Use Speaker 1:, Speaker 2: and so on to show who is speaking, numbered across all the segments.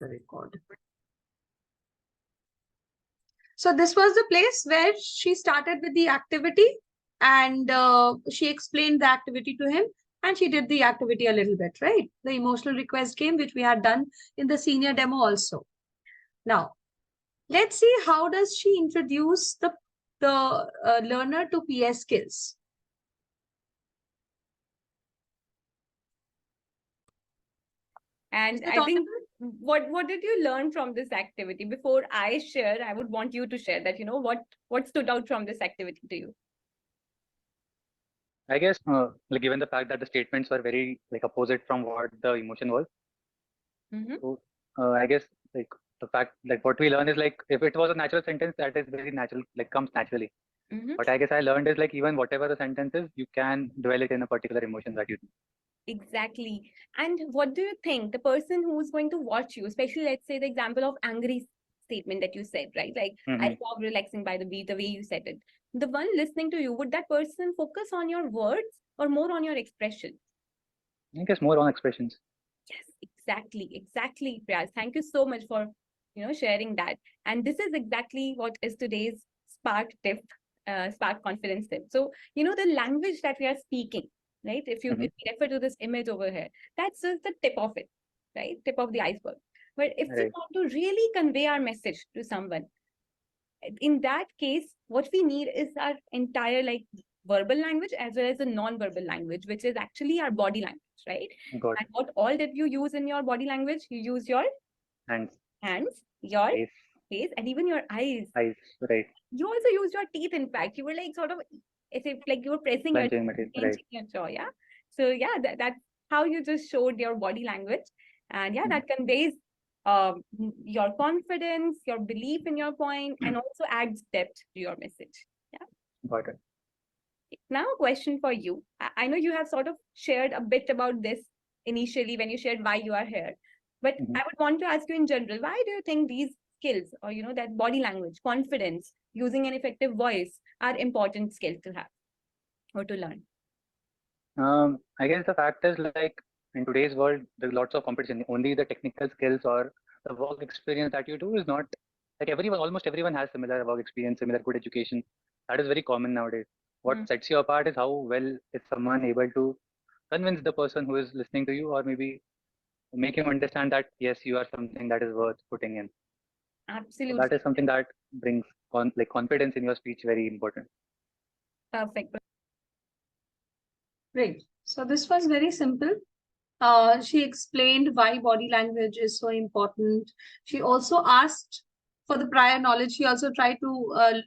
Speaker 1: the record. So this was the place where she started with the activity, and she explained the activity to him, and she did the activity a little bit, right? The emotional request game, which we had done in the senior demo also. Now, let's see how does she introduce the learner to PS skills.
Speaker 2: And I think what did you learn from this activity? Before I share, I would want you to share that, what stood out from this activity to you?
Speaker 3: I guess, like given the fact that the statements were very like opposite from what the emotion was. So I guess like the fact like what we learn is like if it was a natural sentence, that is very natural, like comes naturally. But I guess I learned is like even whatever the sentence is, you can dwell it in a particular emotion that you do.
Speaker 2: Exactly. And what do you think the person who's going to watch you, especially let's say the example of angry statement that you said, right? Like I love relaxing by the beat, the way you said it. The one listening to you, would that person focus on your words or more on your expression?
Speaker 3: I guess more on expressions.
Speaker 2: Yes, exactly, Priyas. Thank you so much for sharing that. And this is exactly what is today's Spark tip, Spark confidence tip. So the language that we are speaking, right? If you refer to this image over here, that's just the tip of it, right? Tip of the iceberg. But if we want to really convey our message to someone, in that case, what we need is our entire verbal language as well as the non-verbal language, which is actually our body language, right? And what all did you use in your body language? You use your hands, your face, and even your eyes.
Speaker 3: Eyes, right.
Speaker 2: You also used your teeth, in fact. You were like sort of as if like you were pressing your jaw, yeah? So yeah, that's how you just showed your body language. And yeah, that conveys your confidence, your belief in your point, and also adds depth to your message. Yeah.
Speaker 3: Got it.
Speaker 2: Now, a question for you. I know you have sort of shared a bit about this initially when you shared why you are here, but I would want to ask you in general, why do you think these skills or, that body language, confidence, using an effective voice are important skills to have or to learn?
Speaker 3: I guess the fact is like in today's world, there's lots of competition. Only the technical skills or the work experience that you do is not like almost everyone has similar work experience, similar good education. That is very common nowadays. What sets you apart is how well is someone able to convince the person who is listening to you, or maybe make him understand that yes, you are something that is worth putting in.
Speaker 2: Absolutely.
Speaker 3: So that is something that brings confidence in your speech very important.
Speaker 2: Perfect.
Speaker 1: Great. So this was very simple. She explained why body language is so important. She also asked for the prior knowledge. She also tried to,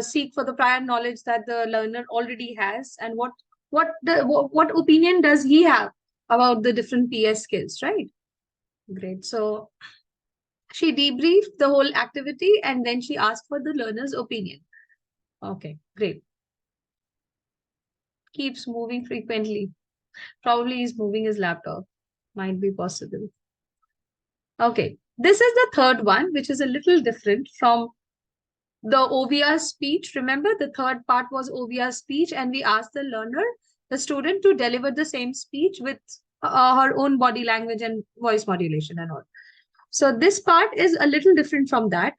Speaker 1: seek for the prior knowledge that the learner already has, and what opinion does he have about the different PS skills, right? Great. So she debriefed the whole activity, and then she asked for the learner's opinion. Okay, great. Keeps moving frequently. Probably he's moving his laptop. Might be possible. Okay, this is the third one, which is a little different from the OVR speech. Remember, the third part was OVR speech, and we asked the learner, the student, to deliver the same speech with her own body language and voice modulation and all. So this part is a little different from that,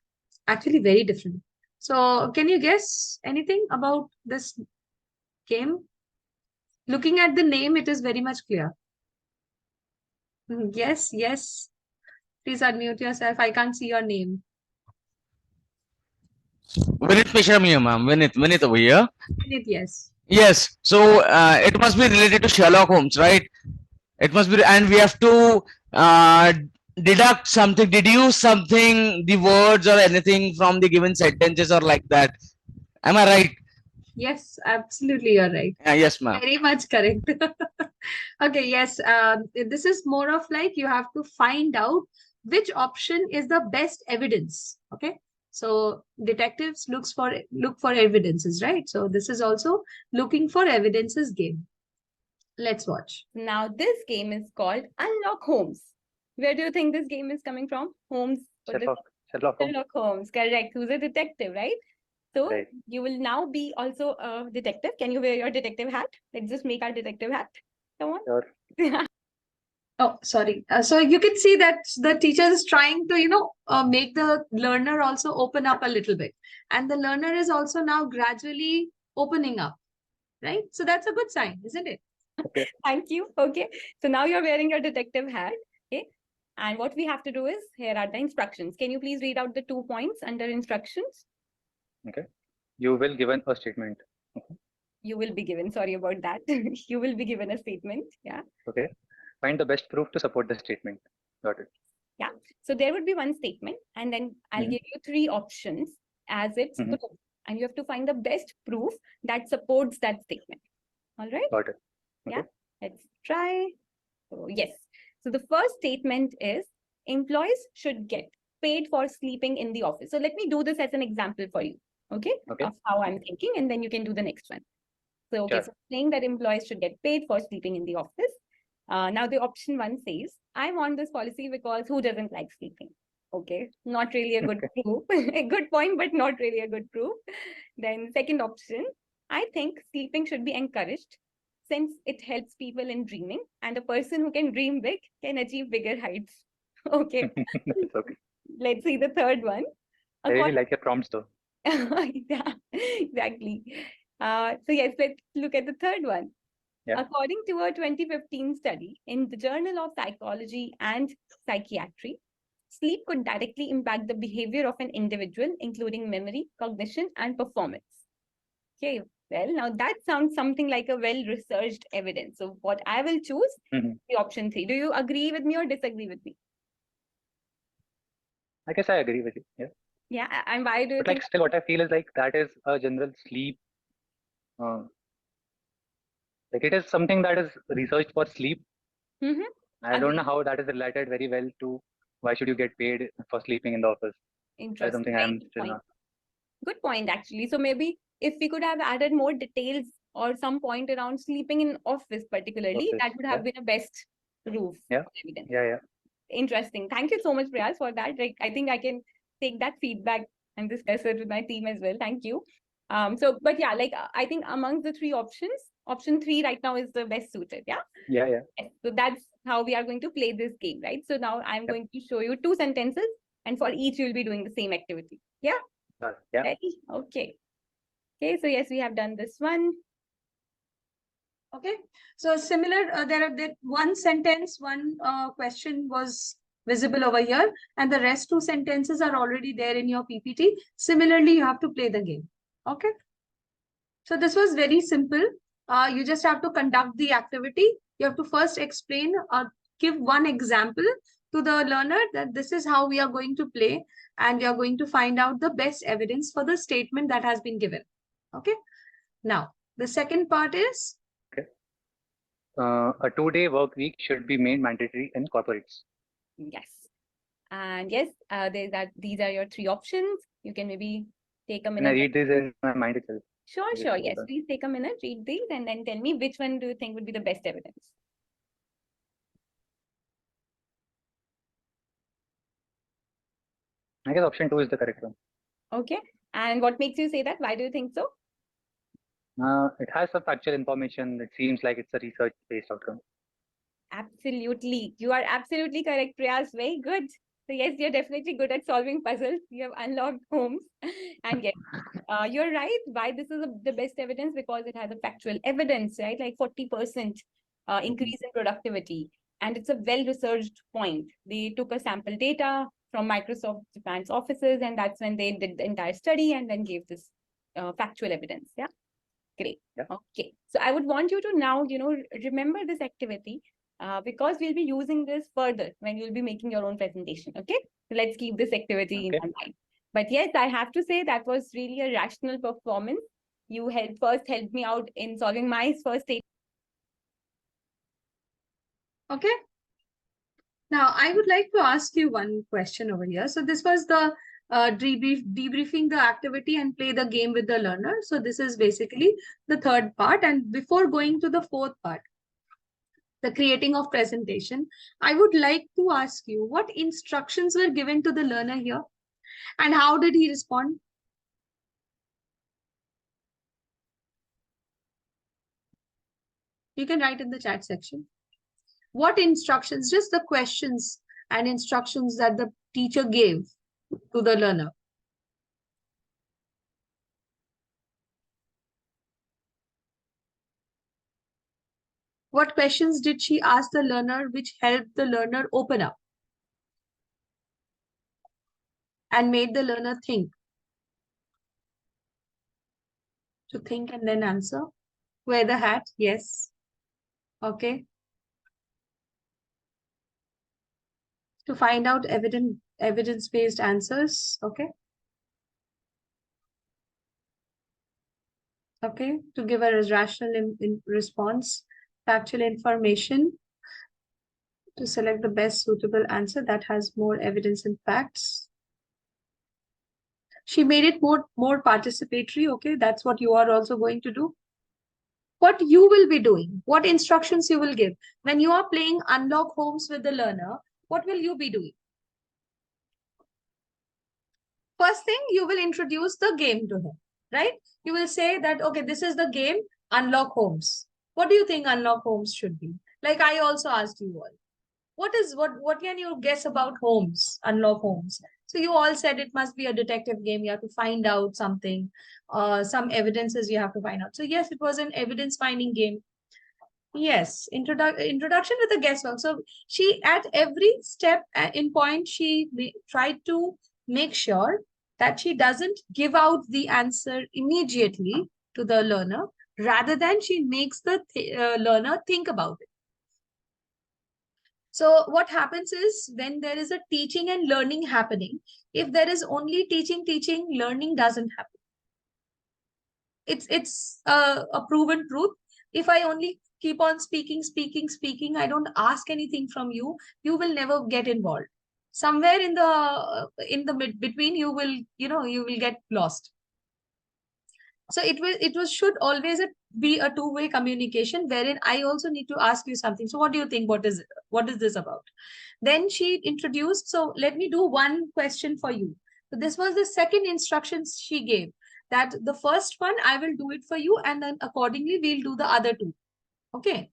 Speaker 1: actually very different. So can you guess anything about this game? Looking at the name, it is very much clear. Yes, yes. Please unmute yourself. I can't see your name.
Speaker 4: Vinit Mishra, ma'am. Vinit over here.
Speaker 1: Vinit, yes.
Speaker 4: Yes. So it must be related to Sherlock Holmes, right? It must be, and we have to deduct something, deduce something, the words or anything from the given sentences or like that. Am I right?
Speaker 1: Yes, absolutely, you're right.
Speaker 4: Yes, ma'am.
Speaker 1: Very much correct. Okay, yes. This is more of like you have to find out which option is the best evidence. Okay. So detectives look for evidences, right? So this is also looking for evidences game. Let's watch.
Speaker 2: Now this game is called Unlock Holmes. Where do you think this game is coming from? Holmes.
Speaker 3: Sherlock
Speaker 2: Holmes, correct. Who's a detective, right? So you will now be also a detective. Can you wear your detective hat? Let's just make our detective hat. Come on.
Speaker 3: Sure.
Speaker 1: Oh, sorry. So you can see that the teacher is trying to, make the learner also open up a little bit. And the learner is also now gradually opening up, right? So that's a good sign, isn't it?
Speaker 2: Thank you. Okay. So now you're wearing your detective hat. Okay. And what we have to do is, here are the instructions. Can you please read out the 2 points under instructions?
Speaker 3: Okay. You will given a statement.
Speaker 2: You will be given, sorry about that. You will be given a statement. Yeah.
Speaker 3: Okay. Find the best proof to support the statement. Got it.
Speaker 2: Yeah. So there would be one statement, and then I'll
Speaker 3: Mhm.
Speaker 2: give you 3 options as its
Speaker 3: Mhm.
Speaker 2: proof. And you have to find the best proof that supports that statement. All right.
Speaker 3: Got it.
Speaker 2: Yeah.
Speaker 3: Okay.
Speaker 2: Let's try. So, yes. So the first statement is employees should get paid for sleeping in the office. So let me do this as an example for you. Okay.
Speaker 3: Okay.
Speaker 2: Of how I'm thinking, and then you can do the next one. So, okay,
Speaker 3: Sure.
Speaker 2: so saying that employees should get paid for sleeping in the office. Now the option 1 says, I want this policy because who doesn't like sleeping? Okay, not really a good proof. A good point, but not really a good proof. Then second option, I think sleeping should be encouraged since it helps people in dreaming, and a person who can dream big can achieve bigger heights. Okay,
Speaker 3: It's okay.
Speaker 2: let's see the third one.
Speaker 3: I really like your prompts though.
Speaker 2: Yeah, exactly. So yes, let's look at the third one.
Speaker 3: Yeah.
Speaker 2: According to a 2015 study in the Journal of Psychology and Psychiatry, sleep could directly impact the behavior of an individual, including memory, cognition, and performance. Okay, well, now that sounds something like a well-researched evidence. So what I will choose
Speaker 3: Mhm.
Speaker 2: the option 3. Do you agree with me or disagree with me?
Speaker 3: I guess I agree with you. Yeah.
Speaker 2: Yeah, and why do you
Speaker 3: But
Speaker 2: think?
Speaker 3: like still what I feel is like that is a general sleep. Like it is something that is researched for sleep.
Speaker 2: Mhm.
Speaker 3: I don't know how that is related very well to why should you get paid for sleeping in the office. That is
Speaker 2: Interesting.
Speaker 3: something
Speaker 2: Very
Speaker 3: I'm
Speaker 2: good
Speaker 3: still
Speaker 2: point.
Speaker 3: not.
Speaker 2: Good point, actually. So maybe if we could have added more details or some point around sleeping in office particularly,
Speaker 3: Office.
Speaker 2: that would have been a best proof
Speaker 3: Yeah.
Speaker 2: of evidence.
Speaker 3: Yeah. Yeah.
Speaker 2: Interesting. Thank you so much, Priyas, for that. Like, I think I can take that feedback and discuss it with my team as well. Thank you. But yeah, like I think amongst the 3 options, option 3 right now is the best suited. Yeah.
Speaker 3: Yeah. Yeah.
Speaker 2: Yes. So that's how we are going to play this game, right? So now I'm going to show you 2 sentences, and for each you'll be doing the same activity. Yeah.
Speaker 3: Yeah.
Speaker 2: Ready? Okay. Okay, so yes, we have done this one.
Speaker 1: Okay. So similar, there one sentence, one question was visible over here, and the rest 2 sentences are already there in your PPT. Similarly, you have to play the game. Okay. So this was very simple. You just have to conduct the activity. You have to first explain or give one example to the learner that this is how we are going to play, and we are going to find out the best evidence for the statement that has been given. Okay. Now, the second part is
Speaker 3: A 2-day work week should be made mandatory in corporates.
Speaker 2: Yes. And yes, these are your 3 options. You can maybe take a
Speaker 3: Can I
Speaker 2: minute.
Speaker 3: read this in my mind itself?
Speaker 2: Sure,
Speaker 3: Yes,
Speaker 2: sure.
Speaker 3: hold
Speaker 2: Yes,
Speaker 3: on.
Speaker 2: please take a minute, read these, and then tell me which one do you think would be the best evidence.
Speaker 3: I guess option 2 is the correct one.
Speaker 2: Okay. And what makes you say that? Why do you think so?
Speaker 3: It has some factual information. It seems like it's a research-based outcome.
Speaker 2: Absolutely. You are absolutely correct, Priyas. Very good. So yes, you're definitely good at solving puzzles. You have unlocked homes. And yes, you're right. Why this is the best evidence? Because it has a factual evidence, right? Like 40% increase in productivity. And it's a well-researched point. They took a sample data from Microsoft Japan's offices, and that's when they did the entire study and then gave this factual evidence. Yeah. Great.
Speaker 3: Yeah.
Speaker 2: Okay. So I would want you to now, remember this activity because we'll be using this further when you'll be making your own presentation. Okay. So let's keep this activity in our mind. But yes, I have to say that was really a rational performance. You helped me out in solving my first statement.
Speaker 1: okay. Now, I would like to ask you one question over here. So this was the debriefing the activity and play the game with the learner. So this is basically the third part. And before going to the fourth part, the creating of presentation, I would like to ask you what instructions were given to the learner here and how did he respond? You can write in the chat section. What instructions, just the questions and instructions that the teacher gave to the learner. What questions did she ask the learner which helped the learner open up and made the learner think? To think and then answer. Wear the hat, yes. Okay. To find out evidence-based answers, okay. Okay, to give a rational in response, factual information, to select the best suitable answer that has more evidence and facts. She made it more participatory, okay, that's what you are also going to do. What you will be doing, what instructions you will give. When you are playing Unlock Homes with the learner, what will you be doing? First thing, you will introduce the game to him, right? You will say that, okay, this is the game, Unlock Homes. What do you think Unlock Homes should be? Like I also asked you all. What can you guess about Holmes, Unlock Holmes? So you all said it must be a detective game. You have to find out something, some evidences you have to find out. So yes, it was an evidence finding game. Yes, introduction with a guesswork. So she, at every step in point, she tried to make sure that she doesn't give out the answer immediately to the learner, rather than she makes the learner think about it. So what happens is, when there is a teaching and learning happening, if there is only teaching, learning doesn't happen. It's a proven truth. If I only keep on speaking, I don't ask anything from you, you will never get involved. Somewhere in the between, you will get lost. So it should always be a two-way communication, wherein I also need to ask you something. So what do you think? What is this about? Then she introduced, so let me do one question for you. So this was the second instructions she gave, that the first one, I will do it for you, and then accordingly, we'll do the other two. Okay.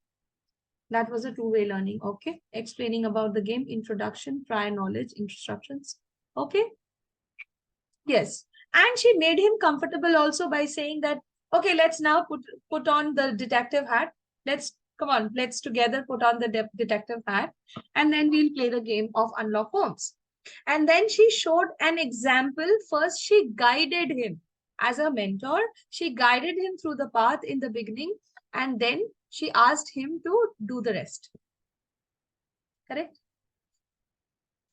Speaker 1: That was a two-way learning. Okay. Explaining about the game, introduction, prior knowledge, instructions. Okay. Yes. And she made him comfortable also by saying that, okay, let's now put on the detective hat. Let's together put on the detective hat, and then we'll play the game of Unlock Holmes. And then she showed an example. First, she guided him as a mentor. She guided him through the path in the beginning, and then she asked him to do the rest. Correct?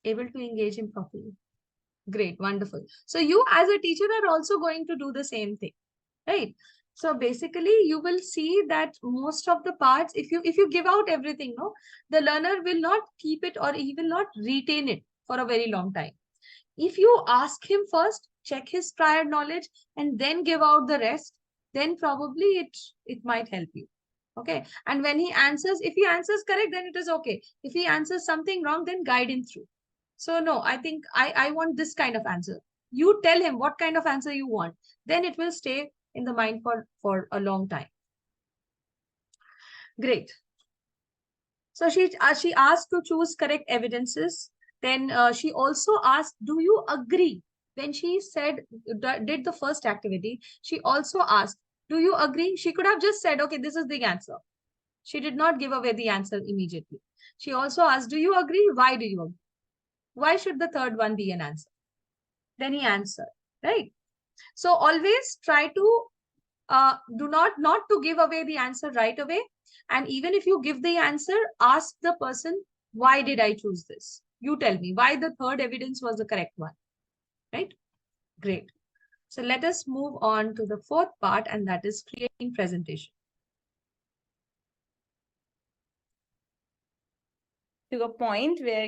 Speaker 1: Able to engage him properly. Great, wonderful. So you as a teacher are also going to do the same thing, right? So basically, you will see that most of the parts, if you give out everything, no, the learner will not keep it, or he will not retain it for a very long time. If you ask him first, check his prior knowledge, and then give out the rest, then probably it might help you. Okay. And when he answers, if he answers correct, then it is okay. If he answers something wrong, then guide him through. So no, I think I want this kind of answer. You tell him what kind of answer you want. Then it will stay in the mind for a long time. Great. So she asked to choose correct evidences. Then she also asked, do you agree? When she said, did the first activity, she also asked, do you agree? She could have just said, okay, this is the answer. She did not give away the answer immediately. She also asked, do you agree? Why do you agree? Why should the third one be an answer? Then he answered, right? So always try to do not to give away the answer right away. And even if you give the answer, ask the person, why did I choose this? You tell me why the third evidence was the correct one, right? Great. So let us move on to the fourth part, and that is creating presentation.
Speaker 2: To a point where,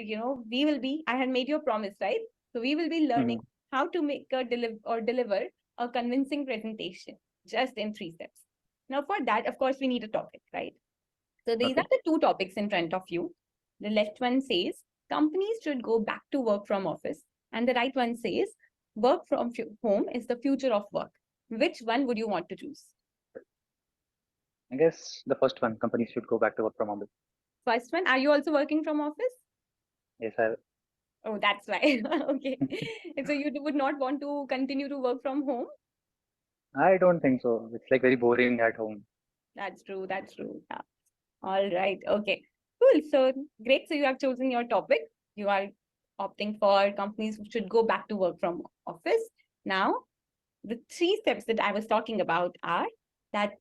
Speaker 2: we will be, I had made you a promise, right? So we will be learning how to make deliver a convincing presentation just in 3 steps. Now for that, of course, we need a topic, right? So these are the 2 topics in front of you. The left one says, companies should go back to work from office. And the right one says, work from home is the future of work. Which one would you want to choose?
Speaker 3: I guess the first one, companies should go back to work from office.
Speaker 2: First one, are you also working from office?
Speaker 3: Yes,
Speaker 2: Oh, that's why. Okay. And so you would not want to continue to work from home?
Speaker 3: I don't think so. It's like very boring at home.
Speaker 2: That's true. That's true. Yeah. All right. Okay. Cool. So great. So you have chosen your topic. You are opting for companies who should go back to work from office. Now, the 3 steps that I was talking about are that,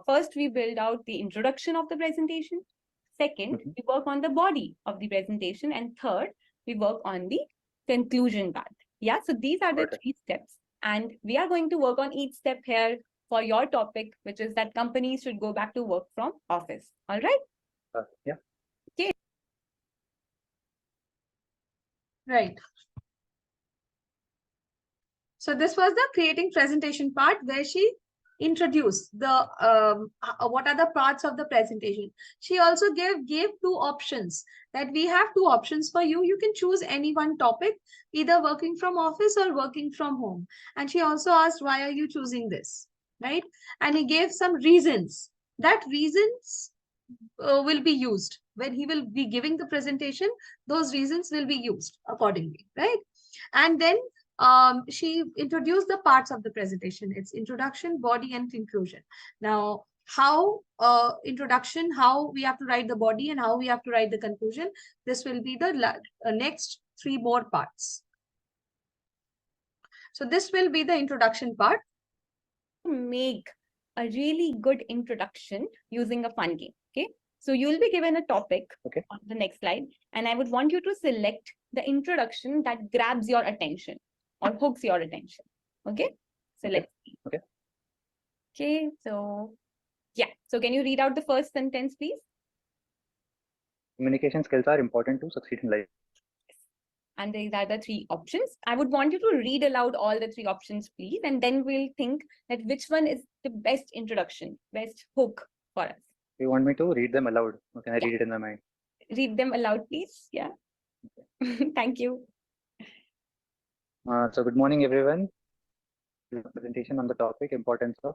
Speaker 2: first we build out the introduction of the presentation. Second,
Speaker 3: Mhm.
Speaker 2: we work on the body of the presentation. And third, we work on the conclusion part. Yeah. So these are the
Speaker 3: Got it.
Speaker 2: 3 steps. And we are going to work on each step here for your topic, which is that companies should go back to work from office. All right.
Speaker 3: Yeah.
Speaker 1: Right. So this was the creating presentation part where she introduced the what are the parts of the presentation. She also gave 2 options, that we have 2 options for you. You can choose any one topic, either working from office or working from home. And she also asked, why are you choosing this, right? And he gave some reasons. That reasons will be used when he will be giving the presentation. Those reasons will be used accordingly, right? And then she introduced the parts of the presentation. It's introduction, body, and conclusion. Now, how introduction, how we have to write the body, and how we have to write the conclusion. This will be the next 3 more parts. So this will be the introduction part.
Speaker 2: Make a really good introduction using a fun game. Okay. So you'll be given a topic on the next slide, and I would want you to select the introduction that grabs your attention or hooks your attention. Okay. So let's see. Okay. So yeah. So can you read out the first sentence, please?
Speaker 3: Communication skills are important to succeed in life.
Speaker 2: And these are the 3 options. I would want you to read aloud all the 3 options, please. And then we'll think that which one is the best introduction, best hook for us.
Speaker 3: You want me to read them aloud? Or can I read it in my mind?
Speaker 2: Read them aloud, please. Yeah. Thank you.
Speaker 3: So good morning, everyone. This is a presentation on the topic importance of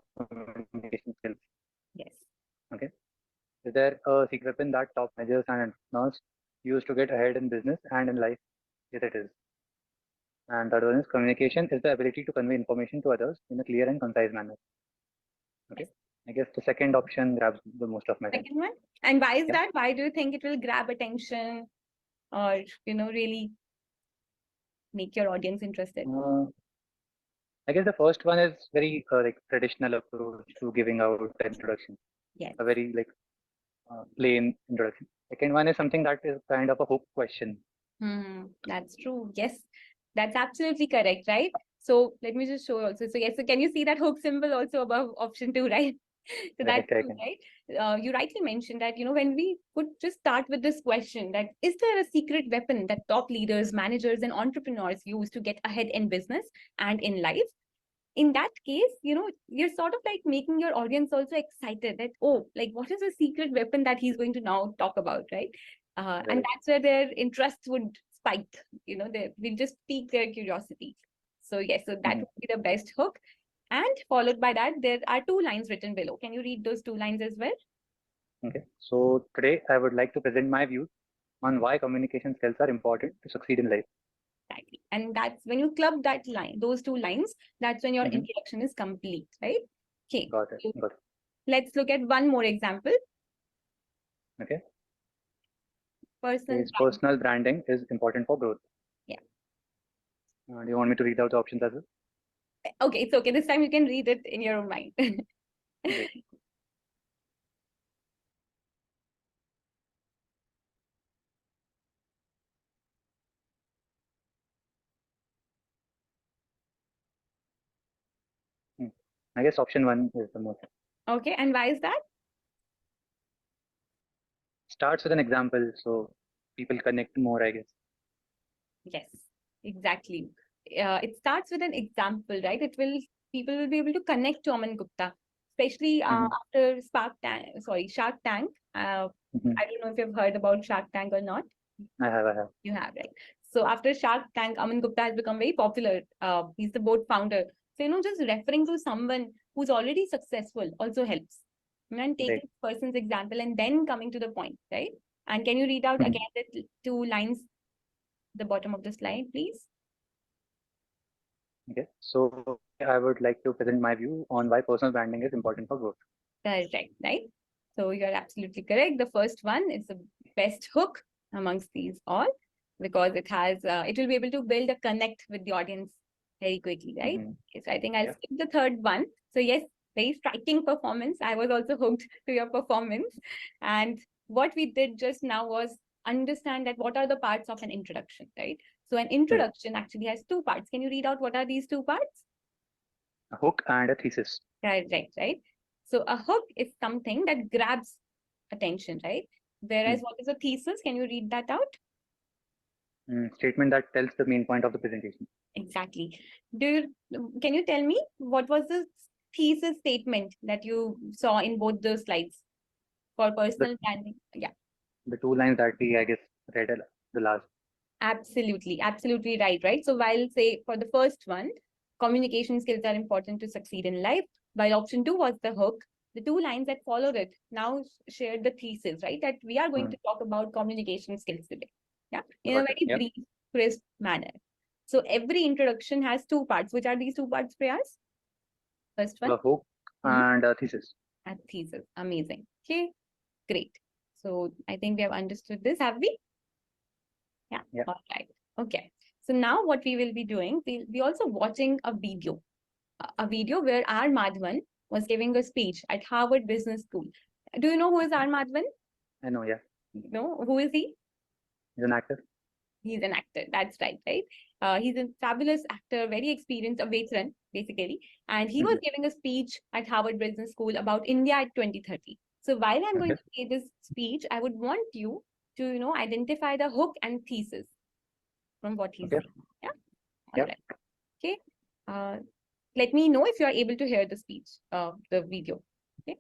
Speaker 3: communication skills.
Speaker 2: Yes.
Speaker 3: Okay. Is there a secret weapon that top managers and entrepreneurs use to get ahead in business and in life? Yes, it is. And the other one is communication is the ability to convey information to others in a clear and concise manner. Okay. I guess the second option grabs the most of my time.
Speaker 2: Second one. And why is that? Why do you think it will grab attention or, really make your audience interested?
Speaker 3: I guess the first one is very like traditional approach to giving out the introduction.
Speaker 2: Yes.
Speaker 3: A very like plain introduction. Second one is something that is kind of a hook question.
Speaker 2: That's true. Yes, that's absolutely correct, right? So let me just show also. So yes, so can you see that hook symbol also above option 2, right? So that's true, right? You rightly mentioned that, when we could just start with this question, that is there a secret weapon that top leaders, managers, and entrepreneurs use to get ahead in business and in life? In that case, you're sort of like making your audience also excited that, oh, like what is the secret weapon that he's going to now talk about, right? And that's where their interest would spike, they will just pique their curiosity. So yes, so that would be the best hook. And followed by that, there are 2 lines written below. Can you read those 2 lines as well?
Speaker 3: Okay. So today I would like to present my views on why communication skills are important to succeed in life.
Speaker 2: Exactly. And that's when you club that line, those 2 lines, that's when your introduction is complete, right? Okay.
Speaker 3: Got it. Got it.
Speaker 2: Let's look at one more example.
Speaker 3: Okay.
Speaker 2: Personal
Speaker 3: branding is important for growth.
Speaker 2: Yeah.
Speaker 3: Do you want me to read out the options as well?
Speaker 2: Okay, it's okay. This time you can read it in your own mind.
Speaker 3: Okay. I guess option 1 is the most.
Speaker 2: Okay, and why is that?
Speaker 3: Starts with an example, so people connect more, I guess.
Speaker 2: Yes, exactly. It starts with an example, right? People will be able to connect to Aman Gupta, especially after Shark Tank. I don't know if you've heard about Shark Tank or not.
Speaker 3: I have.
Speaker 2: You have, right? So after Shark Tank, Aman Gupta has become very popular. He's the board founder. So, just referring to someone who's already successful also helps. And taking person's example and then coming to the point, right? And can you read out
Speaker 3: Mhm.
Speaker 2: again the two lines at the bottom of the slide, please?
Speaker 3: Okay, so I would like to present my view on why personal branding is important for growth.
Speaker 2: Correct, right? So you're absolutely correct. The first one is the best hook amongst these all because it has, it will be able to build a connect with the audience very quickly, right?
Speaker 3: Mhm.
Speaker 2: Okay, so I think I'll
Speaker 3: Yeah.
Speaker 2: skip the third one. So yes, very striking performance. I was also hooked to your performance. And what we did just now was understand that what are the parts of an introduction, right? So an introduction actually has two parts. Can you read out what are these two parts?
Speaker 3: A hook and a thesis.
Speaker 2: Correct, right? So a hook is something that grabs attention, right? Whereas what is a thesis? Can you read that out?
Speaker 3: Statement that tells the main point of the presentation.
Speaker 2: Exactly. Can you tell me what was the thesis statement that you saw in both the slides for personal branding? Yeah,
Speaker 3: The two lines that we, I guess, read at the last.
Speaker 2: absolutely right? So while say for the first one, communication skills are important to succeed in life, while option 2 was the hook, the two lines that followed it now shared the thesis, right? That we are going to talk about communication skills today. Yeah, in a
Speaker 3: Got it.
Speaker 2: very
Speaker 3: Yep.
Speaker 2: brief, crisp manner. So every introduction has two parts. Which are these two parts, Prayas? First one,
Speaker 3: A hook and a thesis.
Speaker 2: and thesis. Amazing. Okay, great. So I think we have understood this, have we? Yeah.
Speaker 3: Yeah.
Speaker 2: All right. Okay. So now what we will be doing, we'll be also watching a video where R. Madhavan was giving a speech at Harvard Business School. Do you know who is R. Madhavan?
Speaker 3: I know, yeah.
Speaker 2: No, who is he?
Speaker 3: He's an actor.
Speaker 2: He's an actor. That's right? He's a fabulous actor, very experienced, a veteran, basically. And he was giving a speech at Harvard Business School about India at 2030. So while I'm going to say this speech, I would want you to, identify the hook and thesis from what he's saying. Yeah. All
Speaker 3: Yep.
Speaker 2: right. Okay. Let me know if you are able to hear the speech, the video. Okay.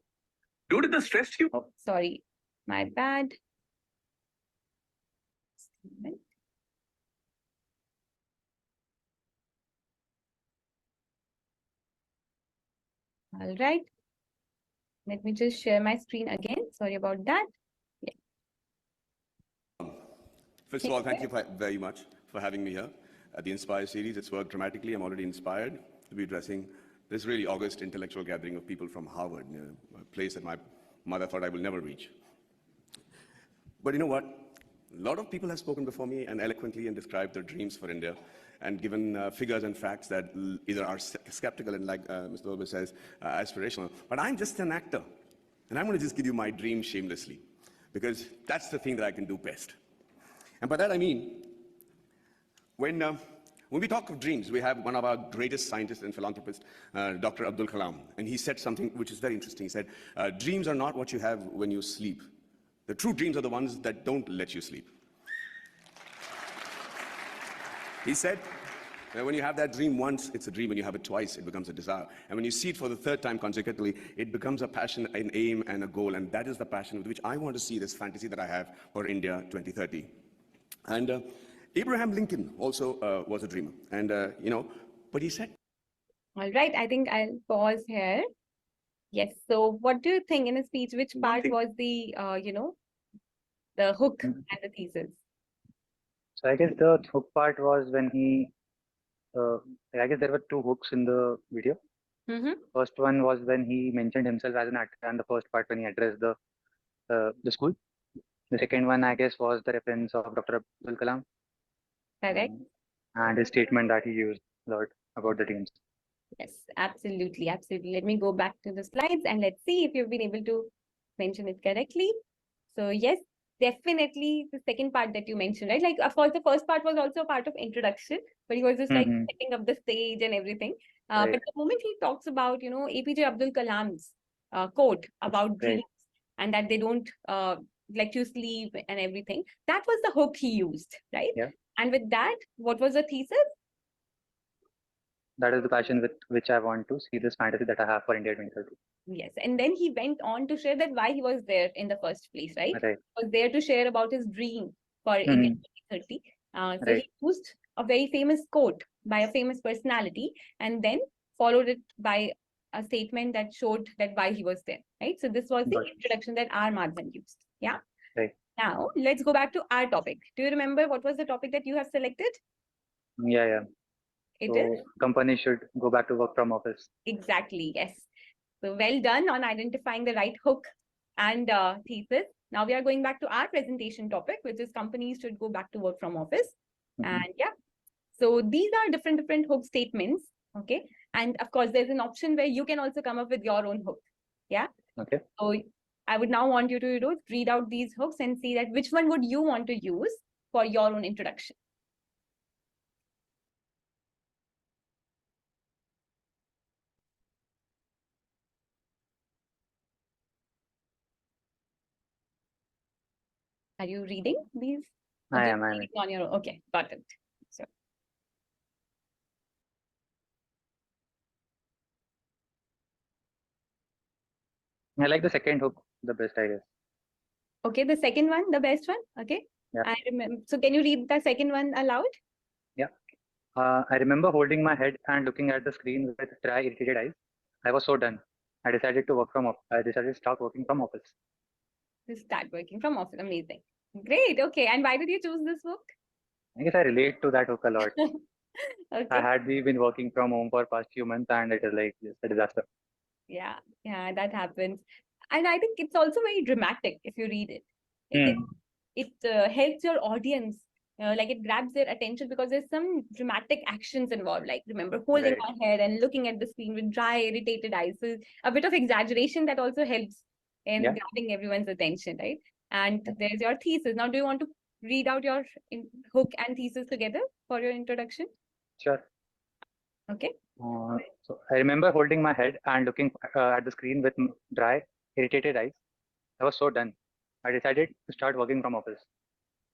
Speaker 5: Due to the stress you
Speaker 2: Oh, sorry, my bad. All right. Let me just share my screen again. Sorry about that.
Speaker 5: First of all, thank you very much for having me here at the Inspire series. It's worked dramatically. I'm already inspired to be addressing this really august intellectual gathering of people from Harvard, a place that my mother thought I will never reach. But you know what? A lot of people have spoken before me and eloquently and described their dreams for India and given figures and facts that either are skeptical and, like Mr. Ober says, aspirational. But I'm just an actor. And I'm going to just give you my dream shamelessly because that's the thing that I can do best. And by that I mean, when we talk of dreams, we have one of our greatest scientists and philanthropists, Dr. Abdul Kalam, and he said something which is very interesting. He said, dreams are not what you have when you sleep. The true dreams are the ones that don't let you sleep. He said, when you have that dream once, it's a dream. When you have it twice, it becomes a desire. And when you see it for the third time consecutively, it becomes a passion, an aim, and a goal. And that is the passion with which I want to see this fantasy that I have for India 2030. And Abraham Lincoln also was a dreamer. And, but he said.
Speaker 2: All right. I think I'll pause here. Yes. So what do you think in a speech, which part was the, the hook and the thesis?
Speaker 3: So I guess the hook part was when he, I guess there were two hooks in the video. First one was when he mentioned himself as an actor, and the first part when he addressed the school. The second one, I guess, was the reference of Dr. Abdul Kalam.
Speaker 2: Correct.
Speaker 3: And his statement that he used a lot about the dreams.
Speaker 2: Yes, absolutely. Let me go back to the slides and let's see if you've been able to mention it correctly. So yes, definitely the second part that you mentioned, right? Like, of course, the first part was also a part of introduction, but he was just like setting up the stage and everything. But the moment he talks about, APJ Abdul Kalam's quote about dreams and that they don't let you sleep and everything, that was the hook he used, right?
Speaker 3: Yeah.
Speaker 2: And with that, what was the thesis?
Speaker 3: That is the passion with which I want to see this fantasy that I have for India 2030.
Speaker 2: Yes. And then he went on to share that why he was there in the first place, right?
Speaker 3: Right.
Speaker 2: He was there to share about his dream for India 2030. So he used a very famous quote by a famous personality and then followed it by a statement that showed that why he was there, right? So this was the introduction that R. Madhavan used. Yeah.
Speaker 3: Right.
Speaker 2: Now, let's go back to our topic. Do you remember what was the topic that you have selected?
Speaker 3: Yeah.
Speaker 2: It
Speaker 3: So
Speaker 2: is
Speaker 3: companies should go back to work from office.
Speaker 2: exactly, yes. So well done on identifying the right hook and thesis. Now we are going back to our presentation topic, which is companies should go back to work from office.
Speaker 3: Mhm.
Speaker 2: And yeah, so these are different hook statements. Okay. And of course, there's an option where you can also come up with your own hook. Yeah.
Speaker 3: Okay.
Speaker 2: So I would now want you to read out these hooks and see that which one would you want to use for your own introduction. Are you reading these? Or
Speaker 3: I
Speaker 2: just
Speaker 3: am.
Speaker 2: reading on your own? Okay, got it. So
Speaker 3: I like the second hook the best, I guess.
Speaker 2: okay, the second one, the best one. Okay.
Speaker 3: Yeah.
Speaker 2: I remember. So can you read the second one aloud?
Speaker 3: I remember holding my head and looking at the screen with dry, irritated eyes. I was so done. I decided to start working from office.
Speaker 2: To start working from office. Amazing. Great. Okay. And why did you choose this book?
Speaker 3: I guess I relate to that hook a lot.
Speaker 2: Okay.
Speaker 3: I had been working from home for past few months, and it is like just a disaster.
Speaker 2: Yeah, that happens. And I think it's also very dramatic if you read it. It helps your audience, like it grabs their attention because there's some dramatic actions involved. Like remember holding
Speaker 3: Right.
Speaker 2: my head and looking at the screen with dry, irritated eyes. So a bit of exaggeration that also helps in
Speaker 3: Yeah.
Speaker 2: grabbing everyone's attention, right? And
Speaker 3: Yeah.
Speaker 2: there's your thesis. Now, do you want to read out your hook and thesis together for your introduction?
Speaker 3: Sure.
Speaker 2: Okay.
Speaker 3: So I remember holding my head and looking at the screen with dry, irritated eyes. I was so done. I decided to start working from office.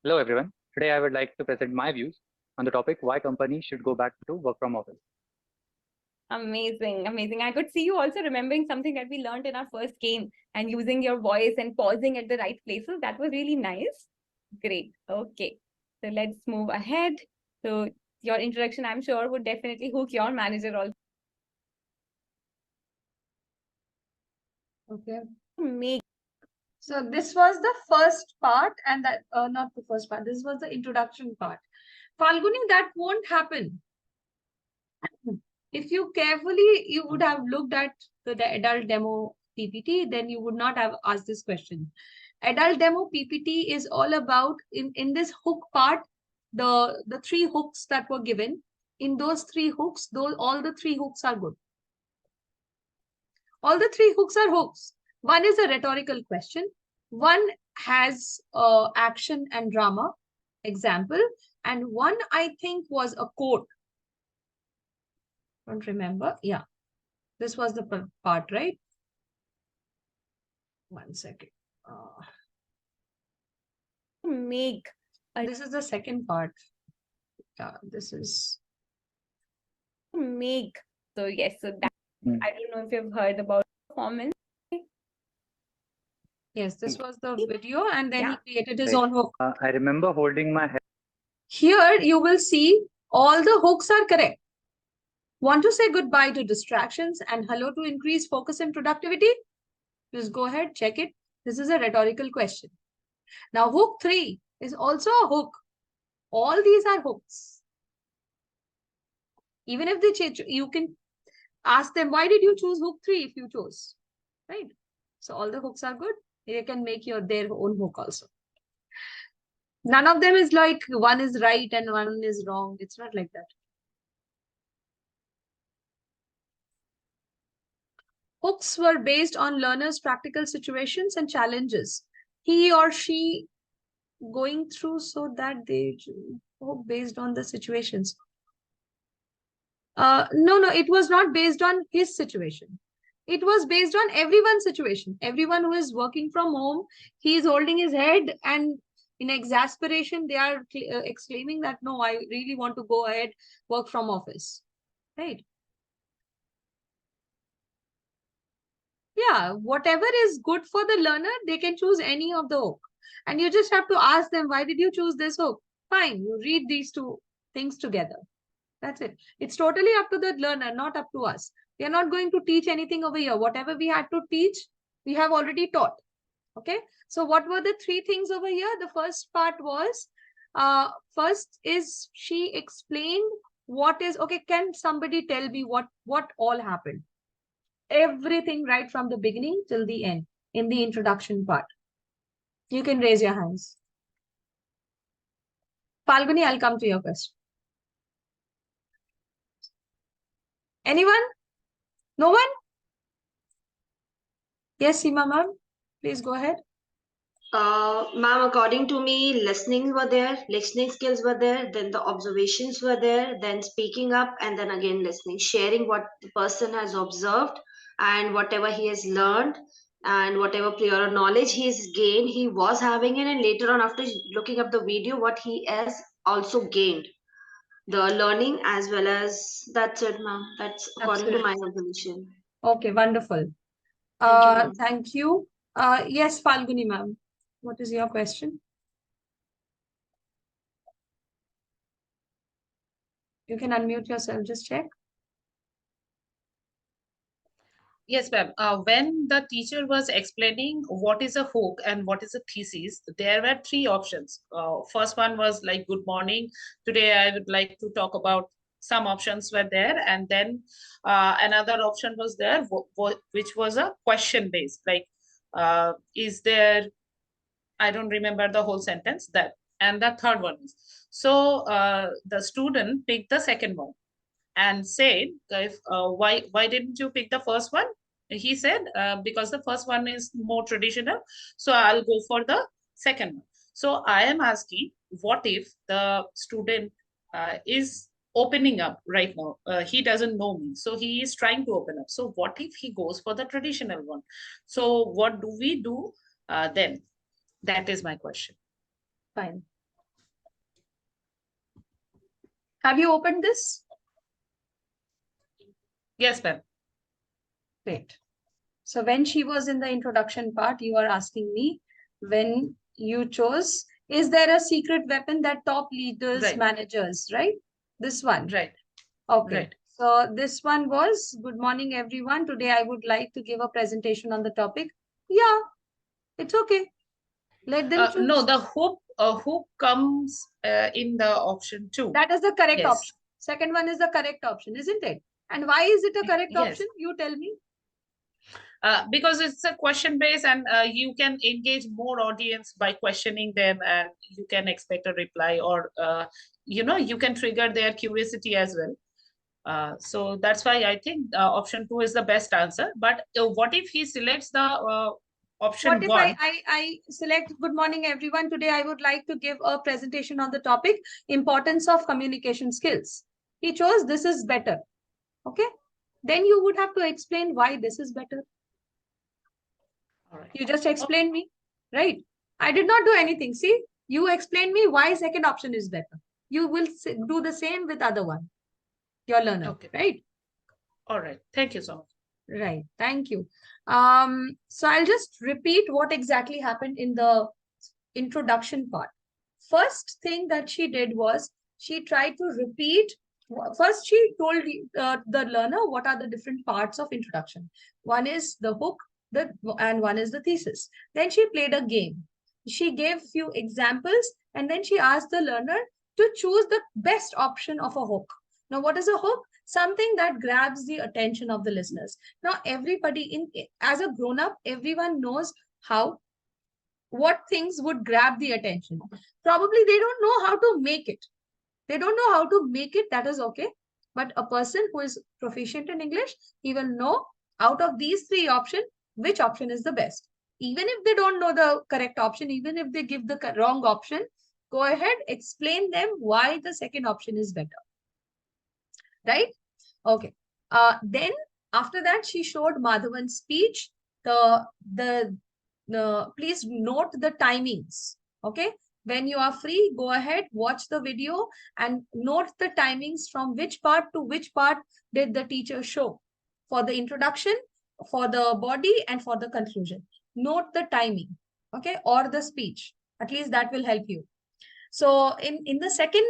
Speaker 3: Hello, everyone. Today, I would like to present my views on the topic why companies should go back to work from office.
Speaker 2: Amazing, amazing. I could see you also remembering something that we learned in our first game and using your voice and pausing at the right places. That was really nice. Great. Okay. So let's move ahead. So your introduction, I'm sure, would definitely hook your manager also.
Speaker 1: Okay.
Speaker 2: Make
Speaker 1: So this was the first part, and that not the first part. This was the introduction part. Falguni, that won't happen. If you carefully, you would have looked at the adult demo PPT, then you would not have asked this question. Adult demo PPT is all about in this hook part, the three hooks that were given. In those three hooks, all the three hooks are good. All the three hooks are hooks. One is a rhetorical question. One has action and drama example. And one, I think, was a quote. Don't remember. Yeah. This was the part, right? 1 second.
Speaker 2: make
Speaker 1: This is the second part. Yeah, this is.
Speaker 2: make. So yes, so that
Speaker 3: Hmm.
Speaker 2: I don't know if you've heard about performance.
Speaker 1: Yes, this was the video, and then
Speaker 2: Yeah.
Speaker 1: he created his
Speaker 3: Right.
Speaker 1: own hook.
Speaker 3: I remember holding my head.
Speaker 1: Here you will see all the hooks are correct. Want to say goodbye to distractions and hello to increase focus and productivity? Just go ahead, check it. This is a rhetorical question. Now, hook 3 is also a hook. All these are hooks. Even if they change, you can ask them, why did you choose hook 3 if you chose? Right? So all the hooks are good. You can make their own hook also. None of them is like one is right and one is wrong. It's not like that. Hooks were based on learners' practical situations and challenges he or she going through, so that they hook based on the situations. No, it was not based on his situation. It was based on everyone's situation. Everyone who is working from home, he is holding his head, and in exasperation, they are exclaiming that, no, I really want to go ahead, work from office. Right? Yeah, whatever is good for the learner, they can choose any of the hook. And you just have to ask them, why did you choose this hook? Fine, you read these two things together. That's it. It's totally up to the learner, not up to us. We are not going to teach anything over here. Whatever we had to teach, we have already taught. Okay, so what were the three things over here? The first part was, first is she explained what is, okay, can somebody tell me what all happened? Everything right from the beginning till the end in the introduction part. You can raise your hands. Falguni, I'll come to your question. Anyone? No one? Yes, Seema ma'am, please go ahead.
Speaker 6: Ma'am, according to me, listening skills were there, then the observations were there, then speaking up, and then again listening, sharing what the person has observed and whatever he has learned and whatever prior knowledge he's gained, he was having it, and later on, after looking up the video, what he has also gained. The learning as well as that's it, ma'am. That's according to my observation.
Speaker 1: Okay, wonderful.
Speaker 6: Thank you, ma'am.
Speaker 1: Thank you. Yes, Falguni ma'am, what is your question? You can unmute yourself, just check.
Speaker 7: Yes, ma'am. When the teacher was explaining what is a hook and what is a thesis, there were three options. First one was like, good morning. Today, I would like to talk about some options were there. And then another option was there, which was a question based, like, is there, I don't remember the whole sentence that, and the third one is. So the student picked the second one and said, why didn't you pick the first one? He said, because the first one is more traditional, so I'll go for the second one. So I am asking, what if the student is opening up right now? He doesn't know me, so he is trying to open up. So what if he goes for the traditional one? So what do we do then? That is my question.
Speaker 1: Fine. Have you opened this?
Speaker 7: Yes, ma'am.
Speaker 1: Great. So when she was in the introduction part, you are asking me, when you chose, is there a secret weapon that top leaders,
Speaker 7: Right.
Speaker 1: managers, right? This one.
Speaker 7: Right.
Speaker 1: Okay.
Speaker 7: Right.
Speaker 1: So this one was, good morning, everyone. Today I would like to give a presentation on the topic. Yeah, it's okay. Let them choose.
Speaker 7: No, the hook comes in the option 2.
Speaker 1: That is the correct
Speaker 7: Yes.
Speaker 1: option. Second one is the correct option, isn't it? And why is it a correct
Speaker 7: Yes.
Speaker 1: option? You tell me.
Speaker 7: Because it's a question based, and you can engage more audience by questioning them, and you can expect a reply, or you can trigger their curiosity as well. So that's why I think option 2 is the best answer. But what if he selects the option
Speaker 1: What if
Speaker 7: 1?
Speaker 1: I select, good morning, everyone. Today I would like to give a presentation on the topic, importance of communication skills. He chose this is better. Okay. Then you would have to explain why this is better.
Speaker 7: All right.
Speaker 1: You just explained me, right? I did not do anything. See, you explained me why second option is better. You will do the same with other one, your learner,
Speaker 7: Okay.
Speaker 1: right?
Speaker 7: All right. Thank you so much.
Speaker 1: Right. Thank you. So I'll just repeat what exactly happened in the introduction part. First thing that she did was she tried to repeat. First, she told the learner what are the different parts of introduction. One is the hook, and one is the thesis. Then she played a game. She gave few examples, and then she asked the learner to choose the best option of a hook. Now, what is a hook? Something that grabs the attention of the listeners. Now, everybody as a grown-up, everyone knows what things would grab the attention. Probably they don't know how to make it. They don't know how to make it. That is okay. But a person who is proficient in English, he will know out of these three options, which option is the best. Even if they don't know the correct option, even if they give the wrong option, go ahead, explain them why the second option is better. Right? Okay. Then after that, she showed Madhavan's speech. Please note the timings. Okay. When you are free, go ahead, watch the video and note the timings from which part to which part did the teacher show. For the introduction, for the body, and for the conclusion. Note the timing, okay, or the speech. At least that will help you. So in the second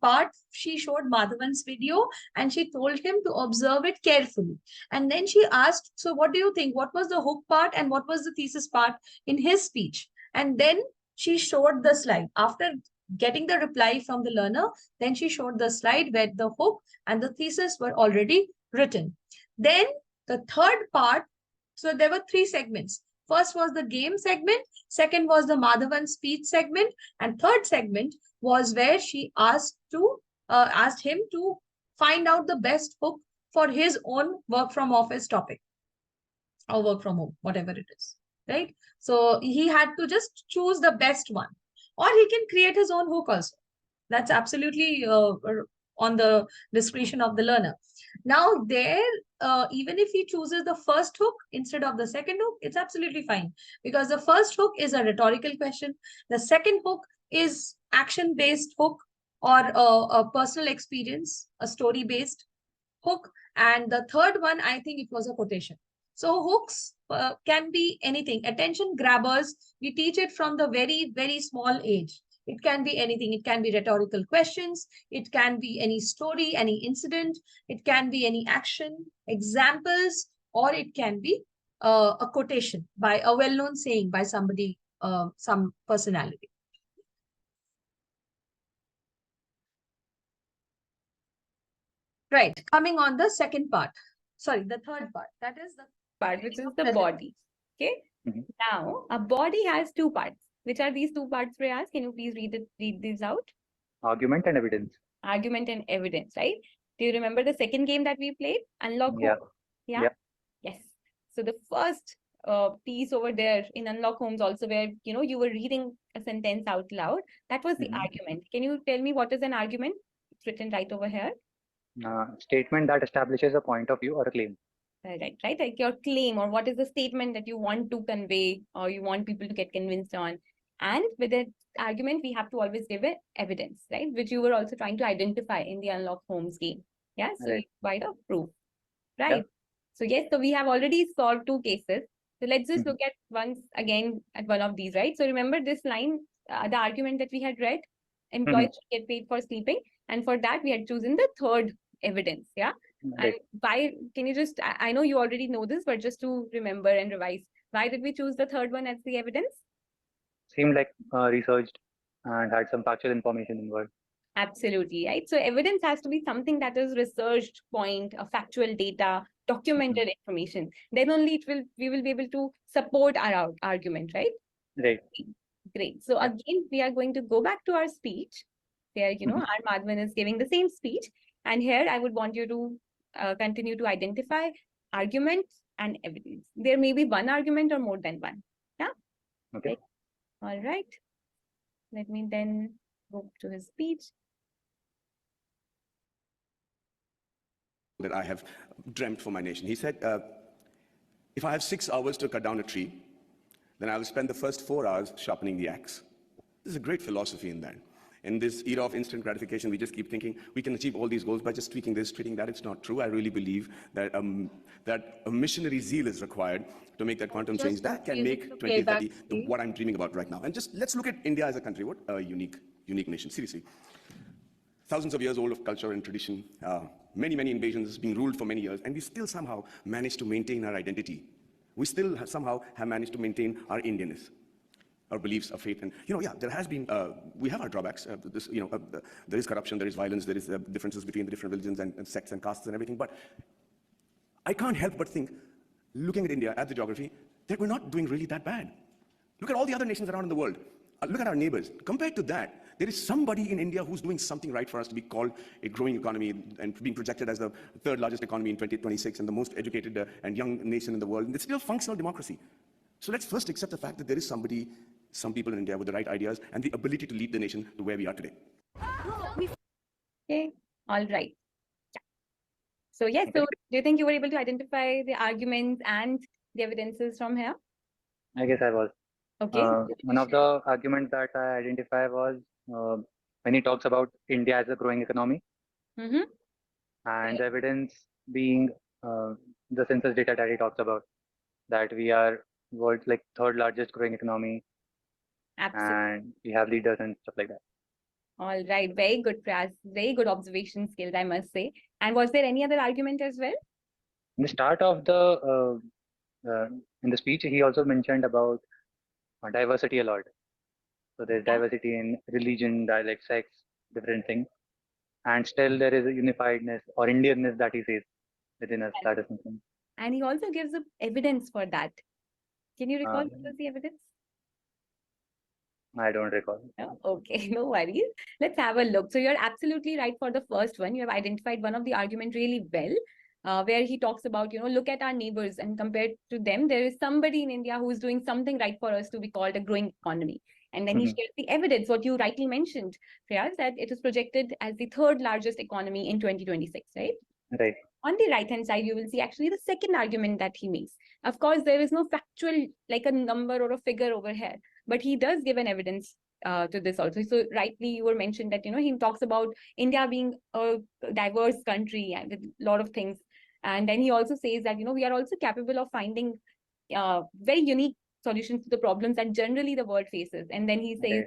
Speaker 1: part, she showed Madhavan's video and she told him to observe it carefully. And then she asked, so what do you think? What was the hook part and what was the thesis part in his speech? And then she showed the slide. After getting the reply from the learner, then she showed the slide where the hook and the thesis were already written. Then the third part, so there were three segments. First was the game segment, second was the Madhavan speech segment, and third segment was where she asked him to find out the best hook for his own work from office topic or work from home, whatever it is, right? So he had to just choose the best one, or he can create his own hook also. That's absolutely on the discretion of the learner. Now there, even if he chooses the first hook instead of the second hook, it's absolutely fine, because the first hook is a rhetorical question. The second hook is action-based hook or a personal experience, a story-based hook. And the third one, I think it was a quotation. So hooks can be anything. Attention grabbers, we teach it from the very, very small age. It can be anything. It can be rhetorical questions. It can be any story, any incident. It can be any action, examples, or it can be a quotation by a well-known saying by somebody, some personality. Right. Coming on the second part. Sorry, the third part. That is the
Speaker 2: part, which is the body. Okay. Now, a body has two parts. Which are these two parts, Prayas? Can you please read these out?
Speaker 3: Argument and evidence.
Speaker 2: Argument and evidence, right? Do you remember the second game that we played? Unlock
Speaker 3: Yeah.
Speaker 2: Holmes? Yeah.
Speaker 3: Yeah.
Speaker 2: Yes. So the first piece over there in Unlock Holmes also, where you were reading a sentence out loud, that was the argument. Can you tell me what is an argument? It's written right over here.
Speaker 3: Statement that establishes a point of view or a claim.
Speaker 2: Right. Like your claim, or what is the statement that you want to convey or you want people to get convinced on. And with the argument, we have to always give it evidence, right? Which you were also trying to identify in the Unlock Holmes game. Yeah. So
Speaker 3: Right.
Speaker 2: By the proof. Right.
Speaker 3: Yeah.
Speaker 2: So yes, so we have already solved two cases. So let's just look at once again at one of these, right? So remember this line, the argument that we had read, employees should get paid for sleeping. And for that, we had chosen the third evidence. Yeah.
Speaker 3: Right.
Speaker 2: And why, can you just, I know you already know this, but just to remember and revise, why did we choose the third one as the evidence?
Speaker 3: Seemed like researched and had some factual information involved.
Speaker 2: Absolutely, right? So evidence has to be something that is researched point, a factual data, documented information. Then only we will be able to support our argument, right?
Speaker 3: Right.
Speaker 2: Great. So again, we are going to go back to our speech where, our Madhavan is giving the same speech. And here I would want you to continue to identify argument and evidence. There may be one argument or more than one. Yeah.
Speaker 3: Okay.
Speaker 2: All right. Let me then go to his speech.
Speaker 5: That I have dreamt for my nation. He said, if I have 6 hours to cut down a tree, then I will spend the first 4 hours sharpening the axe. There's a great philosophy in that. In this era of instant gratification, we just keep thinking we can achieve all these goals by just tweaking this, tweaking that. It's not true. I really believe that that a missionary zeal is required to make that quantum change. That can make 2030 what I'm dreaming about right now. And just let's look at India as a country. What a unique nation. Seriously. Thousands of years old of culture and tradition, many invasions, being ruled for many years, and we still somehow managed to maintain our identity. We still somehow have managed to maintain our Indianness, our beliefs, our faith. And, there has been, we have our drawbacks. There is corruption, there is violence, there is differences between the different religions and sects and castes and everything. But I can't help but think, looking at India, at the geography, that we're not doing really that bad. Look at all the other nations around in the world. Look at our neighbors. Compared to that, there is somebody in India who's doing something right for us to be called a growing economy and being projected as the third largest economy in 2026 and the most educated and young nation in the world. And it's still functional democracy. So let's first accept the fact that there is somebody, some people in India with the right ideas and the ability to lead the nation to where we are today.
Speaker 2: Okay, all right. Yeah. So yes, so do you think you were able to identify the arguments and the evidences from here?
Speaker 3: I guess I was.
Speaker 2: Okay.
Speaker 3: One of the arguments that I identified was when he talks about India as a growing economy, and the evidence being the census data that he talks about, that we are world's third largest growing economy,
Speaker 2: Absolutely.
Speaker 3: and we have leaders and stuff like that.
Speaker 2: All right, very good, Prayas. Very good observation skills, I must say. And was there any other argument as well?
Speaker 3: In the start of the in the speech, he also mentioned about diversity a lot. So there's
Speaker 2: Yeah.
Speaker 3: diversity in religion, dialect, sex, different things, and still there is a unifiedness or Indianness that he says within us. That is something.
Speaker 2: And he also gives up evidence for that. Can you recall what
Speaker 3: Um,
Speaker 2: was the evidence?
Speaker 3: I don't recall.
Speaker 2: No? Okay, no worries. Let's have a look. So you're absolutely right for the first one. You have identified one of the argument really well, where he talks about, look at our neighbors and compared to them, there is somebody in India who is doing something right for us to be called a growing economy. And then he shares the evidence, what you rightly mentioned, Priyas, that it is projected as the third largest economy in 2026, right?
Speaker 3: Right.
Speaker 2: On the right hand side, you will see actually the second argument that he makes. Of course, there is no factual, like a number or a figure over here, but he does give an evidence to this also. So rightly, you were mentioned that, he talks about India being a diverse country and with a lot of things. And then he also says that, we are also capable of finding very unique solutions to the problems that generally the world faces. And then he says,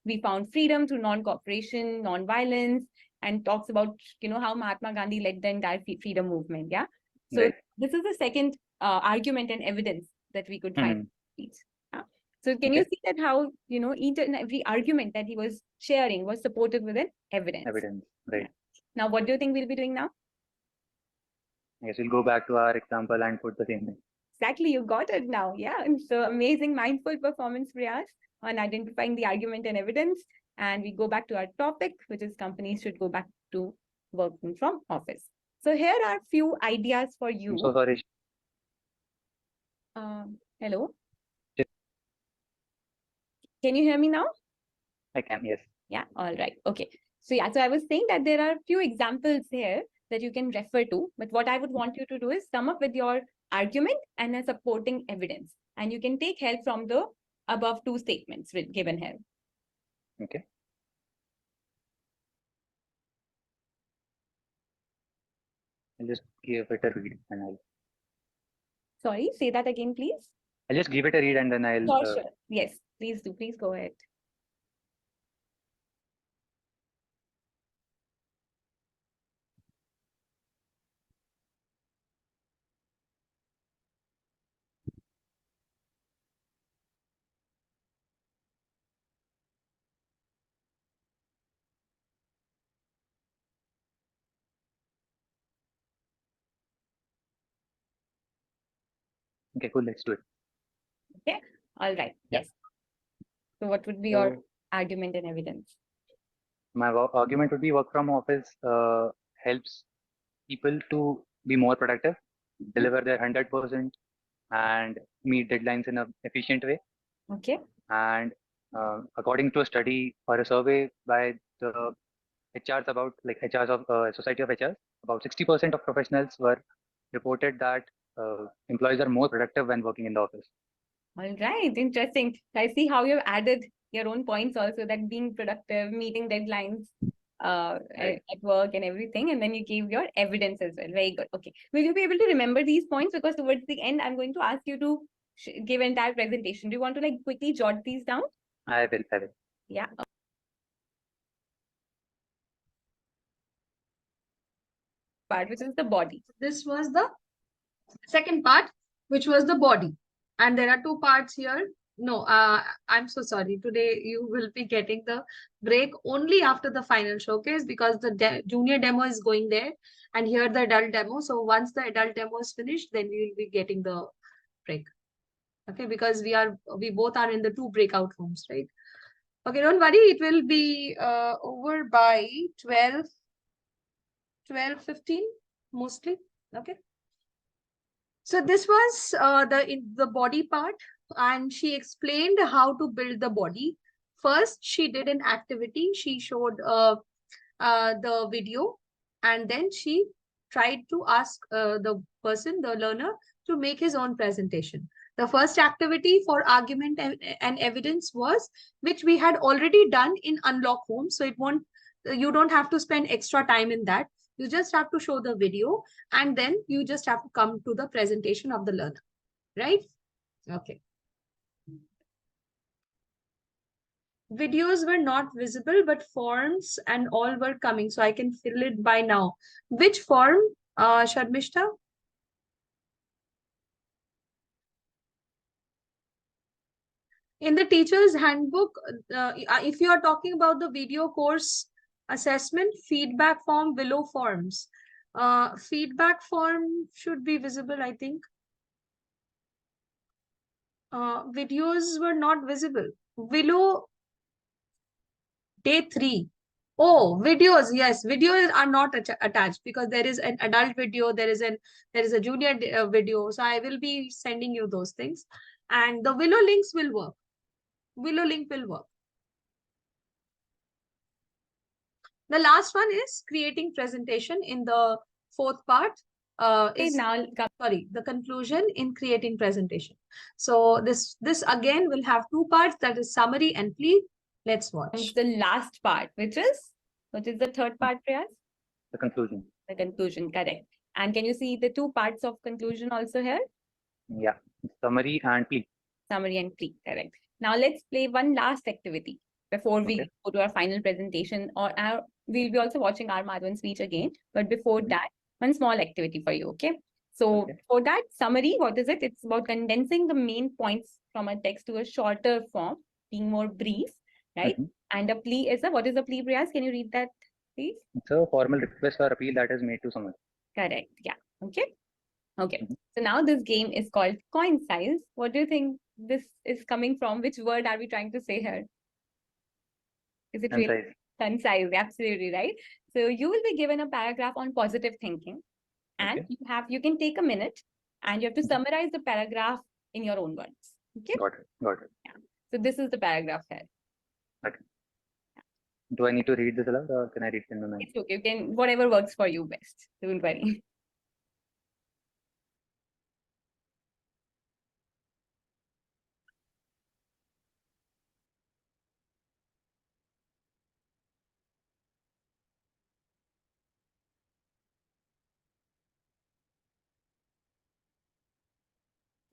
Speaker 2: we found freedom through non-cooperation, non-violence, and talks about, how Mahatma Gandhi led the entire freedom movement. Yeah. So this is the second argument and evidence that we could find. Yeah? So can you see that how, each and every argument that he was sharing was supported with an evidence?
Speaker 3: Evidence, right.
Speaker 2: Now, what do you think we'll be doing now?
Speaker 3: I guess we'll go back to our example and put the same thing.
Speaker 2: Exactly, you got it now. Yeah, and so amazing mindful performance, Priyas, on identifying the argument and evidence. And we go back to our topic, which is companies should go back to working from office. So here are a few ideas for you.
Speaker 3: I'm so sorry.
Speaker 2: Hello? Can you hear me now?
Speaker 3: I can, yes.
Speaker 2: Yeah, all right. Okay. So yeah, so I was saying that there are a few examples here that you can refer to, but what I would want you to do is come up with your argument and a supporting evidence. And you can take help from the above two statements given here.
Speaker 3: Okay. I'll just give it a read and I'll.
Speaker 2: Sorry, say that again, please.
Speaker 3: I'll just give it a read and then I'll.
Speaker 2: Sure. Yes, please do. Please go ahead.
Speaker 3: Okay, cool. Let's do it.
Speaker 2: Okay. All right. Yes. So what would be your argument and evidence?
Speaker 3: My argument would be work from office helps people to be more productive, deliver their 100% and meet deadlines in an efficient way.
Speaker 2: Okay.
Speaker 3: And according to a study or a survey by the HRs about HRs of Society of HRs, about 60% of professionals were reported that employees are more productive when working in the office.
Speaker 2: All right, interesting. I see how you've added your own points also, that being productive, meeting deadlines at work and everything, and then you gave your evidence as well. Very good. Okay, will you be able to remember these points? Because towards the end, I'm going to ask you to give an entire presentation. Do you want to quickly jot these down?
Speaker 3: I will.
Speaker 2: Yeah. Part, which is the body.
Speaker 1: This was the second part, which was the body. And there are two parts here. No, I'm so sorry. Today you will be getting the break only after the final showcase, because the junior demo is going there and here the adult demo. So once the adult demo is finished, then we will be getting the break. Okay, because we both are in the two breakout rooms, right? Okay, don't worry. It will be over by 12:15 mostly. Okay. So this was the body part, and she explained how to build the body. First, she did an activity. She showed the video, and then she tried to ask the learner, to make his own presentation. The first activity for argument and evidence was, which we had already done in Unlock Home. So you don't have to spend extra time in that. You just have to show the video and then you just have to come to the presentation of the learner, right? Okay. Videos were not visible, but forms and all were coming. So I can fill it by now. Which form, Sharmishta? In the teacher's handbook, if you are talking about the video course assessment, feedback form, below forms. Feedback form should be visible, I think. Videos were not visible. Below day 3. Oh, videos. Yes, videos are not attached because there is an adult video, there is a junior video. So I will be sending you those things, and the Willow links will work. Willow link will work. The last one is creating presentation in the 4th part. Is
Speaker 2: now
Speaker 1: sorry, the conclusion in creating presentation. So this again will have 2 parts, that is summary and plea. Let's watch.
Speaker 2: the last part, which is the third part, Priyas?
Speaker 3: The conclusion.
Speaker 2: The conclusion, correct. And can you see the 2 parts of conclusion also here?
Speaker 3: Yeah. Summary and plea.
Speaker 2: Summary and plea, correct. Now let's play one last activity before we go to our final presentation, or we'll be also watching our Madhavan speech again. But before that, one small activity for you, okay? So for that summary, what is it? It's about condensing the main points from a text to a shorter form, being more brief, right? And a plea is what is a plea, Priyas? Can you read that, please?
Speaker 3: It's a formal request or appeal that is made to someone.
Speaker 2: Correct. Yeah. Okay. Okay. So now this game is called coin size. What do you think this is coming from? Which word are we trying to say here? Is it really concise? Absolutely right. So you will be given a paragraph on positive thinking, and you can take a minute and you have to summarize the paragraph in your own words. Okay.
Speaker 3: Got it. Got it.
Speaker 2: Yeah. So this is the paragraph here.
Speaker 3: Okay. Do I need to read this aloud or can I read it in my mind?
Speaker 2: It's okay. You can, whatever works for you best. Don't worry.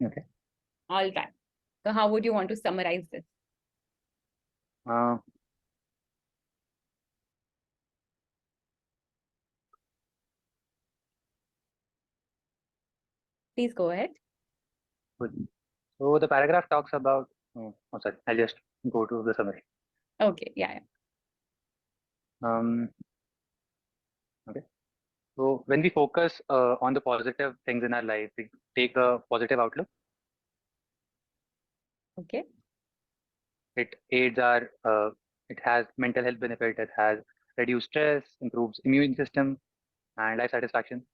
Speaker 3: Okay.
Speaker 2: All right. So how would you want to summarize this? Please go ahead.
Speaker 3: Good. So the paragraph talks about, sorry, I'll just go to the summary.
Speaker 2: Okay, yeah.
Speaker 3: Okay. So when we focus on the positive things in our life, we take a positive outlook.
Speaker 2: Okay.
Speaker 3: It aids our, it has mental health benefit, it has reduced stress, improves immune system and life satisfaction.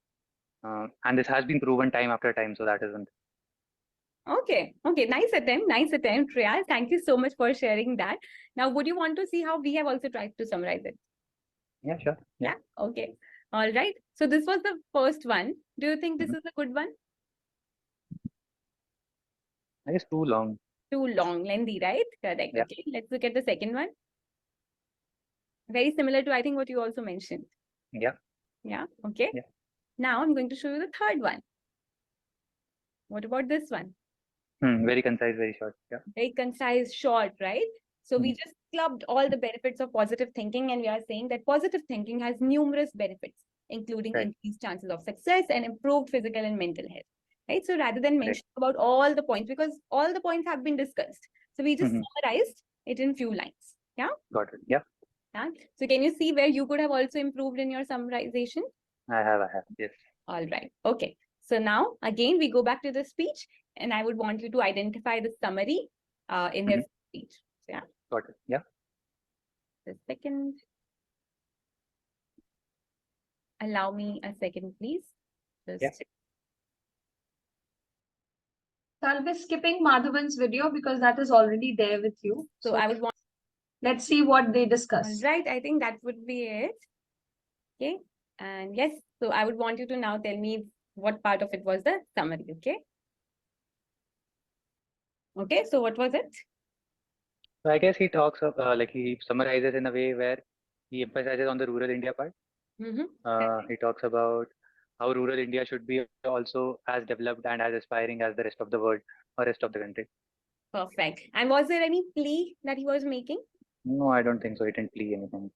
Speaker 3: And this has been proven time after time, so that isn't.
Speaker 2: Okay, nice attempt, Riyaz. Thank you so much for sharing that. Now, would you want to see how we have also tried to summarize it?
Speaker 3: Yeah, sure.
Speaker 2: Yeah, okay. All right. So this was the first one. Do you think this is a good one?
Speaker 3: I guess too long.
Speaker 2: Too long, lengthy, right? Correct.
Speaker 3: Yeah.
Speaker 2: Okay, let's look at the second one. Very similar to, I think, what you also mentioned.
Speaker 3: Yeah.
Speaker 2: Yeah, okay.
Speaker 3: Yeah.
Speaker 2: Now I'm going to show you the third one. What about this one?
Speaker 3: Very concise, very short. Yeah.
Speaker 2: Very concise, short, right? So we just clubbed all the benefits of positive thinking, and we are saying that positive thinking has numerous benefits, including increased chances of success and improved physical and mental health, right? So rather than mention about all the points, because all the points have been discussed, so we just summarized it in few lines. Yeah.
Speaker 3: Got it. Yeah.
Speaker 2: Yeah. So can you see where you could have also improved in your summarization?
Speaker 3: I have. Yes.
Speaker 2: All right. Okay. So now again, we go back to the speech, and I would want you to identify the summary in his speech. So, yeah.
Speaker 3: Got it. Yeah.
Speaker 2: A second. Allow me a second, please. Just
Speaker 1: So I'll be skipping Madhavan's video because that is already there with you.
Speaker 2: So I would want.
Speaker 1: Let's see what they discuss.
Speaker 2: Right. I think that would be it. Okay. And yes, so I would want you to now tell me what part of it was the summary. Okay. Okay. So what was it?
Speaker 3: So I guess he talks of, like he summarizes in a way where he emphasizes on the rural India part. He talks about how rural India should be also as developed and as aspiring as the rest of the world or rest of the country.
Speaker 2: Perfect. And was there any plea that he was making?
Speaker 3: No, I don't think so. He didn't plea anything.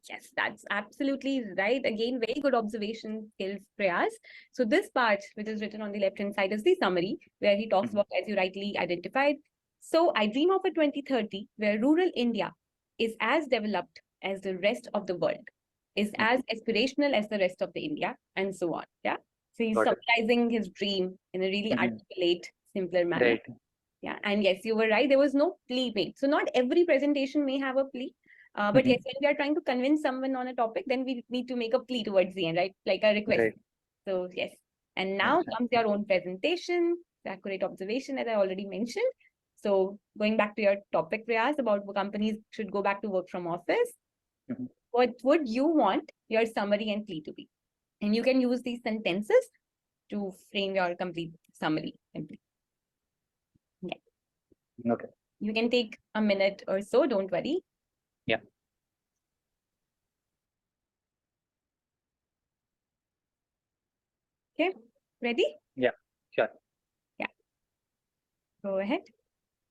Speaker 2: Yes, that's absolutely right. Again, very good observation skills, Prayas. So this part, which is written on the left-hand side, is the summary, where he talks
Speaker 3: Mhm.
Speaker 2: about, as you rightly identified. So I dream of a 2030 where rural India is as developed as the rest of the world, is as aspirational as the rest of the India, and so on. Yeah. So he's
Speaker 3: Got it.
Speaker 2: summarizing his dream in a really
Speaker 3: Mhm.
Speaker 2: articulate, simpler manner.
Speaker 3: Right.
Speaker 2: Yeah, and yes, you were right. There was no plea made. So not every presentation may have a plea. But
Speaker 3: Mhm.
Speaker 2: yes, when we are trying to convince someone on a topic, then we need to make a plea towards the end, right? Like a request.
Speaker 3: Right.
Speaker 2: So yes. And now
Speaker 3: Understand.
Speaker 2: comes your own presentation, the accurate observation, as I already mentioned. So going back to your topic, Prayas, about companies should go back to work from office.
Speaker 3: Mhm.
Speaker 2: What would you want your summary and plea to be? And you can use these sentences to frame your complete summary and plea.
Speaker 3: Okay.
Speaker 2: You can take a minute or so, don't worry.
Speaker 3: Yeah.
Speaker 2: Okay, ready?
Speaker 3: Yeah. Sure.
Speaker 2: Go ahead.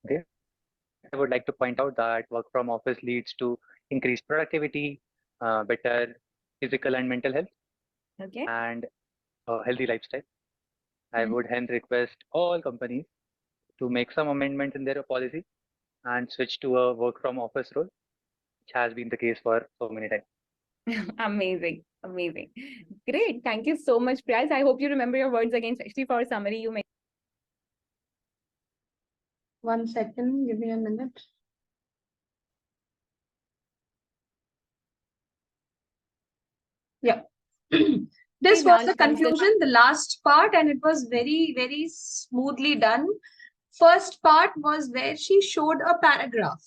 Speaker 3: I would like to point out that work from office leads to increased productivity, better physical and mental health,
Speaker 2: Okay.
Speaker 3: and a healthy lifestyle. I
Speaker 2: Mhm.
Speaker 3: would hence request all companies to make some amendments in their policy and switch to a work from office role, which has been the case for so many times.
Speaker 2: Amazing. Amazing. Great. Thank you so much, Priyas. I hope you remember your words again, especially for summary you made.
Speaker 1: 1 second, give me a minute. Yeah. This
Speaker 2: Okay,
Speaker 1: was
Speaker 2: now
Speaker 1: the
Speaker 2: comes the-
Speaker 1: conclusion, the last part, and it was very, very smoothly done. First part was where she showed a paragraph.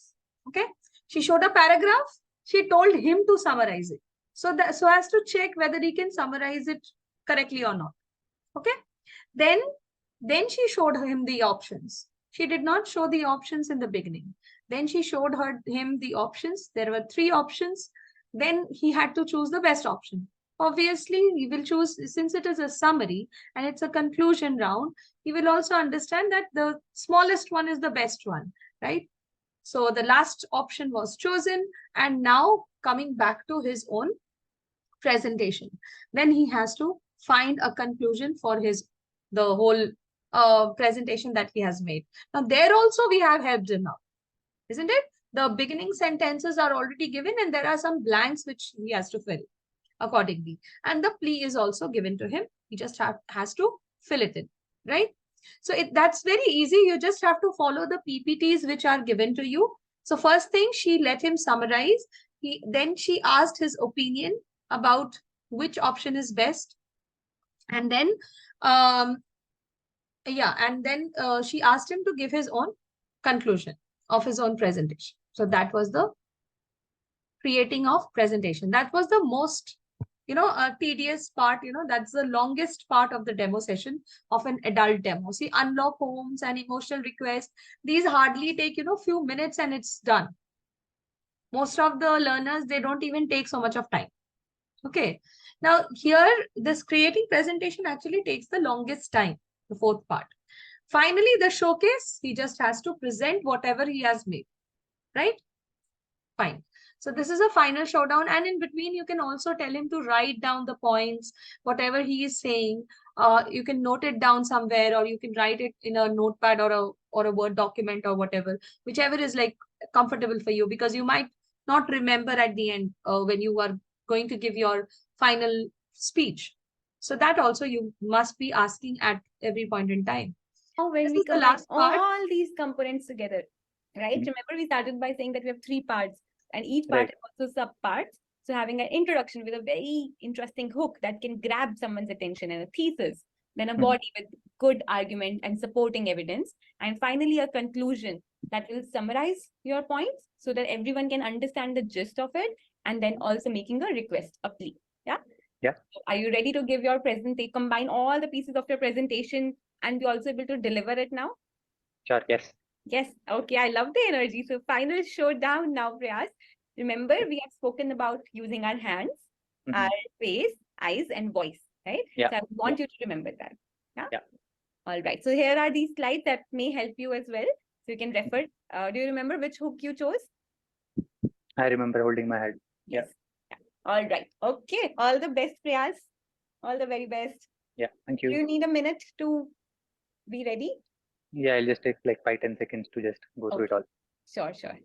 Speaker 1: Okay. She showed a paragraph. She told him to summarize it. So that so as to check whether he can summarize it correctly or not. Okay. Then she showed him the options. She did not show the options in the beginning. Then she showed him the options. There were 3 options. Then he had to choose the best option. Obviously, he will choose, since it is a summary and it's a conclusion round, he will also understand that the smallest one is the best one, right? So the last option was chosen, and now coming back to his own presentation. Then he has to find a conclusion for the whole presentation that he has made. Now there also we have helped him out, isn't it? The beginning sentences are already given and there are some blanks which he has to fill accordingly. And the plea is also given to him. He just has to fill it in, right? So that's very easy. You just have to follow the PPTs which are given to you. So first thing, she let him summarize. Then she asked his opinion about which option is best. And then, she asked him to give his own conclusion of his own presentation. So that was the creating of presentation. That was the most, tedious part, that's the longest part of the demo session of an adult demo. See, unlock homes and emotional requests, these hardly take, few minutes and it's done. Most of the learners, they don't even take so much of time. Okay. Now here, this creating presentation actually takes the longest time, the 4th part. Finally, the showcase, he just has to present whatever he has made, right? Fine. So this is a final showdown, and in between you can also tell him to write down the points, whatever he is saying. You can note it down somewhere, or you can write it in a notepad or a Word document or whatever, whichever is like comfortable for you, because you might not remember at the end when you are going to give your final speech. So that also you must be asking at every point in time.
Speaker 2: Now, when
Speaker 1: This
Speaker 2: we
Speaker 1: is the
Speaker 2: combine
Speaker 1: last part.
Speaker 2: all these components together, right?
Speaker 3: Mhm.
Speaker 2: Remember, we started by saying that we have 3 parts, and each part
Speaker 3: Right.
Speaker 2: has also sub-parts. So having an introduction with a very interesting hook that can grab someone's attention, and a thesis, then a
Speaker 3: Mhm.
Speaker 2: body with good argument and supporting evidence, and finally a conclusion that will summarize your points so that everyone can understand the gist of it, and then also making a request, a plea. Yeah?
Speaker 3: Yeah.
Speaker 2: So are you ready to give your presentation, combine all the pieces of your presentation and be also able to deliver it now?
Speaker 3: Sure. Yes.
Speaker 2: Yes. Okay. I love the energy. So final showdown now, Prayas. Remember, we have spoken about using our hands,
Speaker 3: Mhm.
Speaker 2: our face, eyes, and voice, right?
Speaker 3: Yeah.
Speaker 2: So I want you to remember that. Yeah.
Speaker 3: Yeah.
Speaker 2: All right. So here are these slides that may help you as well. So you can refer. Do you remember which hook you chose?
Speaker 3: I remember holding my head. Yeah.
Speaker 2: Yes. Yeah. All right. Okay. All the best, Priyas. All the very best.
Speaker 3: Yeah. Thank
Speaker 2: Do
Speaker 3: you.
Speaker 2: you need a minute to be ready?
Speaker 3: Yeah, I'll just take like 5-10 seconds to just go through it all.
Speaker 2: Sure, sure.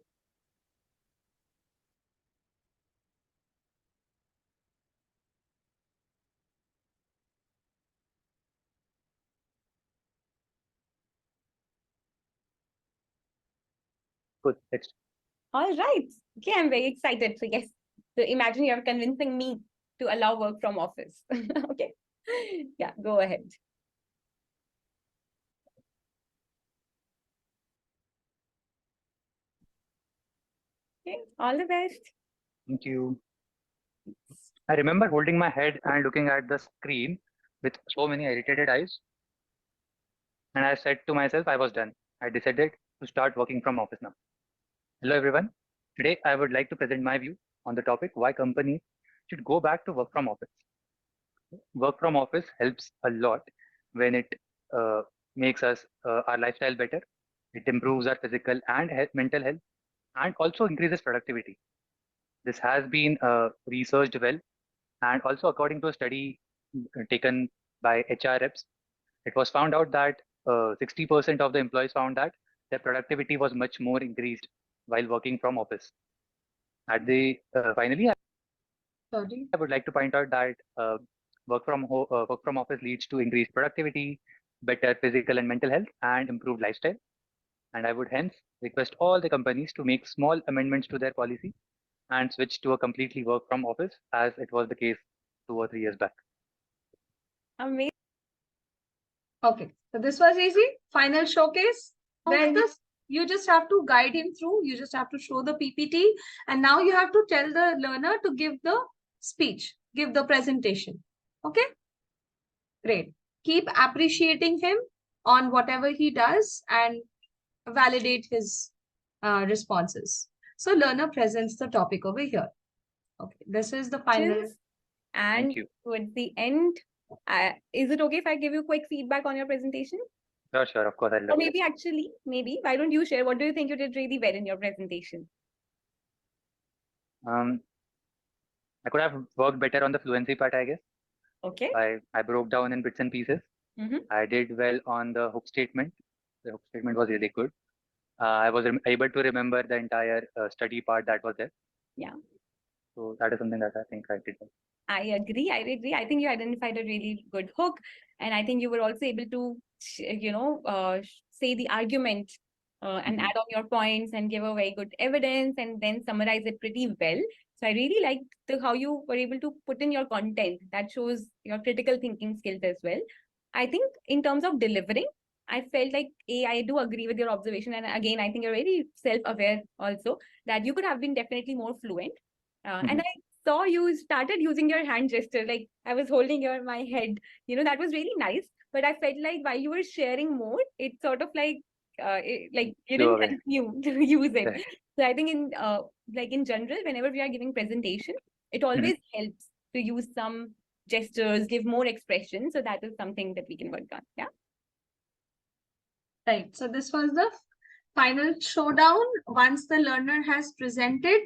Speaker 3: Good. Let's
Speaker 2: All right. Okay, I'm very excited. So yes, so imagine you're convincing me to allow work from office. Okay. Yeah, go ahead. Okay, all the best.
Speaker 3: Thank you. I remember holding my head and looking at the screen with so many irritated eyes. And I said to myself, I was done. I decided to start working from office now. Hello, everyone. Today, I would like to present my view on the topic why companies should go back to work from office. Work from office helps a lot when it uh, makes us our lifestyle better. It improves our physical and mental health and also increases productivity. This has been researched well, and also according to a study taken by HR reps, it was found out that 60% of the employees found that their productivity was much more increased while working from office. Finally,
Speaker 1: Sorry.
Speaker 3: I would like to point out that work from office leads to increased productivity, better physical and mental health, and improved lifestyle. And I would hence request all the companies to make small amendments to their policy and switch to a completely work from office as it was the case 2 or 3 years back.
Speaker 2: Amazing.
Speaker 1: Okay, so this was easy. Final showcase. There's this. You just have to guide him through. You just have to show the PPT, and now you have to tell the learner to give the speech, give the presentation. Okay, great. Keep appreciating him on whatever he does and validate his responses. So learner presents the topic over here. Okay, this is the final.
Speaker 2: Questions. And
Speaker 3: Thank you.
Speaker 2: towards the end, is it okay if I give you quick feedback on your presentation?
Speaker 3: Sure, of course, I
Speaker 2: Or
Speaker 3: love
Speaker 2: maybe actually, maybe, why don't you share? What do you think you did really well in your presentation?
Speaker 3: it. I could have worked better on the fluency part, I guess.
Speaker 2: Okay.
Speaker 3: I broke down in bits and pieces.
Speaker 2: Mhm.
Speaker 3: I did well on the hook statement. The hook statement was really good. I was able to remember the entire study part that was there.
Speaker 2: Yeah.
Speaker 3: So that is something that I think I did well.
Speaker 2: I agree. I agree. I think you identified a really good hook, and I think you were also able to, say the argument and
Speaker 3: Mhm.
Speaker 2: add on your points and give a very good evidence and then summarize it pretty well. So I really liked how you were able to put in your content. That shows your critical thinking skills as well. I think in terms of delivering, I felt like I do agree with your observation, and again, I think you're very self-aware also that you could have been definitely more fluent. And
Speaker 3: Mhm.
Speaker 2: I saw you started using your hand gesture, like I was holding my head. That was really nice. But I felt like while you were sharing more, it sort of like like you
Speaker 3: Flew
Speaker 2: didn't
Speaker 3: away.
Speaker 2: continue to use it.
Speaker 3: Right.
Speaker 2: So I think in general, whenever we are giving presentation, it always helps to use some gestures, give more expression. So that is something that we can work on. Yeah.
Speaker 1: Right. So this was the final showdown. Once the learner has presented,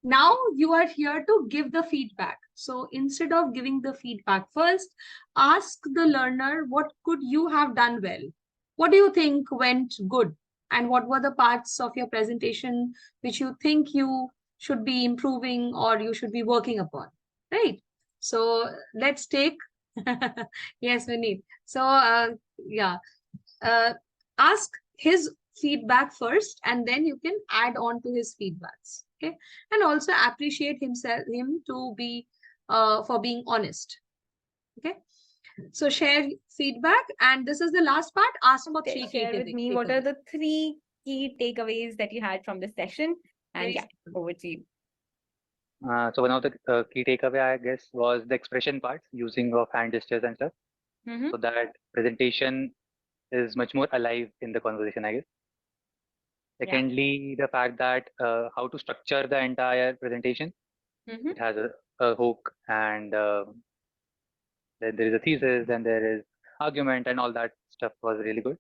Speaker 1: now you are here to give the feedback. So instead of giving the feedback first, ask the learner, what could you have done well? What do you think went good? And what were the parts of your presentation which you think you should be improving or you should be working upon? Right. So let's take, yes, Vineet. So yeah, ask his feedback first and then you can add on to his feedbacks. Okay, and also appreciate him to be for being honest. Okay, so share feedback, and this is the last part. Ask for three
Speaker 2: Share with me what are the 3 key takeaways that you had from the session, and yeah, over to you.
Speaker 3: So one of the key takeaway, I guess, was the expression part, using of hand gestures and stuff.
Speaker 2: Mhm.
Speaker 3: So that presentation is much more alive in the conversation, I guess.
Speaker 2: Yeah.
Speaker 3: Secondly, the fact that how to structure the entire presentation.
Speaker 2: Mhm.
Speaker 3: It has a hook, and then there is a thesis, then there is argument, and all that stuff was really good.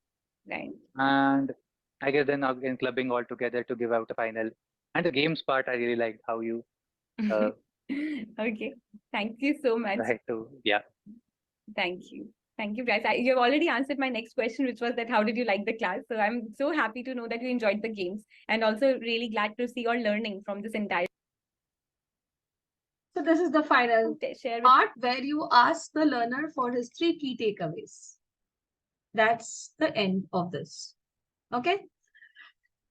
Speaker 2: Right.
Speaker 3: And I guess then again clubbing all together to give out a final And the games part, I really liked how you uh,
Speaker 2: Okay, thank you so much.
Speaker 3: tried to, yeah.
Speaker 2: Thank you. Thank you, Bryce. You have already answered my next question, which was that how did you like the class? So I'm so happy to know that you enjoyed the games, and also really glad to see your learning from this entire
Speaker 1: So this is the final
Speaker 2: share with
Speaker 1: part where you ask the learner for his 3 key takeaways. That's the end of this. Okay.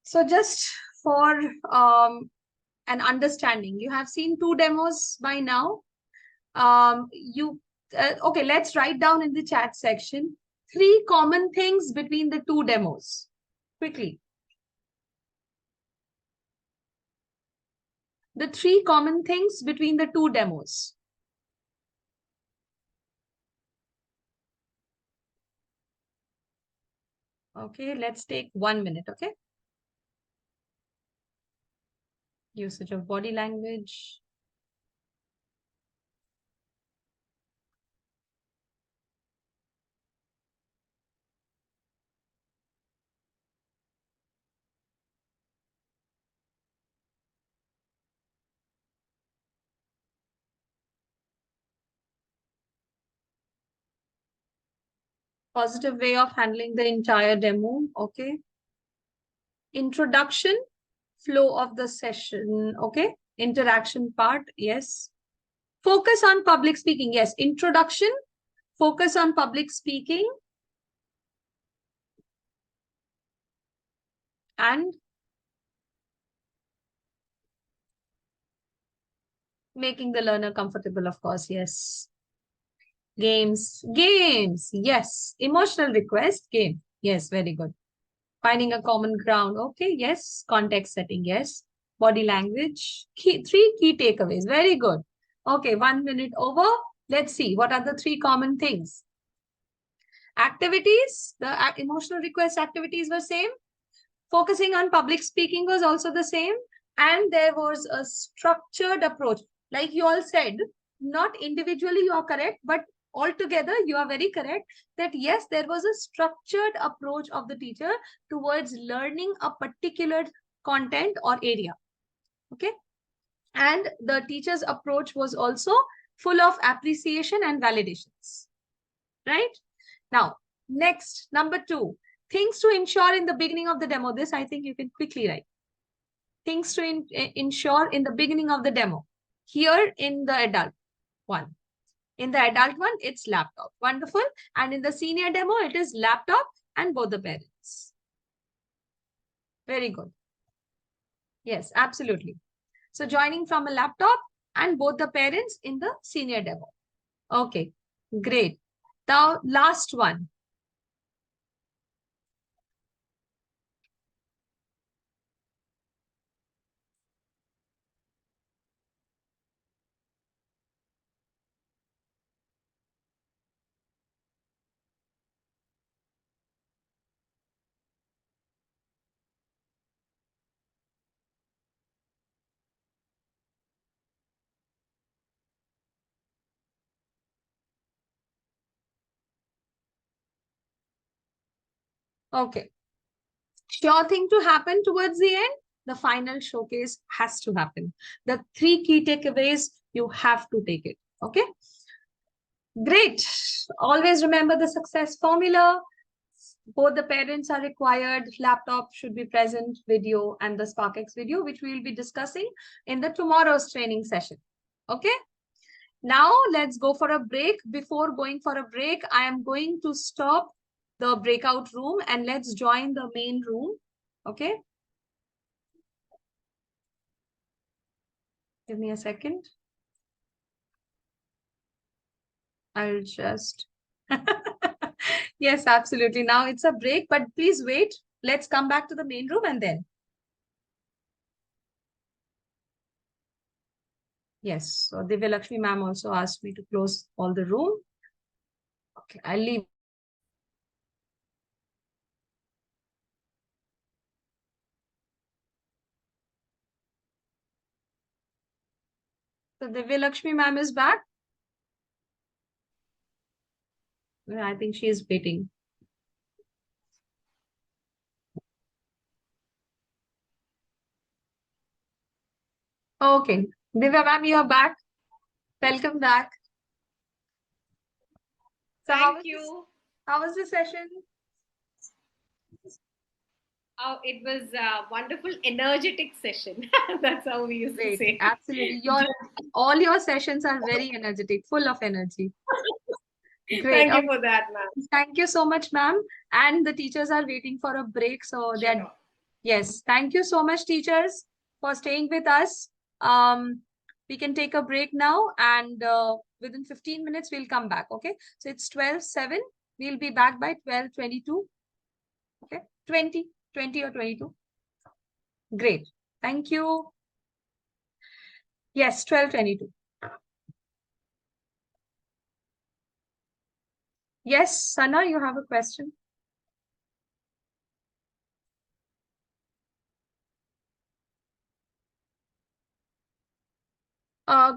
Speaker 1: So just for an understanding, you have seen 2 demos by now. Okay, let's write down in the chat section 3 common things between the 2 demos quickly. The 3 common things between the 2 demos. Okay, let's take 1 minute, okay? Usage of body language. Positive way of handling the entire demo, okay? Introduction, flow of the session, okay? Interaction part, yes. Focus on public speaking, yes. Introduction, focus on public speaking. And making the learner comfortable, of course, yes. Games, yes. Emotional request, game, yes, very good. Finding a common ground, okay, yes. Context setting, yes. Body language, 3 key takeaways, very good. Okay, 1 minute over. Let's see, what are the 3 common things? Activities, the emotional request activities were same. Focusing on public speaking was also the same. And there was a structured approach. Like you all said, not individually you are correct, but altogether you are very correct that yes, there was a structured approach of the teacher towards learning a particular content or area. Okay. And the teacher's approach was also full of appreciation and validations. Right? Now, next, number 2, things to ensure in the beginning of the demo. This I think you can quickly write. Things to ensure in the beginning of the demo. Here in the adult one. In the adult one, it's laptop. Wonderful. And in the senior demo, it is laptop and both the parents. Very good. Yes, absolutely. So joining from a laptop and both the parents in the senior demo. Okay, great. Now, last one. Okay. Sure thing to happen towards the end. The final showcase has to happen. The 3 key takeaways, you have to take it. Okay. Great. Always remember the success formula. Both the parents are required. Laptop should be present, video, and the SparkX video, which we will be discussing in the tomorrow's training session. Okay. Now let's go for a break. Before going for a break, I am going to stop the breakout room and let's join the main room. Okay. Give me a second. I'll just... Yes, absolutely. Now it's a break, but please wait. Let's come back to the main room and then. Yes, so Divya Lakshmi ma'am also asked me to close all the room. Okay, I'll leave. So Divya Lakshmi ma'am is back. I think she is waiting. Okay. Divya ma'am, you are back. Welcome back. So
Speaker 8: Thank you.
Speaker 1: How was the session?
Speaker 8: Oh, it was a wonderful, energetic session. That's how we used to
Speaker 1: Great.
Speaker 8: say.
Speaker 1: Absolutely. All your sessions are very energetic, full of energy. Great.
Speaker 8: Thank you for that, ma'am.
Speaker 1: Thank you so much, ma'am. And the teachers are waiting for a break. So they're,
Speaker 8: Sure.
Speaker 1: yes, thank you so much, teachers, for staying with us. We can take a break now, and within 15 minutes, we'll come back. Okay. So it's 12:07. We'll be back by 12:22. Okay. 20 or 22. Great. Thank you. Yes, 12:22. Yes, Sana, you have a question.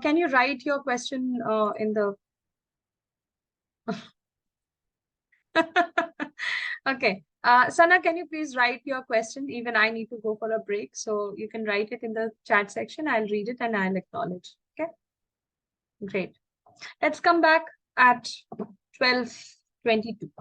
Speaker 1: Can you write your question in the Okay. Sana, can you please write your question? Even I need to go for a break. So you can write it in the chat section. I'll read it and I'll acknowledge. Okay. Great. Let's come back at 12:22.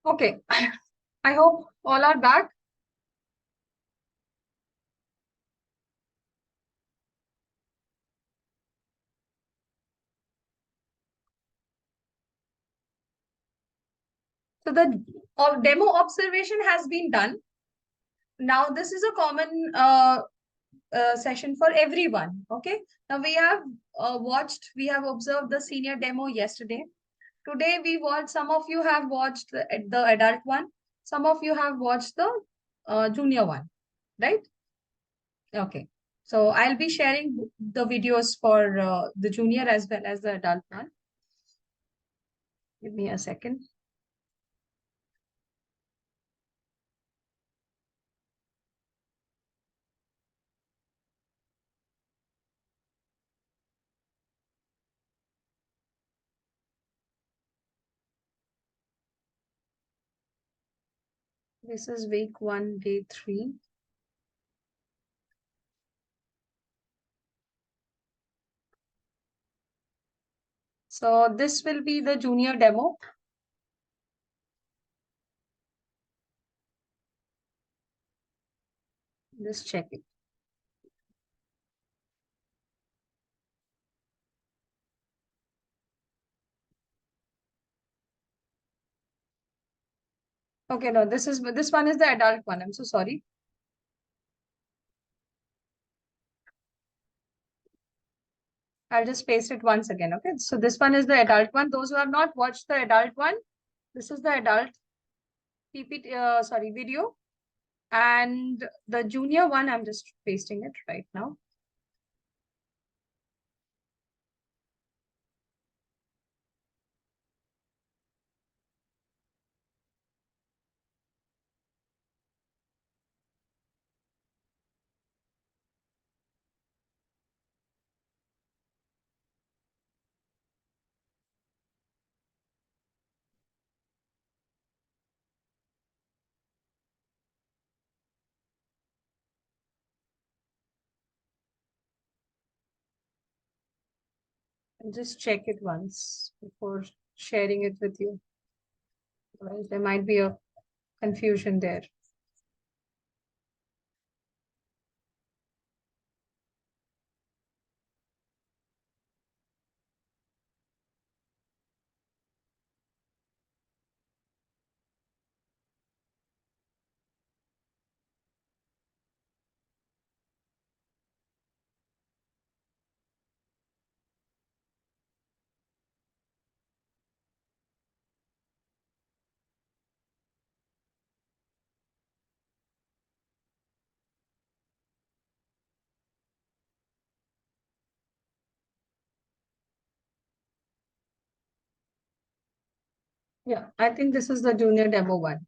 Speaker 1: Okay, I hope all are back. So the demo observation has been done. Now this is a common session for everyone. Okay. Now we have we have observed the senior demo yesterday. Today we watched, some of you have watched the adult one. Some of you have watched the junior one, right? Okay. So I'll be sharing the videos for the junior as well as the adult one. Give me a second. This is week 1, day 3. So this will be the junior demo. Just check it. Okay, no, this one is the adult one. I'm so sorry. I'll just paste it once again. Okay, so this one is the adult one. Those who have not watched the adult one, this is the adult PPT, video. And the junior one, I'm just pasting it right now. And just check it once before sharing it with you. Otherwise, there might be a confusion there. Yeah, I think this is the junior demo one.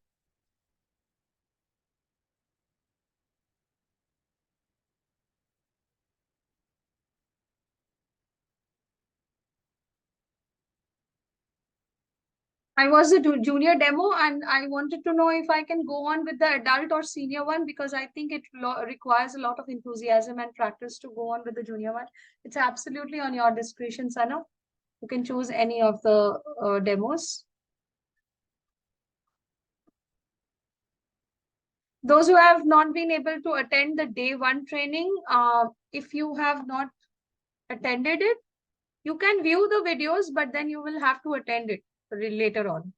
Speaker 1: I was a junior demo and I wanted to know if I can go on with the adult or senior one, because I think it requires a lot of enthusiasm and practice to go on with the junior one. It's absolutely on your discretion, Sana. You can choose any of the demos. Those who have not been able to attend the day 1 training, if you have not attended it, you can view the videos, but then you will have to attend it later on.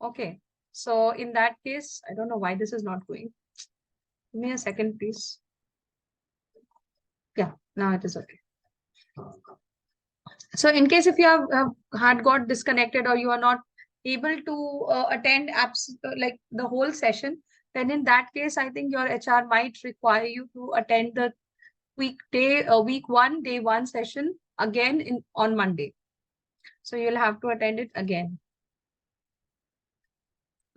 Speaker 1: Okay. So in that case, I don't know why this is not going. Give me a second, please. Yeah, now it is okay. So in case if you have had got disconnected or you are not able to attend like the whole session, then in that case, I think your HR might require you to attend the week 1, day 1 session again on Monday. So you'll have to attend it again.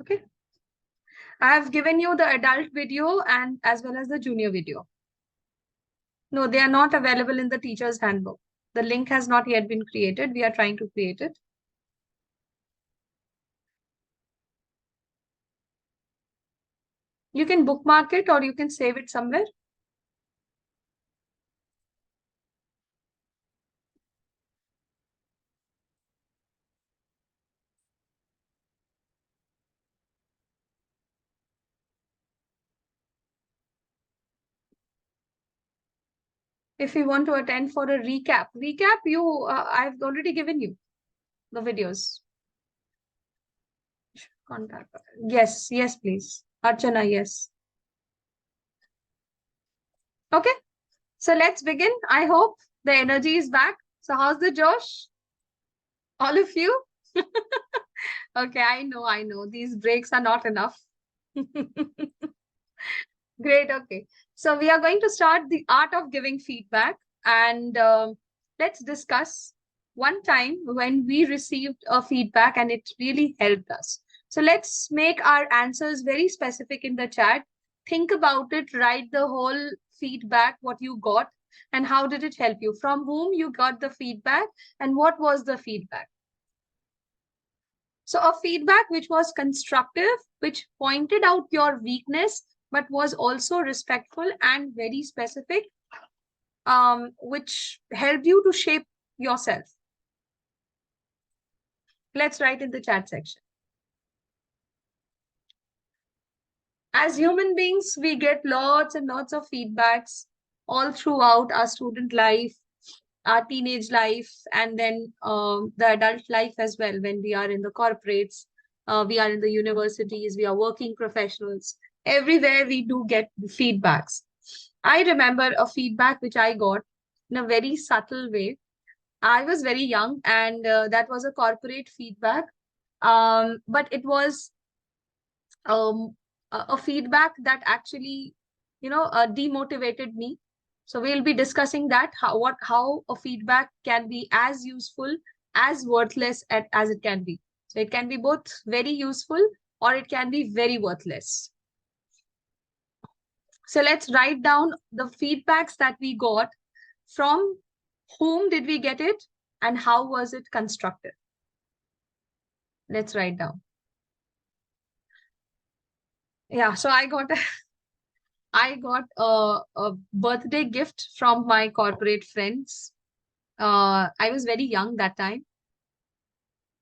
Speaker 1: Okay. I have given you the adult video and as well as the junior video. No, they are not available in the teacher's handbook. The link has not yet been created. We are trying to create it. You can bookmark it or you can save it somewhere. If you want to attend for a recap, I've already given you the videos. Contact. Yes, yes, please. Archana, yes. Okay, so let's begin. I hope the energy is back. So how's the Josh? All of you? Okay, I know. These breaks are not enough. Great, okay. So we are going to start the art of giving feedback, and let's discuss one time when we received a feedback and it really helped us. So let's make our answers very specific in the chat. Think about it, write the whole feedback, what you got, and how did it help you? From whom you got the feedback, and what was the feedback? So a feedback which was constructive, which pointed out your weakness, but was also respectful and very specific, which helped you to shape yourself. Let's write in the chat section. As human beings, we get lots and lots of feedbacks all throughout our student life, our teenage life, and then the adult life as well. When we are in the corporates, we are in the universities, we are working professionals. Everywhere we do get feedbacks. I remember a feedback which I got in a very subtle way. I was very young, and that was a corporate feedback. But it was a feedback that actually, demotivated me. So we'll be discussing that, how a feedback can be as useful, as worthless as it can be. So it can be both very useful or it can be very worthless. So let's write down the feedbacks that we got. From whom did we get it and how was it constructed? Let's write down. Yeah, so I got a birthday gift from my corporate friends. I was very young that time.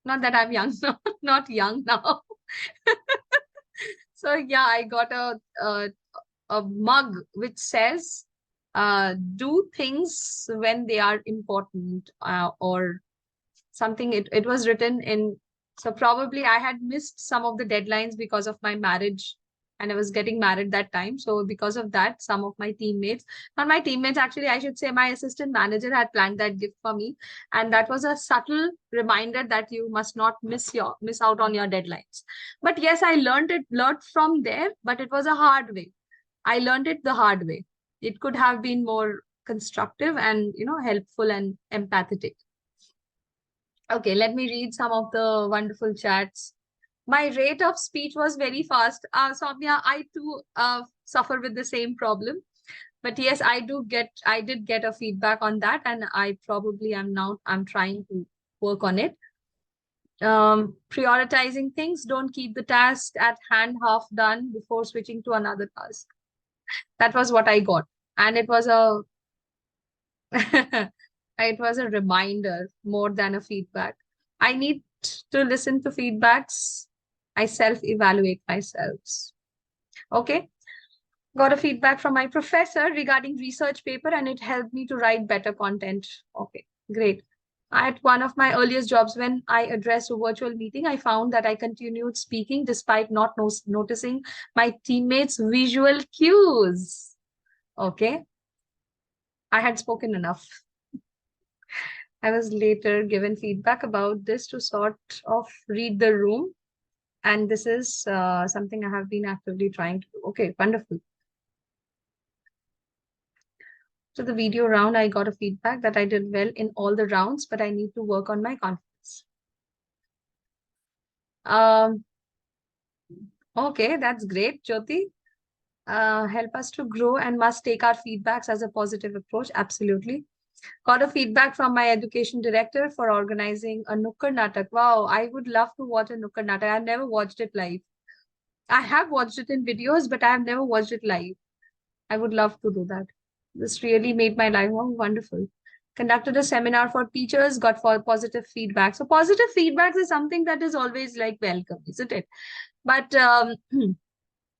Speaker 1: Not that I'm young now, not young now. So yeah, I got a mug which says, do things when they are important, or something. It was written in, so probably I had missed some of the deadlines because of my marriage, and I was getting married that time. So because of that, some of my teammates, not my teammates, actually, I should say my assistant manager had planned that gift for me. And that was a subtle reminder that you must not miss out on your deadlines. But yes, I learned from there, but it was a hard way. I learned it the hard way. It could have been more constructive and, helpful and empathetic. Okay, let me read some of the wonderful chats. My rate of speech was very fast. Soumya, I too suffer with the same problem. But yes, I did get a feedback on that, and I probably I'm trying to work on it. Prioritizing things, don't keep the task at hand half done before switching to another task. That was what I got. And it was a it was a reminder more than a feedback. I need to listen to feedbacks. I self-evaluate myself. Okay. Got a feedback from my professor regarding research paper, and it helped me to write better content. Okay, great. At one of my earliest jobs, when I addressed a virtual meeting, I found that I continued speaking despite not noticing my teammates' visual cues. Okay. I had spoken enough. I was later given feedback about this to sort of read the room. And this is something I have been actively trying to do. Okay, wonderful. So the video round, I got a feedback that I did well in all the rounds, but I need to work on my confidence. Okay, that's great, Jyoti. Help us to grow and must take our feedbacks as a positive approach. Absolutely. Got a feedback from my education director for organizing a Nukkad Natak. Wow, I would love to watch a Nukkad Natak. I've never watched it live. I have watched it in videos, but I have never watched it live. I would love to do that. This really made my life wonderful. Conducted a seminar for teachers, got for positive feedback. So positive feedbacks is something that is always like welcome, isn't it? But the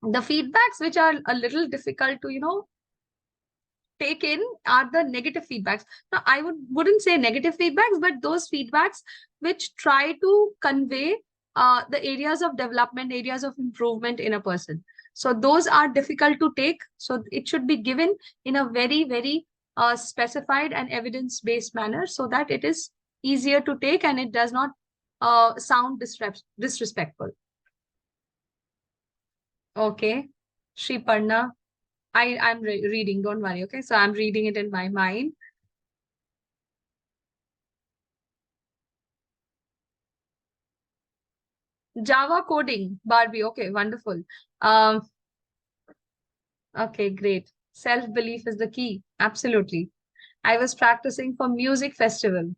Speaker 1: feedbacks which are a little difficult to, take in are the negative feedbacks. Now, I wouldn't say negative feedbacks, but those feedbacks which try to convey the areas of development, areas of improvement in a person. So those are difficult to take. So it should be given in a very, very specified and evidence-based manner so that it is easier to take and it does not sound disrespectful. Okay, Shriparna, I'm reading, don't worry, okay? So I'm reading it in my mind. Java coding, Barbie, okay, wonderful. Okay, great. Self-belief is the key, absolutely. I was practicing for music festival.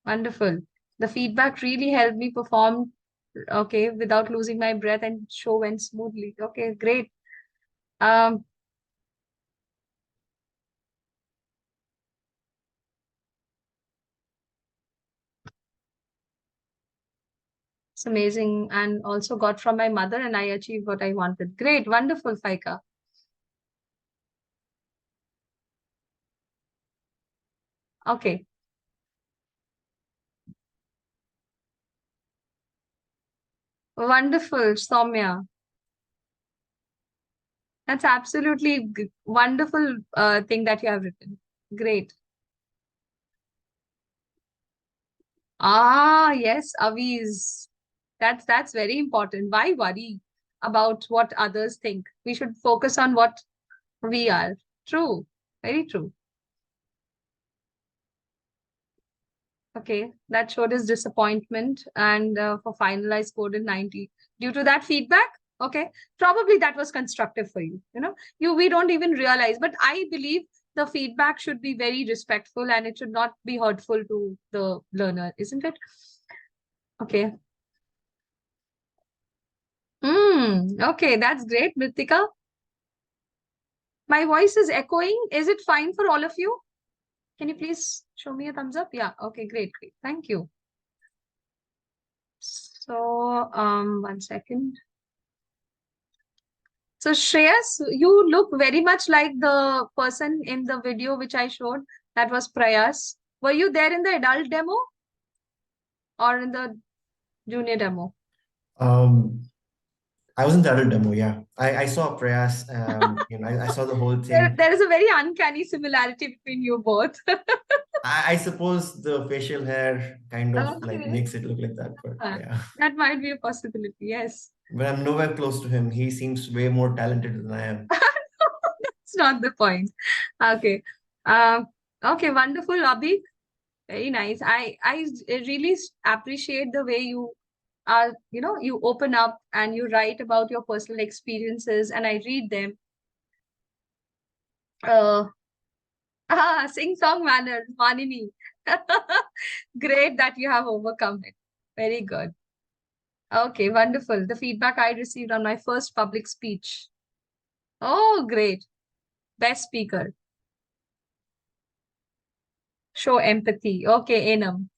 Speaker 1: Wonderful. The feedback really helped me perform, okay, without losing my breath and show went smoothly. Okay, great. It's amazing, and also got from my mother, and I achieved what I wanted. Great, wonderful, Faika. Okay. Wonderful, Soumya. That's absolutely wonderful thing that you have written. Great. Ah, yes, Aviz. That's very important. Why worry about what others think? We should focus on what we are. True. Very true. Okay, that showed his disappointment and for finalized code in 90. Due to that feedback, okay, probably that was constructive for you. We don't even realize, but I believe the feedback should be very respectful and it should not be hurtful to the learner, isn't it? Okay. Okay, that's great, Mritika. My voice is echoing. Is it fine for all of you? Can you please show me a thumbs up? Yeah, okay, great. Thank you. So, 1 second. So, Shreyas, you look very much like the person in the video which I showed. That was Prayas. Were you there in the adult demo or in the junior demo?
Speaker 9: I was in the adult demo, yeah. I saw Prayas, I saw the whole thing.
Speaker 1: There is a very uncanny similarity between you both.
Speaker 9: I suppose the facial hair kind of like
Speaker 1: Okay.
Speaker 9: makes it look like that, but yeah.
Speaker 1: That might be a possibility, yes.
Speaker 9: But I'm nowhere close to him. He seems way more talented than I am.
Speaker 1: That's not the point. Okay. Okay, wonderful, Abhi. Very nice. I really appreciate the way you are, you open up and you write about your personal experiences and I read them. Sing song manner, Manini. Great that you have overcome it. Very good. Okay, wonderful. The feedback I received on my first public speech. Oh, great. Best speaker. Show empathy. Okay, Enam.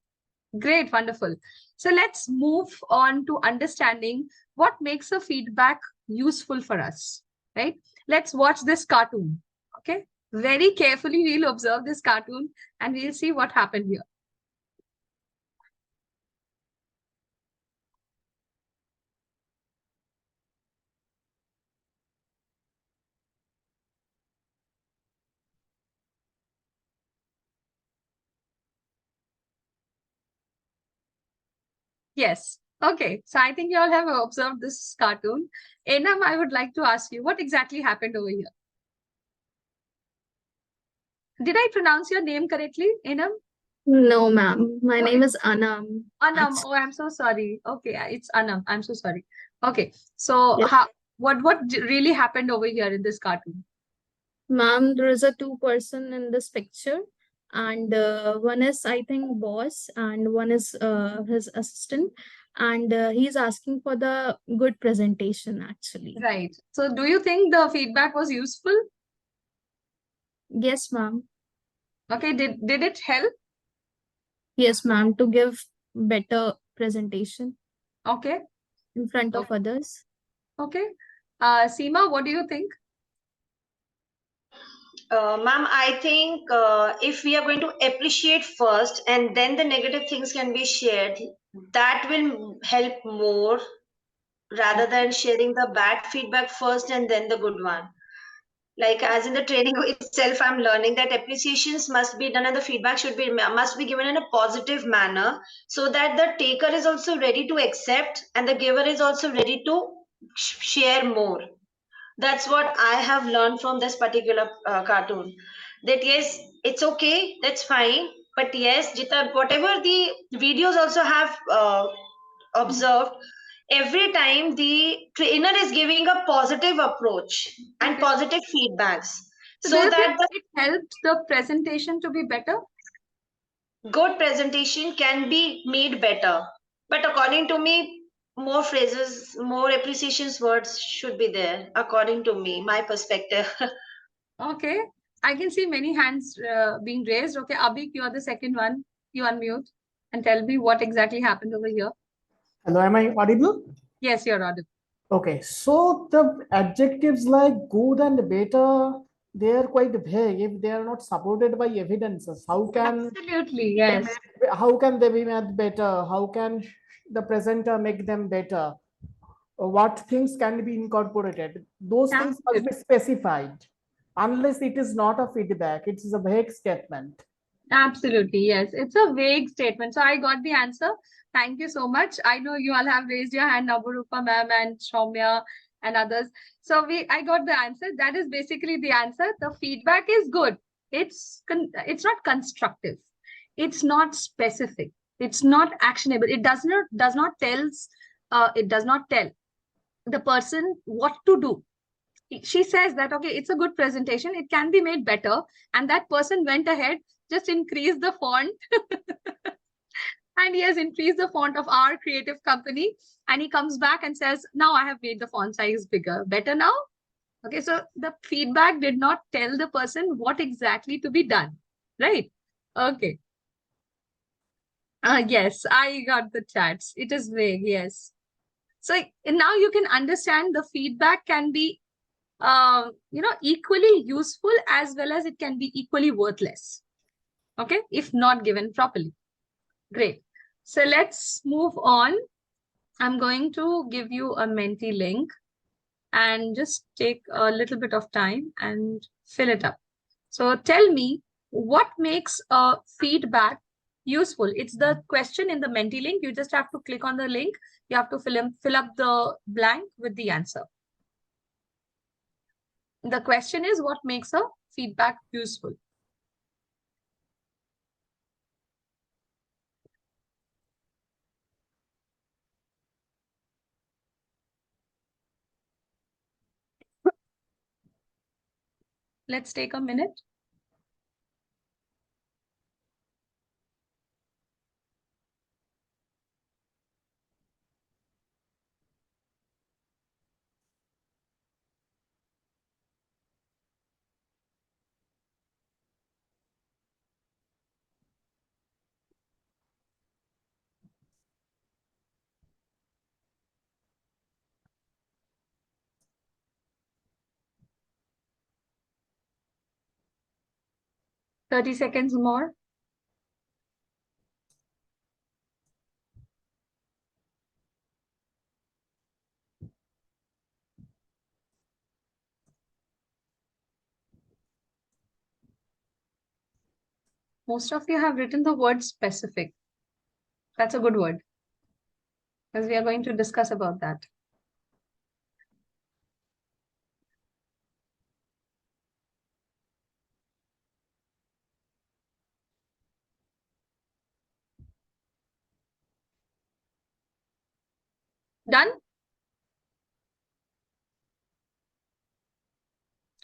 Speaker 1: Great, wonderful. So let's move on to understanding what makes a feedback useful for us, right? Let's watch this cartoon, okay? Very carefully, we'll observe this cartoon and we'll see what happened here. Yes. Okay. So I think you all have observed this cartoon. Enam, I would like to ask you, what exactly happened over here? Did I pronounce your name correctly, Enam?
Speaker 10: No, ma'am. My
Speaker 1: Oh,
Speaker 10: name is Anam.
Speaker 1: Anam. Oh, I'm so sorry. Okay, it's Anam. I'm so sorry. Okay. So
Speaker 10: Yes.
Speaker 1: what really happened over here in this cartoon?
Speaker 10: Ma'am, there is a two-person in this picture, and one is, I think, boss, and one is his assistant, and he's asking for the good presentation, actually.
Speaker 1: Right. So do you think the feedback was useful?
Speaker 10: Yes, ma'am.
Speaker 1: Okay. Did it help?
Speaker 10: Yes, ma'am, to give better presentation
Speaker 1: Okay.
Speaker 10: in front of others.
Speaker 1: Okay. Seema, what do you think?
Speaker 6: Ma'am, I think if we are going to appreciate first and then the negative things can be shared, that will help more rather than sharing the bad feedback first and then the good one. Like as in the training itself, I'm learning that appreciations must be done and the feedback must be given in a positive manner so that the taker is also ready to accept and the giver is also ready to share more. That's what I have learned from this particular cartoon. That yes, it's okay, that's fine, but yes, Jita, whatever the videos also have observed, every time the trainer is giving a positive approach and
Speaker 1: Okay.
Speaker 6: positive feedbacks,
Speaker 1: So do
Speaker 6: so
Speaker 1: you
Speaker 6: that
Speaker 1: think it helped the presentation to be better?
Speaker 6: the good presentation can be made better. But according to me, more phrases, more appreciations words should be there. According to me, my perspective.
Speaker 1: Okay. I can see many hands being raised. Okay, Abhik, you are the second one. You unmute and tell me what exactly happened over here.
Speaker 11: Hello, am I audible?
Speaker 1: Yes, you're audible.
Speaker 11: Okay, so the adjectives like good and better, they are quite vague if they are not supported by evidences.
Speaker 1: Absolutely, yes.
Speaker 11: How can they be made better? How can the presenter make them better? What things can be incorporated? Those things must be specified. Unless it is not a feedback, it is a vague statement.
Speaker 1: Absolutely, yes. It's a vague statement. So I got the answer. Thank you so much. I know you all have raised your hand, Naburupa ma'am and Shaumya and others. So I got the answer. That is basically the answer. The feedback is good. It's not constructive. It's not specific. It's not actionable. It does not tell the person what to do. She says that, okay, it's a good presentation. It can be made better. And that person went ahead, just increased the font. And he has increased the font of our creative company. And he comes back and says, now I have made the font size bigger. Better now? Okay, so the feedback did not tell the person what exactly to be done. Right? Okay. Yes, I got the chats. It is vague, yes. So now you can understand the feedback can be equally useful as well as it can be equally worthless. Okay, if not given properly. Great. So let's move on. I'm going to give you a Menti link and just take a little bit of time and fill it up. So tell me what makes a feedback useful. It's the question in the Menti link. You just have to click on the link. You have to fill up the blank with the answer. The question is what makes a feedback useful? Let's take a minute. Thirty seconds more. Most of you have written the word specific. That's a good word, because we are going to discuss about that. Done?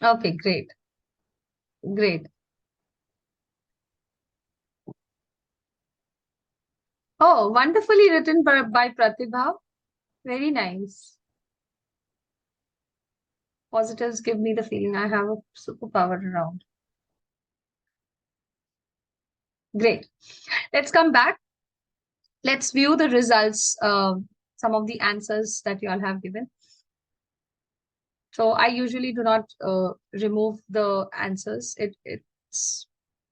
Speaker 1: Okay, great. Great. Oh, wonderfully written by Pratibha. Very nice. Positives give me the feeling I have a superpower around. Great. Let's come back. Let's view the results, some of the answers that you all have given. So I usually do not remove the answers. It's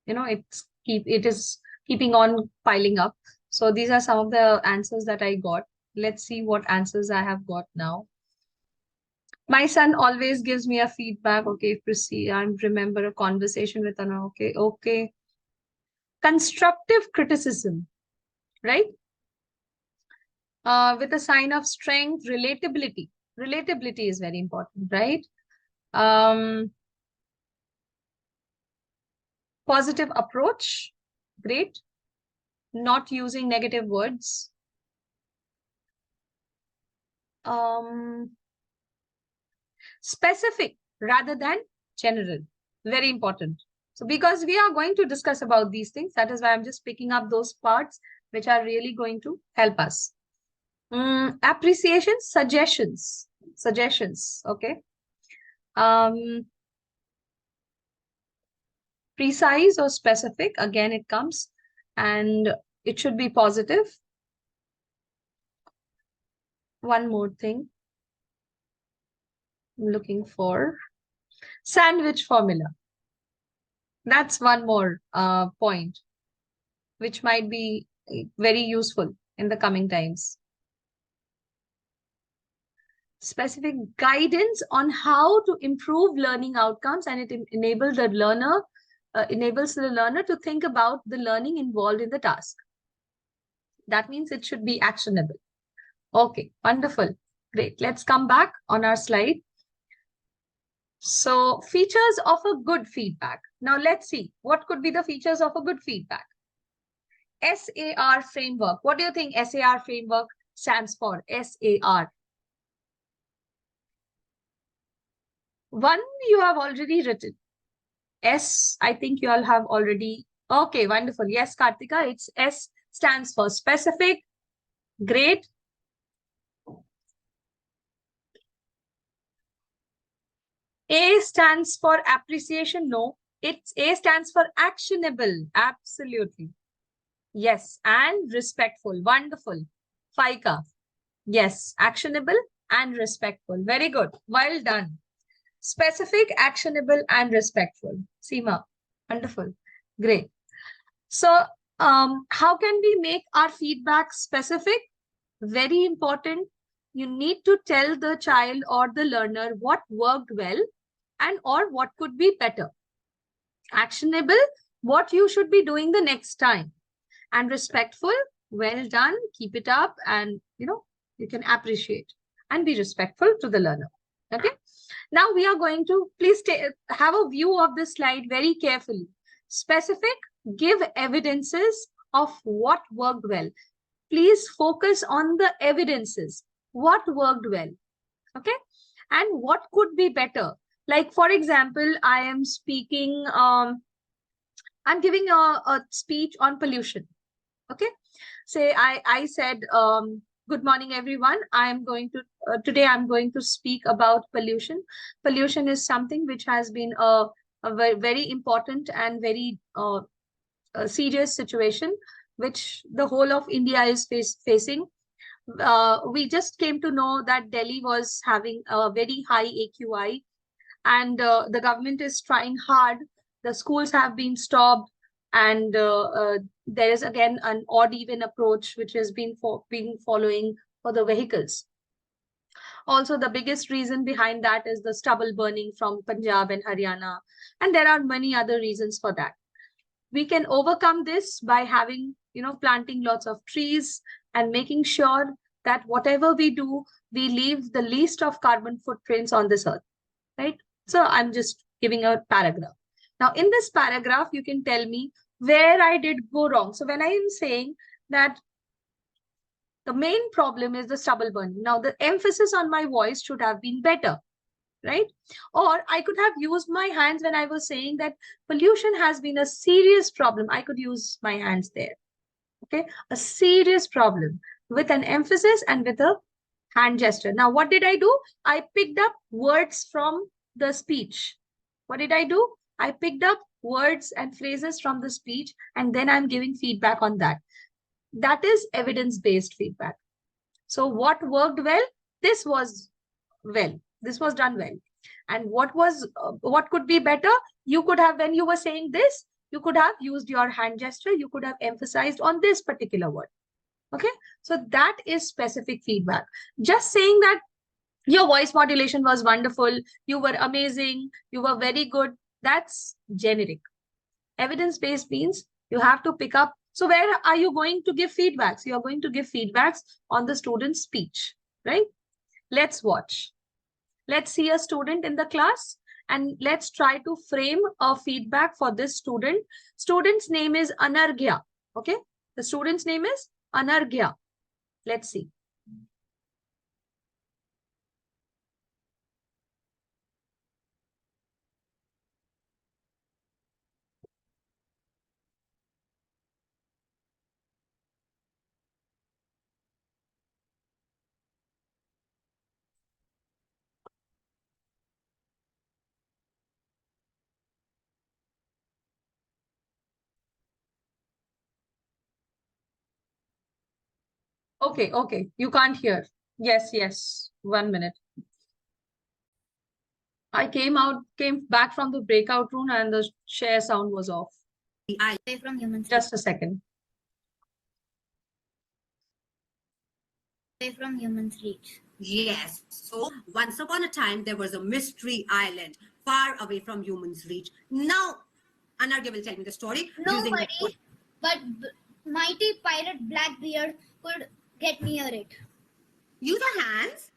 Speaker 1: it is keeping on piling up. So these are some of the answers that I got. Let's see what answers I have got now. My son always gives me a feedback. Okay, proceed. I remember a conversation with an okay. Constructive criticism, right? With a sign of strength, relatability. Relatability is very important, right? Positive approach, great. Not using negative words. Specific rather than general, very important. So because we are going to discuss about these things, that is why I'm just picking up those parts which are really going to help us. Appreciation, suggestions, okay. Precise or specific, again it comes, and it should be positive. One more thing I'm looking for. Sandwich formula. That's one more point which might be very useful in the coming times. Specific guidance on how to improve learning outcomes, and it enables the learner to think about the learning involved in the task. That means it should be actionable. Okay, wonderful. Great. Let's come back on our slide. So features of a good feedback. Now let's see what could be the features of a good feedback. SAR framework. What do you think SAR framework stands for? SAR. One you have already written. S, I think you all have already. Okay, wonderful. Yes, Kartika, it's S stands for specific. Great. A stands for appreciation. No, it's A stands for actionable. Absolutely. Yes, and respectful. Wonderful. Faika. Yes, actionable and respectful. Very good. Well done. Specific, actionable, and respectful. Seema. Wonderful. Great. So, how can we make our feedback specific? Very important. You need to tell the child or the learner what worked well and or what could be better. Actionable, what you should be doing the next time. And respectful, well done, keep it up, and you can appreciate and be respectful to the learner. Okay. Now we are going to, please have a view of this slide very carefully. Specific, give evidences of what worked well. Please focus on the evidences. What worked well? Okay. And what could be better? Like, for example, I am speaking, I'm giving a speech on pollution. Okay. Say I said, good morning, everyone. Today I'm going to speak about pollution. Pollution is something which has been a very important and very serious situation, which the whole of India is facing. We just came to know that Delhi was having a very high AQI, and the government is trying hard. The schools have been stopped, and there is again an odd-even approach which has been following for the vehicles. Also, the biggest reason behind that is the stubble burning from Punjab and Haryana, and there are many other reasons for that. We can overcome this by having, planting lots of trees and making sure that whatever we do, we leave the least of carbon footprints on this earth, right? So I'm just giving a paragraph. Now, in this paragraph, you can tell me where I did go wrong. So when I am saying that the main problem is the stubble burning, now the emphasis on my voice should have been better, right? Or I could have used my hands when I was saying that pollution has been a serious problem. I could use my hands there, okay? A serious problem with an emphasis and with a hand gesture. Now, what did I do? I picked up words from the speech. What did I do? I picked up words and phrases from the speech, and then I'm giving feedback on that. That is evidence-based feedback. So what worked well? This was well. This was done well. And what could be better? You could have, when you were saying this, you could have used your hand gesture. You could have emphasized on this particular word. Okay. So that is specific feedback. Just saying that your voice modulation was wonderful, you were amazing, you were very good, that's generic. Evidence-based means you have to pick up. So where are you going to give feedbacks? You are going to give feedbacks on the student's speech, right? Let's watch. Let's see a student in the class and let's try to frame a feedback for this student. Student's name is Anarghya. Okay. The student's name is Anarghya. Let's see. Okay, okay. You can't hear. Yes, yes. 1 minute. I came back from the breakout room and the share sound was off.
Speaker 12: Away from humans.
Speaker 1: Just a second.
Speaker 12: Away from humans' reach.
Speaker 13: Yes. So once upon a time, there was a mystery island far away from humans' reach. Now, Anarghya will tell me the story.
Speaker 12: Nobody but mighty pirate Blackbeard could get near it.
Speaker 13: Use your hands?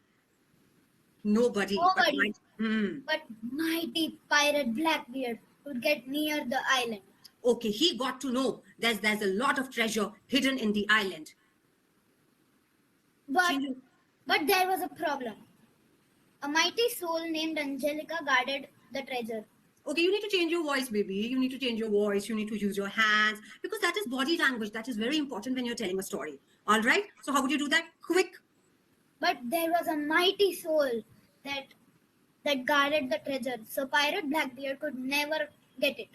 Speaker 13: Nobody.
Speaker 12: But mighty pirate Blackbeard could get near the island.
Speaker 13: Okay, he got to know there's a lot of treasure hidden in the island.
Speaker 12: But there was a problem. A mighty soul named Angelica guarded the treasure.
Speaker 13: Okay, you need to change your voice, baby. You need to change your voice. You need to use your hands because that is body language. That is very important when you're telling a story. All right. So how would you do that? Quick.
Speaker 12: But there was a mighty soul that guarded the treasure. So Pirate Blackbeard could never get it.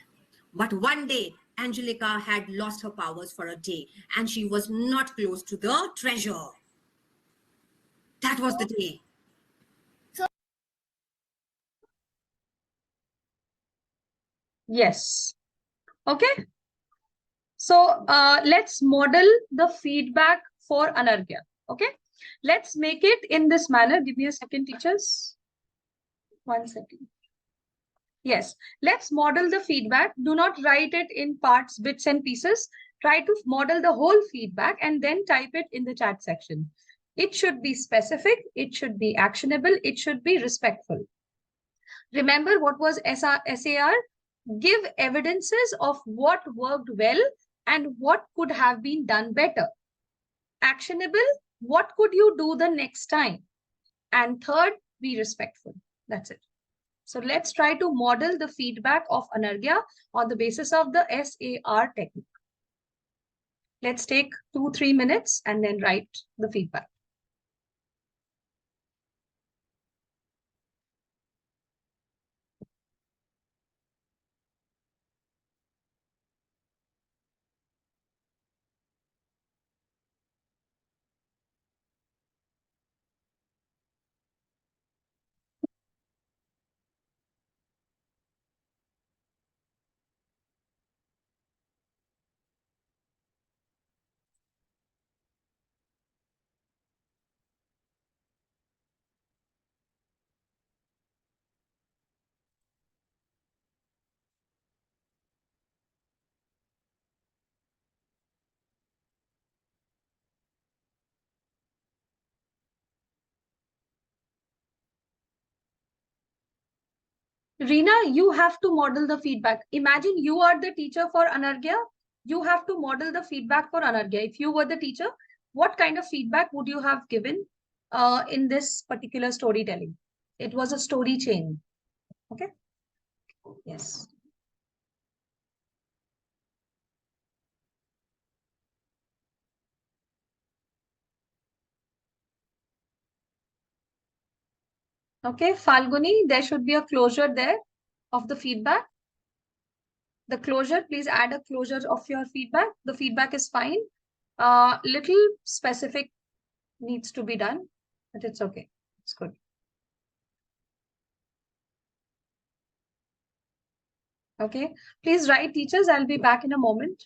Speaker 13: But one day, Angelica had lost her powers for a day and she was not close to the treasure. That was the day.
Speaker 1: Yes. Okay. So let's model the feedback for Anarghya. Okay. Let's make it in this manner. Give me a second, teachers. 1 second. Yes. Let's model the feedback. Do not write it in parts, bits and pieces. Try to model the whole feedback and then type it in the chat section. It should be specific. It should be actionable. It should be respectful. Remember what was SAR? Give evidences of what worked well and what could have been done better. Actionable, what could you do the next time? And third, be respectful. That's it. So let's try to model the feedback of Anarghya on the basis of the SAR technique. Let's take 2-3 minutes and then write the feedback. Reena, you have to model the feedback. Imagine you are the teacher for Anarghya. You have to model the feedback for Anarghya. If you were the teacher, what kind of feedback would you have given in this particular storytelling? It was a story chain. Okay. Yes. Okay, Falguni, there should be a closure there of the feedback. The closure, please add a closure of your feedback. The feedback is fine. Little specific needs to be done, but it's okay. It's good. Okay, please write, teachers. I'll be back in a moment.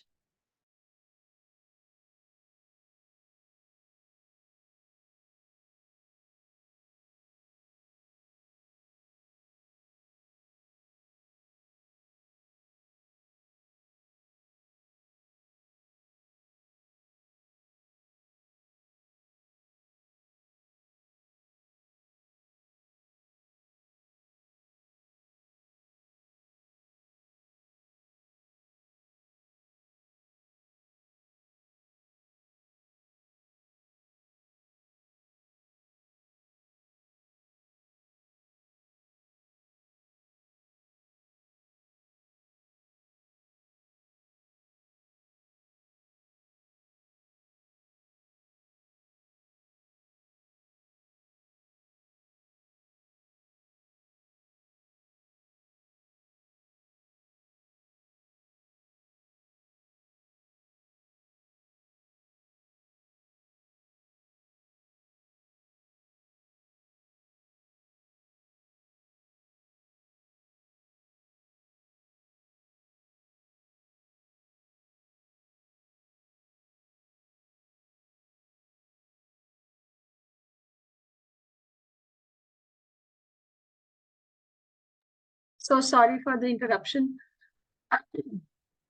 Speaker 1: So sorry for the interruption.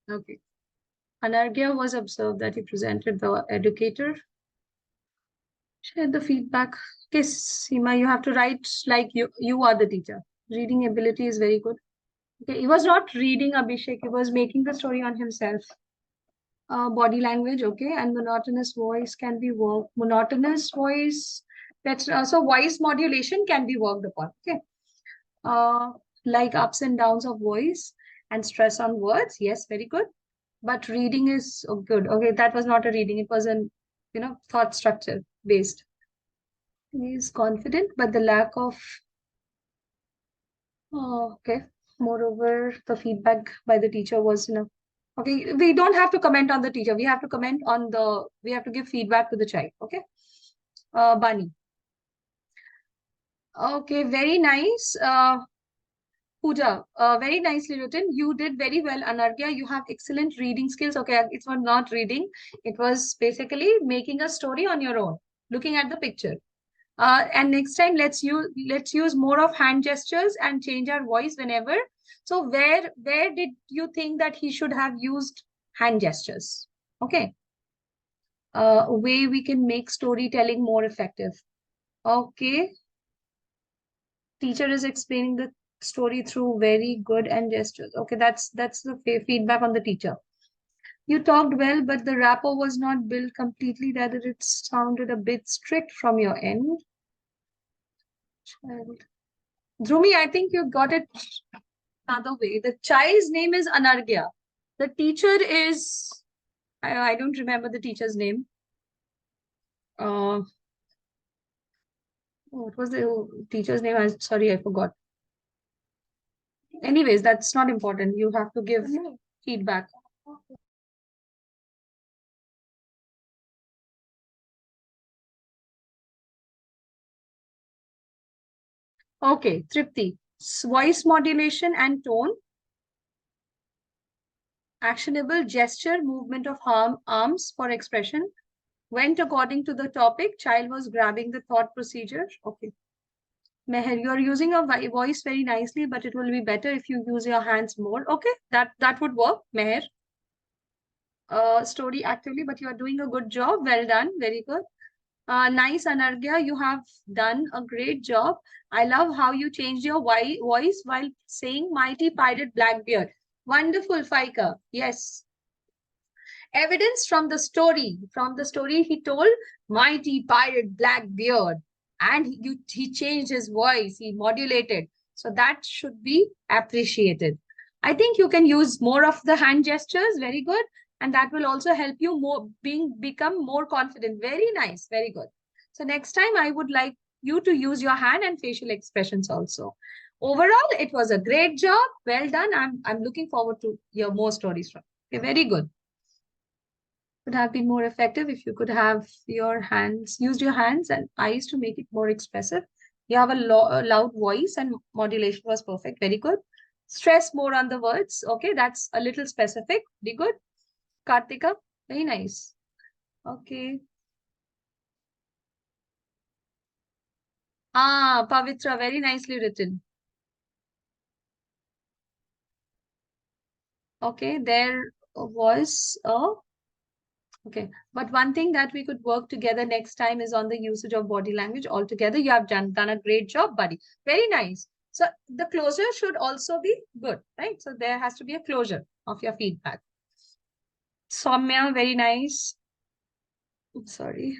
Speaker 1: Okay. Anargya was observed that he presented the educator. Share the feedback. Okay, Seema, you have to write like you are the teacher. Reading ability is very good. Okay, he was not reading Abhishek, he was making the story on himself. Body language, okay, and monotonous voice can be worked. Monotonous voice, that's so voice modulation can be worked upon. Okay, like ups and downs of voice and stress on words. Yes, very good. But reading is good. Okay, that was not a reading; it was an thought structure based. He is confident, but the lack of okay. Moreover, the feedback by the teacher was okay. We don't have to comment on the teacher. We have to comment on we have to give feedback to the child. Okay. Bani. Okay, very nice. Pooja, very nicely written. You did very well, Anargya. You have excellent reading skills. Okay, it was not reading. It was basically making a story on your own, looking at the picture. And next time, let's use more of hand gestures and change our voice whenever. So where did you think that he should have used hand gestures? Okay. A way we can make storytelling more effective. Okay. Teacher is explaining the story through very good and gestures. Okay, that's the feedback on the teacher. You talked well, but the rapport was not built completely. Rather, it sounded a bit strict from your end. Child. Dhrumi, I think you got it another way. The child's name is Anargya. The teacher is, I don't remember the teacher's name. What was the teacher's name? Sorry, I forgot. Anyways, that's not important. You have to give feedback. Okay, Tripti. Voice modulation and tone. Actionable gesture, movement of arms for expression. Went according to the topic. Child was grabbing the thought procedure. Okay. Meher, you are using your voice very nicely, but it will be better if you use your hands more. Okay, that would work, Meher. Story actively, but you are doing a good job. Well done. Very good. Nice, Anargya. You have done a great job. I love how you changed your voice while saying mighty pirate Blackbeard. Wonderful, Faika. Yes. Evidence from the story. From the story, he told mighty pirate Blackbeard. And he changed his voice. He modulated. So that should be appreciated. I think you can use more of the hand gestures. Very good. And that will also help you become more confident. Very nice. Very good. So next time I would like you to use your hand and facial expressions also. Overall, it was a great job. Well done. I'm looking forward to hear more stories from you. Okay, very good. Could have been more effective if you could have used your hands and eyes to make it more expressive. You have a loud voice and modulation was perfect. Very good. Stress more on the words. Okay, that's a little specific. Be good. Kartika, very nice. Okay. Ah, Pavitra, very nicely written. Okay, there was a okay, but one thing that we could work together next time is on the usage of body language altogether. You have done a great job, buddy. Very nice. So the closure should also be good, right? So there has to be a closure of your feedback. Soumya, very nice. Oops, sorry.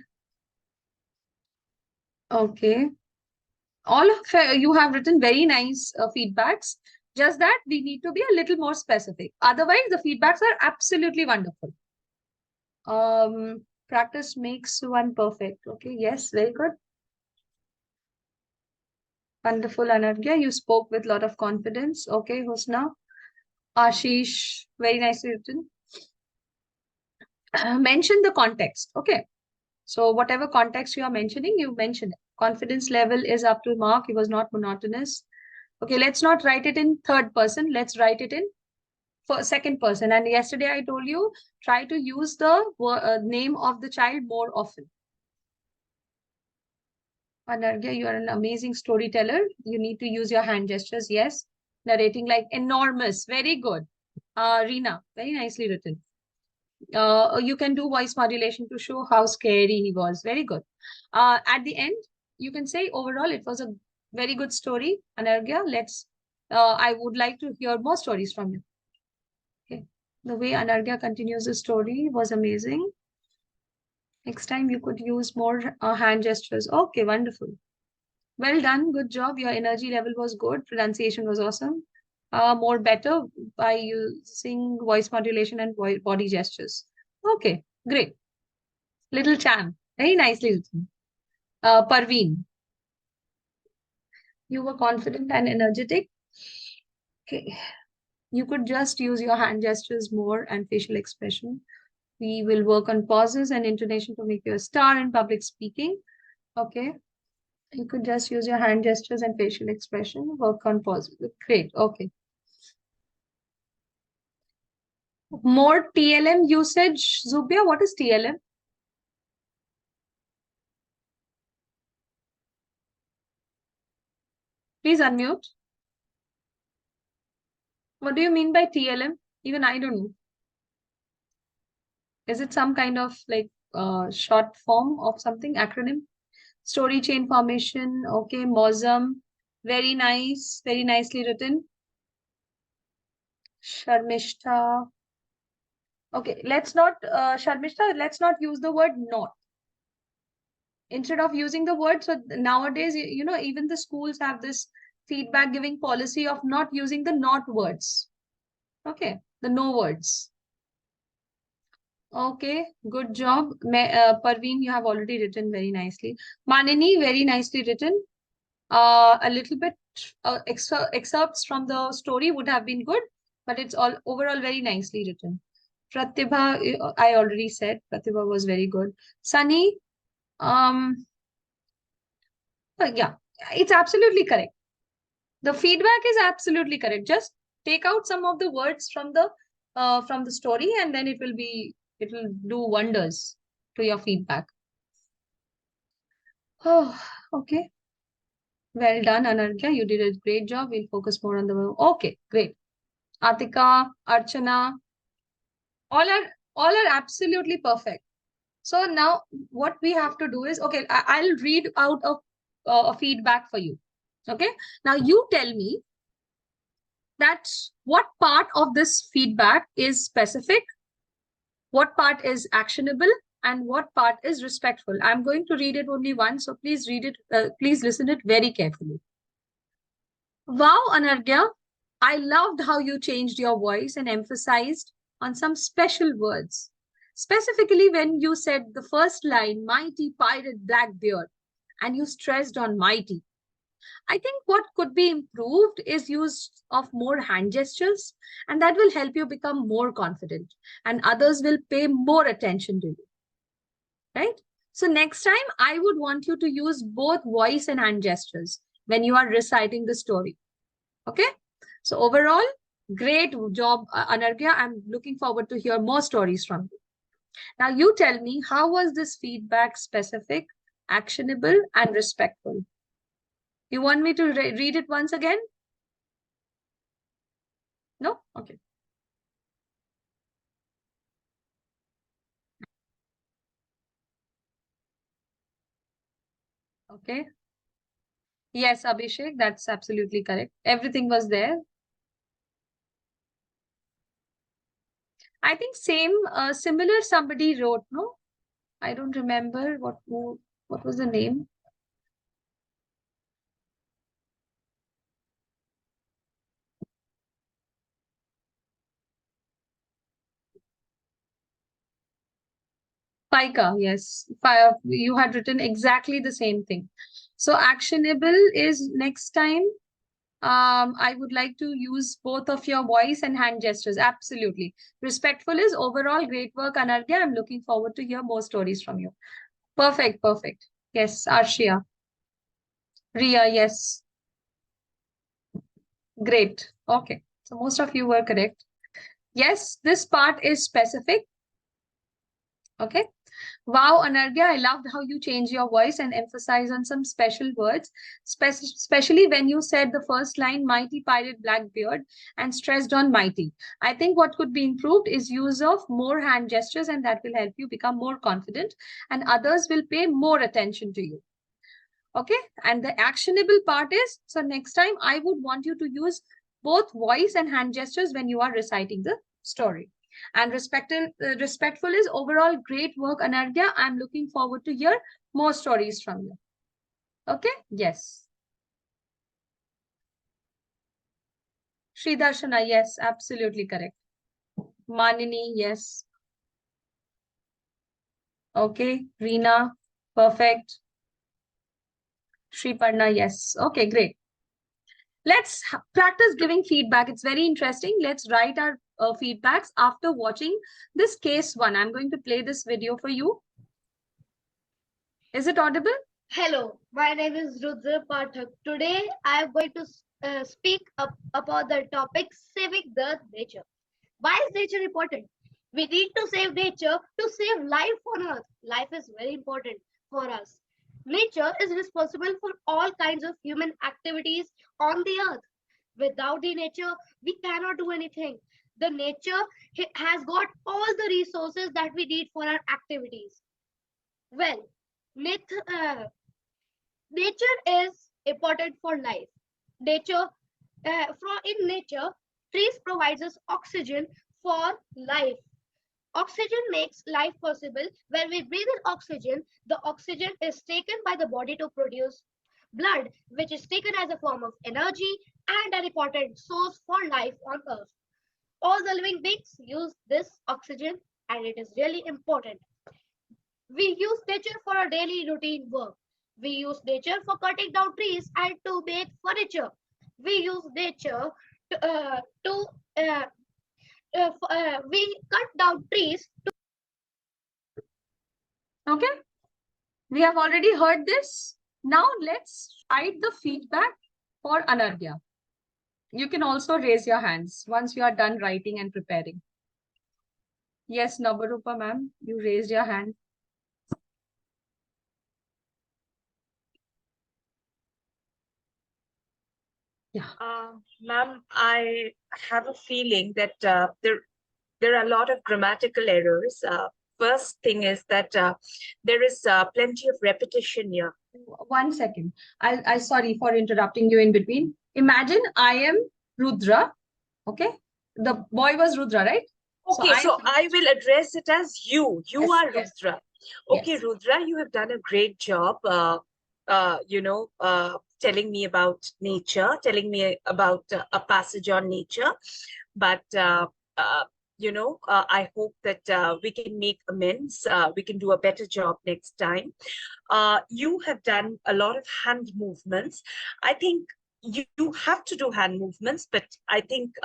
Speaker 1: Okay. All of you have written very nice feedbacks. Just that we need to be a little more specific. Otherwise, the feedbacks are absolutely wonderful. Practice makes one perfect. Okay, yes, very good. Wonderful, Anargya. You spoke with a lot of confidence. Okay, Husna. Ashish, very nicely written. Mention the context. Okay. So whatever context you are mentioning, you mention it. Confidence level is up to mark. It was not monotonous. Okay, let's not write it in third person. Let's write it in for second person. And yesterday I told you, try to use the name of the child more often. Anargya, you are an amazing storyteller. You need to use your hand gestures. Yes. Narrating like enormous. Very good. Reena, very nicely written. You can do voice modulation to show how scary he was. Very good. At the end, you can say overall it was a very good story. Anargya, I would like to hear more stories from you. Okay. The way Anargya continues the story was amazing. Next time you could use more hand gestures. Okay, wonderful. Well done. Good job. Your energy level was good. Pronunciation was awesome. More better by using voice modulation and body gestures. Okay, great. Little Chan, very nicely written. Parveen, you were confident and energetic. Okay, you could just use your hand gestures more and facial expression. We will work on pauses and intonation to make you a star in public speaking. Okay, you could just use your hand gestures and facial expression, work on pauses. Great, okay. More TLM usage. Zubia, what is TLM? Please unmute. What do you mean by TLM? Even I don't know. Is it some kind of like short form of something, acronym? Story chain formation. Okay, MOSM. Very nice. Very nicely written. Sharmishta. Okay, Sharmishta, let's not use the word not. Instead of using the word, so nowadays, you know, even the schools have this feedback giving policy of not using the not words. Okay, the no words. Okay, good job. Parveen, you have already written very nicely. Manini, very nicely written. A little bit excerpts from the story would have been good, but it's all overall very nicely written. Pratibha, I already said, Pratibha was very good. Sunny, yeah, it's absolutely correct. The feedback is absolutely correct. Just take out some of the words from the story, and then it will do wonders to your feedback. Oh, okay. Well done, Anargya. You did a great job. We'll focus more on the okay, great. Atika, Archana, all are absolutely perfect. So now what we have to do is, okay, I'll read out a feedback for you. Okay. Now you tell me that what part of this feedback is specific, what part is actionable, and what part is respectful. I'm going to read it only once, so please read it. Please listen it very carefully. Wow, Anargya, I loved how you changed your voice and emphasized on some special words. Specifically when you said the first line, mighty pirate Blackbeard, and you stressed on mighty. I think what could be improved is use of more hand gestures, and that will help you become more confident, and others will pay more attention to you. Right? So next time, I would want you to use both voice and hand gestures when you are reciting the story. Okay? So overall, great job, Anargya. I'm looking forward to hear more stories from you. Now you tell me, how was this feedback specific, actionable, and respectful? You want me to read it once again? No? Okay. Okay. Yes, Abhishek, that's absolutely correct. Everything was there. I think similar somebody wrote, no? I don't remember what was the name. Paika, yes. You had written exactly the same thing. So actionable is next time. I would like to use both of your voice and hand gestures. Absolutely. Respectful is overall great work, Anargya. I'm looking forward to hear more stories from you. Perfect, perfect. Yes, Arshia. Ria, yes. Great. Okay. So most of you were correct. Yes, this part is specific. Okay. Wow, Anargya, I loved how you change your voice and emphasize on some special words, especially when you said the first line, mighty pirate Blackbeard, and stressed on mighty. I think what could be improved is use of more hand gestures, and that will help you become more confident, and others will pay more attention to you. Okay, and the actionable part is, so next time I would want you to use both voice and hand gestures when you are reciting the story. And respectful is overall great work, Anargya. I'm looking forward to hear more stories from you. Okay, yes. Sri Darshana, yes, absolutely correct. Manini, yes. Okay, Reena, perfect. Sri Parna, yes. Okay, great. Let's practice giving feedback. It's very interesting. Let's write our feedbacks after watching this case one. I'm going to play this video for you. Is it audible?
Speaker 12: Hello, my name is Rudra Pathak. Today I am going to speak up about the topic saving the nature. Why is nature important? We need to save nature to save life on earth. Life is very important for us. Nature is responsible for all kinds of human activities on the earth. Without the nature, we cannot do anything. The nature has got all the resources that we need for our activities. Well, nature is important for life. In nature, trees provides us oxygen for life. Oxygen makes life possible. When we breathe in oxygen, the oxygen is taken by the body to produce blood, which is taken as a form of energy and an important source for life on earth. All the living beings use this oxygen, and it is really important. We use nature for our daily routine work. We use nature for cutting down trees and to make furniture. We use nature we cut down trees.
Speaker 1: Okay. We have already heard this. Now let's write the feedback for Anargya. You can also raise your hands once you are done writing and preparing. Yes, Nabarupa ma'am, you raised your hand. Yeah.
Speaker 14: Ma'am, I have a feeling that there are a lot of grammatical errors. First thing is that there is plenty of repetition here.
Speaker 1: 1 second. I sorry for interrupting you in between. Imagine I am Rudra. Okay. The boy was Rudra, right?
Speaker 14: Okay, so I will address it as you. You
Speaker 1: Yes,
Speaker 14: are
Speaker 1: yes.
Speaker 14: Rudra. Okay,
Speaker 1: Yes.
Speaker 14: Rudra, you have done a great job. Telling me about nature, telling me about a passage on nature. But I hope that we can make amends. We can do a better job next time. You have done a lot of hand movements. I think you have to do hand movements, but I think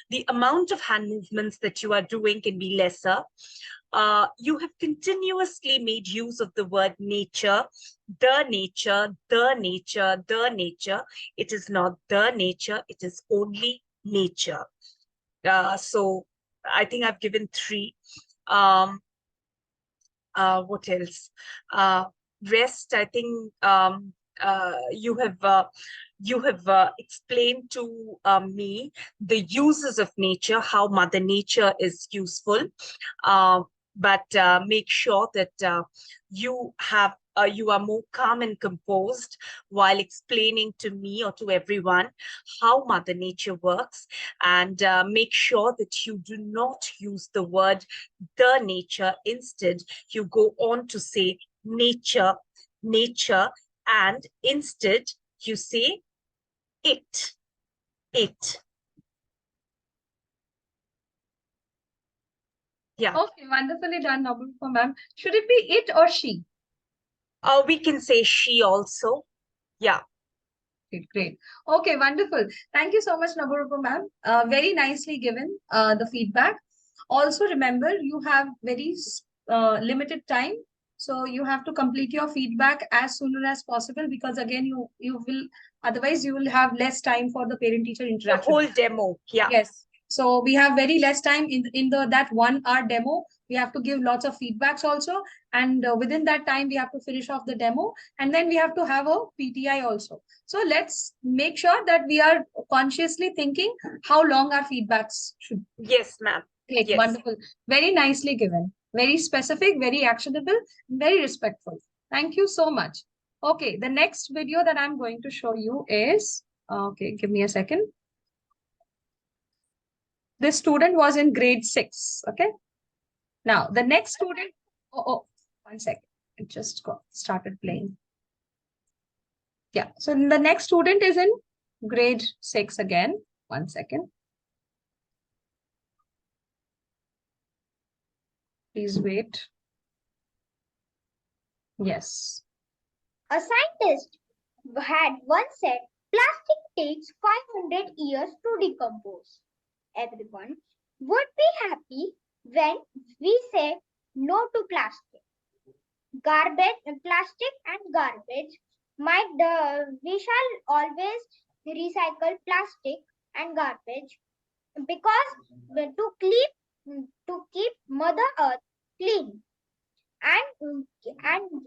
Speaker 14: the amount of hand movements that you are doing can be lesser. You have continuously made use of the word nature, the nature, the nature, the nature. It is not the nature, it is only nature. So I think I've given 3. What else? Rest, I think you have explained to me the uses of nature, how Mother Nature is useful. But make sure that you are more calm and composed while explaining to me or to everyone how Mother Nature works, and make sure that you do not use the word the nature. Instead, you go on to say nature, nature, and instead you say it. Yeah.
Speaker 1: Okay, wonderfully done, Naburupa ma'am. Should it be it or she?
Speaker 14: We can say she also. Yeah.
Speaker 1: Great. Okay, wonderful. Thank you so much, Naburupa ma'am. Very nicely given the feedback. Also, remember, you have very limited time. So you have to complete your feedback as soon as possible, because again, you will, otherwise you will have less time for the parent-teacher
Speaker 14: The
Speaker 1: interaction.
Speaker 14: whole demo. Yeah.
Speaker 1: Yes. So we have very less time in that 1 hour demo. We have to give lots of feedbacks also. And within that time, we have to finish off the demo. And then we have to have a PTI also. So let's make sure that we are consciously thinking how long our feedbacks should be.
Speaker 14: Yes, ma'am.
Speaker 1: Great,
Speaker 14: Yes.
Speaker 1: wonderful. Very nicely given. Very specific, very actionable, very respectful. Thank you so much. Okay, the next video that I'm going to show you is, okay, give me a second. This student was in grade 6. Okay. Now the next student, oh, 1 second. It just started playing. Yeah. So the next student is in grade 6 again. 1 second. Please wait. Yes.
Speaker 12: A scientist had once said plastic takes 500 years to decompose. Everyone would be happy when we say no to plastic. Plastic and garbage we shall always recycle plastic and garbage, because to keep Mother Earth clean, and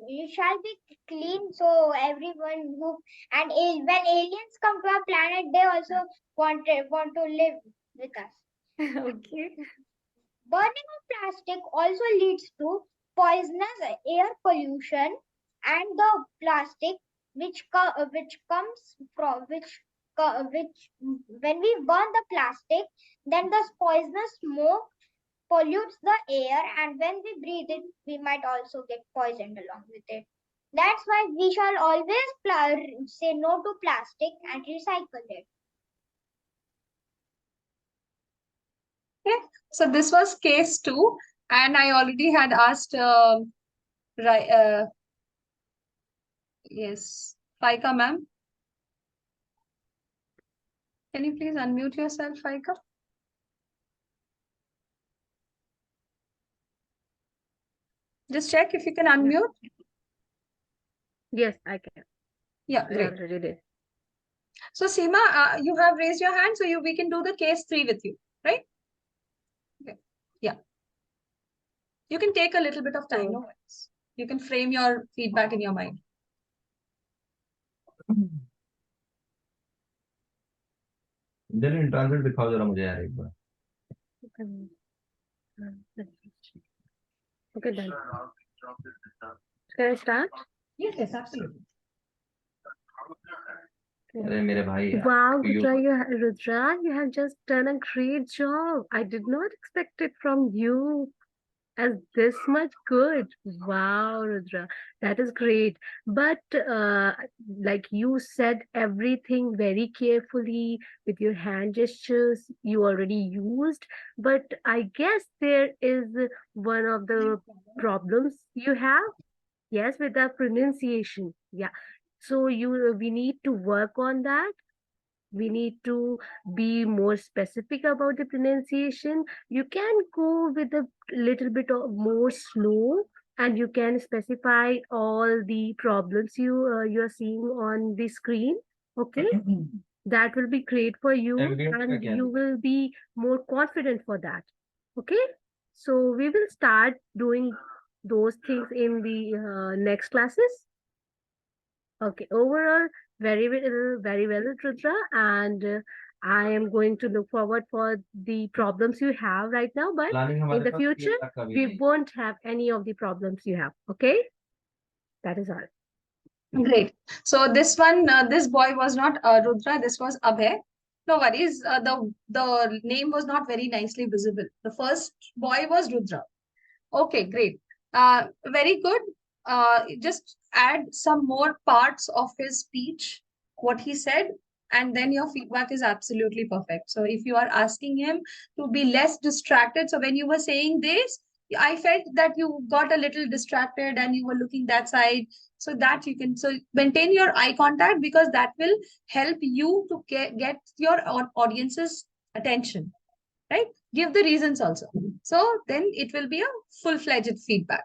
Speaker 12: it shall be clean, so everyone when aliens come to our planet, they also want to live with us.
Speaker 2: Okay.
Speaker 12: Burning of plastic also leads to poisonous air pollution, and the plastic which comes from when we burn the plastic, then the poisonous smoke pollutes the air, and when we breathe it, we might also get poisoned along with it. That's why we shall always say no to plastic and recycle it.
Speaker 1: Okay. So this was case 2, and I already had asked, yes, Faika ma'am. Can you please unmute yourself, Faika? Just check if you can unmute.
Speaker 15: Yes, I can.
Speaker 1: Yeah,
Speaker 15: I
Speaker 1: great.
Speaker 15: already did.
Speaker 1: So Seema, you have raised your hand, so we can do the case 3 with you, right? Okay. Yeah. You can take a little bit of time. No worries. You can frame your feedback in your mind.
Speaker 16: Indian translate दिखाओ जरा मुझे यार एक बार.
Speaker 15: Okay, done. Can I start?
Speaker 1: Yes, absolutely.
Speaker 16: अरे मेरे भाई यार,
Speaker 15: Wow,
Speaker 16: you-
Speaker 15: Rudra, you have just done a great job. I did not expect it from you as this much good. Wow, Rudra, that is great. But like you said everything very carefully with your hand gestures you already used. But I guess there is one of the problems you have. Yes, with the pronunciation. Yeah. So we need to work on that. We need to be more specific about the pronunciation. You can go with a little bit of more slow, and you can specify all the problems you're seeing on the screen. Okay. That will be great for you,
Speaker 16: Evident
Speaker 15: and
Speaker 16: again.
Speaker 15: you will be more confident for that. Okay, so we will start doing those things in the next classes. Okay, overall, very well, Rudra, and I am going to look forward for the problems you have right now, but
Speaker 16: Planning
Speaker 15: in
Speaker 16: हमारे
Speaker 15: the
Speaker 16: pass
Speaker 15: future,
Speaker 16: 3 lakh का भी
Speaker 15: we
Speaker 16: नहीं।
Speaker 15: won't have any of the problems you have. Okay, that is all.
Speaker 1: Great. So this one, this boy was not Rudra. This was Abhay. No worries. The name was not very nicely visible. The first boy was Rudra. Okay, great. Very good. Just add some more parts of his speech, what he said, and then your feedback is absolutely perfect. So if you are asking him to be less distracted, so when you were saying this, I felt that you got a little distracted and you were looking that side. So that you can maintain your eye contact, because that will help you to get your audience's attention, right? Give the reasons also. So then it will be a full-fledged feedback.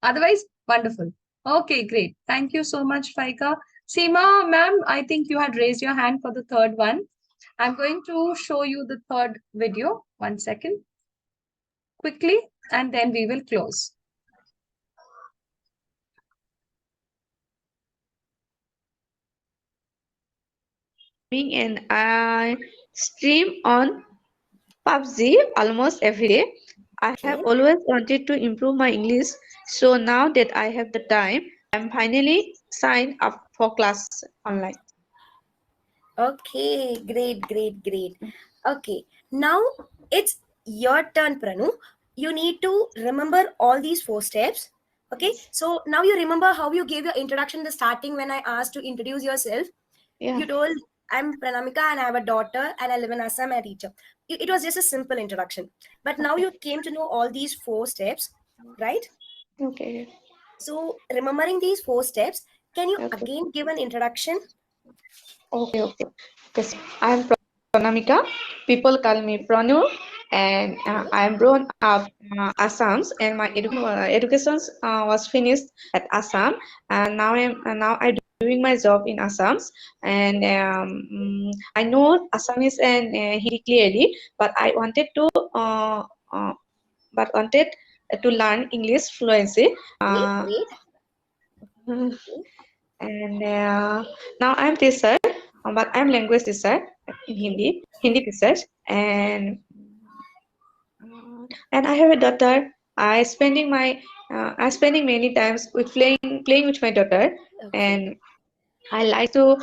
Speaker 1: Otherwise, wonderful. Okay, great. Thank you so much, Faika. Seema, ma'am, I think you had raised your hand for the third one. I'm going to show you the third video. 1 second. Quickly, and then we will close.
Speaker 17: And I stream on PUBG almost every day. I have always wanted to improve my English, so now that I have the time, I'm finally signed up for class online.
Speaker 18: Okay, great. Okay, now it's your turn, Pranu. You need to remember all these 4 steps. Okay, so now you remember how you gave your introduction in the starting when I asked to introduce yourself.
Speaker 17: Yeah.
Speaker 18: You told, I'm Pranamika and I have a daughter and I live in Assam, I'm a teacher. It was just a simple introduction. But now you came to know all these 4 steps, right?
Speaker 17: Okay.
Speaker 18: So remembering these 4 steps, can you again give an introduction?
Speaker 17: Okay. Yes, I'm Pranamika. People call me Pranu, and I'm grown up Assam, and my education was finished at Assam, and now I'm doing my job in Assam, and I know Assamese and Hindi clearly, but I wanted to learn English fluency. And now I'm teacher, but I'm language teacher in Hindi teacher, and I have a daughter. I spending many times with playing with my daughter, and I like to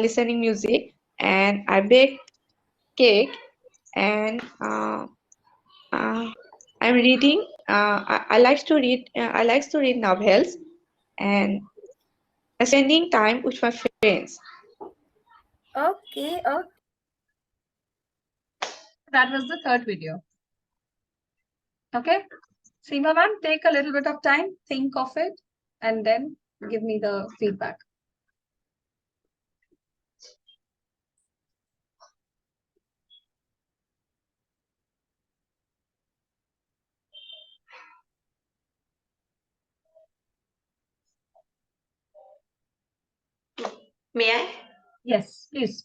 Speaker 17: listening music, and I bake cake, and I'm reading. I like to read. I like to read novels, and spending time with my friends.
Speaker 18: Okay.
Speaker 1: That was the third video. Okay. Seema ma'am, take a little bit of time, think of it, and then give me the feedback.
Speaker 6: May I?
Speaker 1: Yes, please.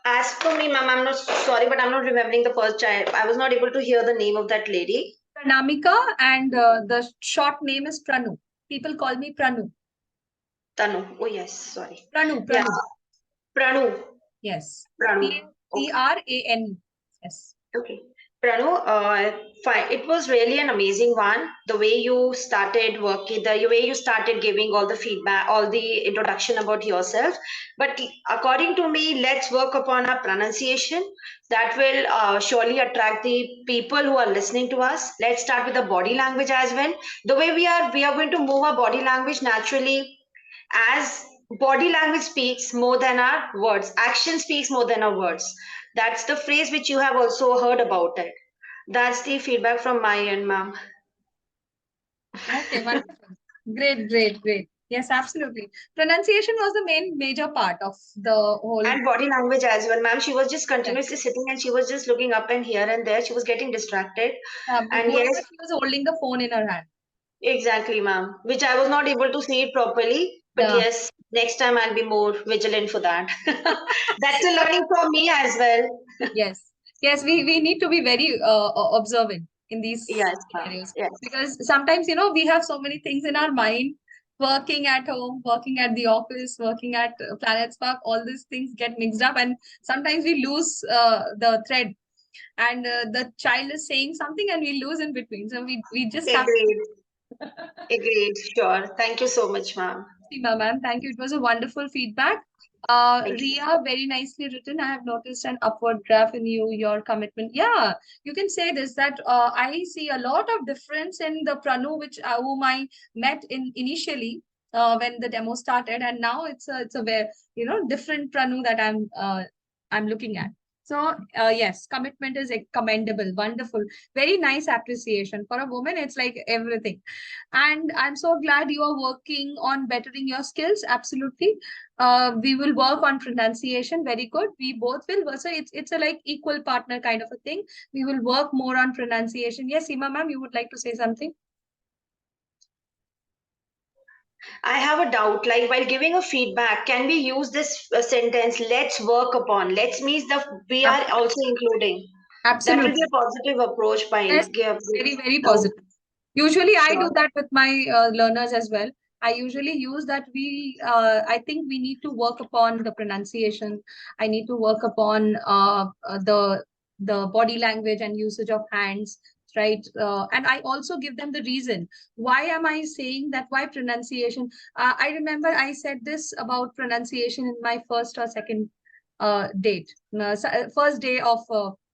Speaker 6: As for me, ma'am, I'm not sorry, but I'm not remembering the first child. I was not able to hear the name of that lady.
Speaker 1: Pranamika, and the short name is Pranu. People call me Pranu.
Speaker 6: Tanu. Oh, yes. Sorry.
Speaker 1: Pranu.
Speaker 6: Yeah. Pranu.
Speaker 1: Yes.
Speaker 6: Pranu.
Speaker 1: Pranu. Yes.
Speaker 6: Okay. Pranu, fine. It was really an amazing one. The way you started working, the way you started giving all the feedback, all the introduction about yourself. But according to me, let's work upon our pronunciation. That will surely attract the people who are listening to us. Let's start with the body language as well. The way we are going to move our body language naturally, as body language speaks more than our words. Action speaks more than our words. That's the phrase which you have also heard about it. That's the feedback from my end, ma'am.
Speaker 1: Okay, wonderful. Great. Yes, absolutely. Pronunciation was the major part of the whole.
Speaker 6: And body language as well, ma'am. She was just continuously sitting and she was just looking up and here and there. She was getting distracted. And
Speaker 1: yes,
Speaker 6: yes,
Speaker 1: she was holding the phone in her hand.
Speaker 6: Exactly, ma'am. Which I was not able to see it properly. But
Speaker 1: Yeah.
Speaker 6: yes, next time I'll be more vigilant for that. That's a learning for me as well.
Speaker 1: Yes. Yes, we need to be very observant in these
Speaker 6: Yes,
Speaker 1: scenarios,
Speaker 6: yes.
Speaker 1: because sometimes, we have so many things in our mind, working at home, working at the office, working at Planet Spark, all these things get mixed up, and sometimes we lose the thread, and the child is saying something and we lose in between. So we just have
Speaker 6: Agreed. Agreed. Sure. Thank you so much, ma'am.
Speaker 1: Seema, ma'am. Thank you. It was a wonderful feedback.
Speaker 6: Thank you.
Speaker 1: Ria, very nicely written. I have noticed an upward graph in you, your commitment. Yeah, you can say this, that I see a lot of difference in the Pranu, whom I met initially when the demo started, and now it's a very, different Pranu that I'm looking at. So yes, commitment is commendable, wonderful, very nice appreciation. For a woman, it's like everything. And I'm so glad you are working on bettering your skills. Absolutely. We will work on pronunciation. Very good. We both will. So it's a like equal partner kind of a thing. We will work more on pronunciation. Yes, Seema ma'am, you would like to say something?
Speaker 6: I have a doubt, like while giving a feedback, can we use this sentence, let's work upon? Let's means we are also including.
Speaker 1: Absolutely.
Speaker 6: That will be a positive approach by
Speaker 1: Yes, very, very positive. Usually I do that with my learners as well. I usually use that I think we need to work upon the pronunciation. I need to work upon the body language and usage of hands, right? And I also give them the reason. Why am I saying that? Why pronunciation? I remember I said this about pronunciation in my first or second first day of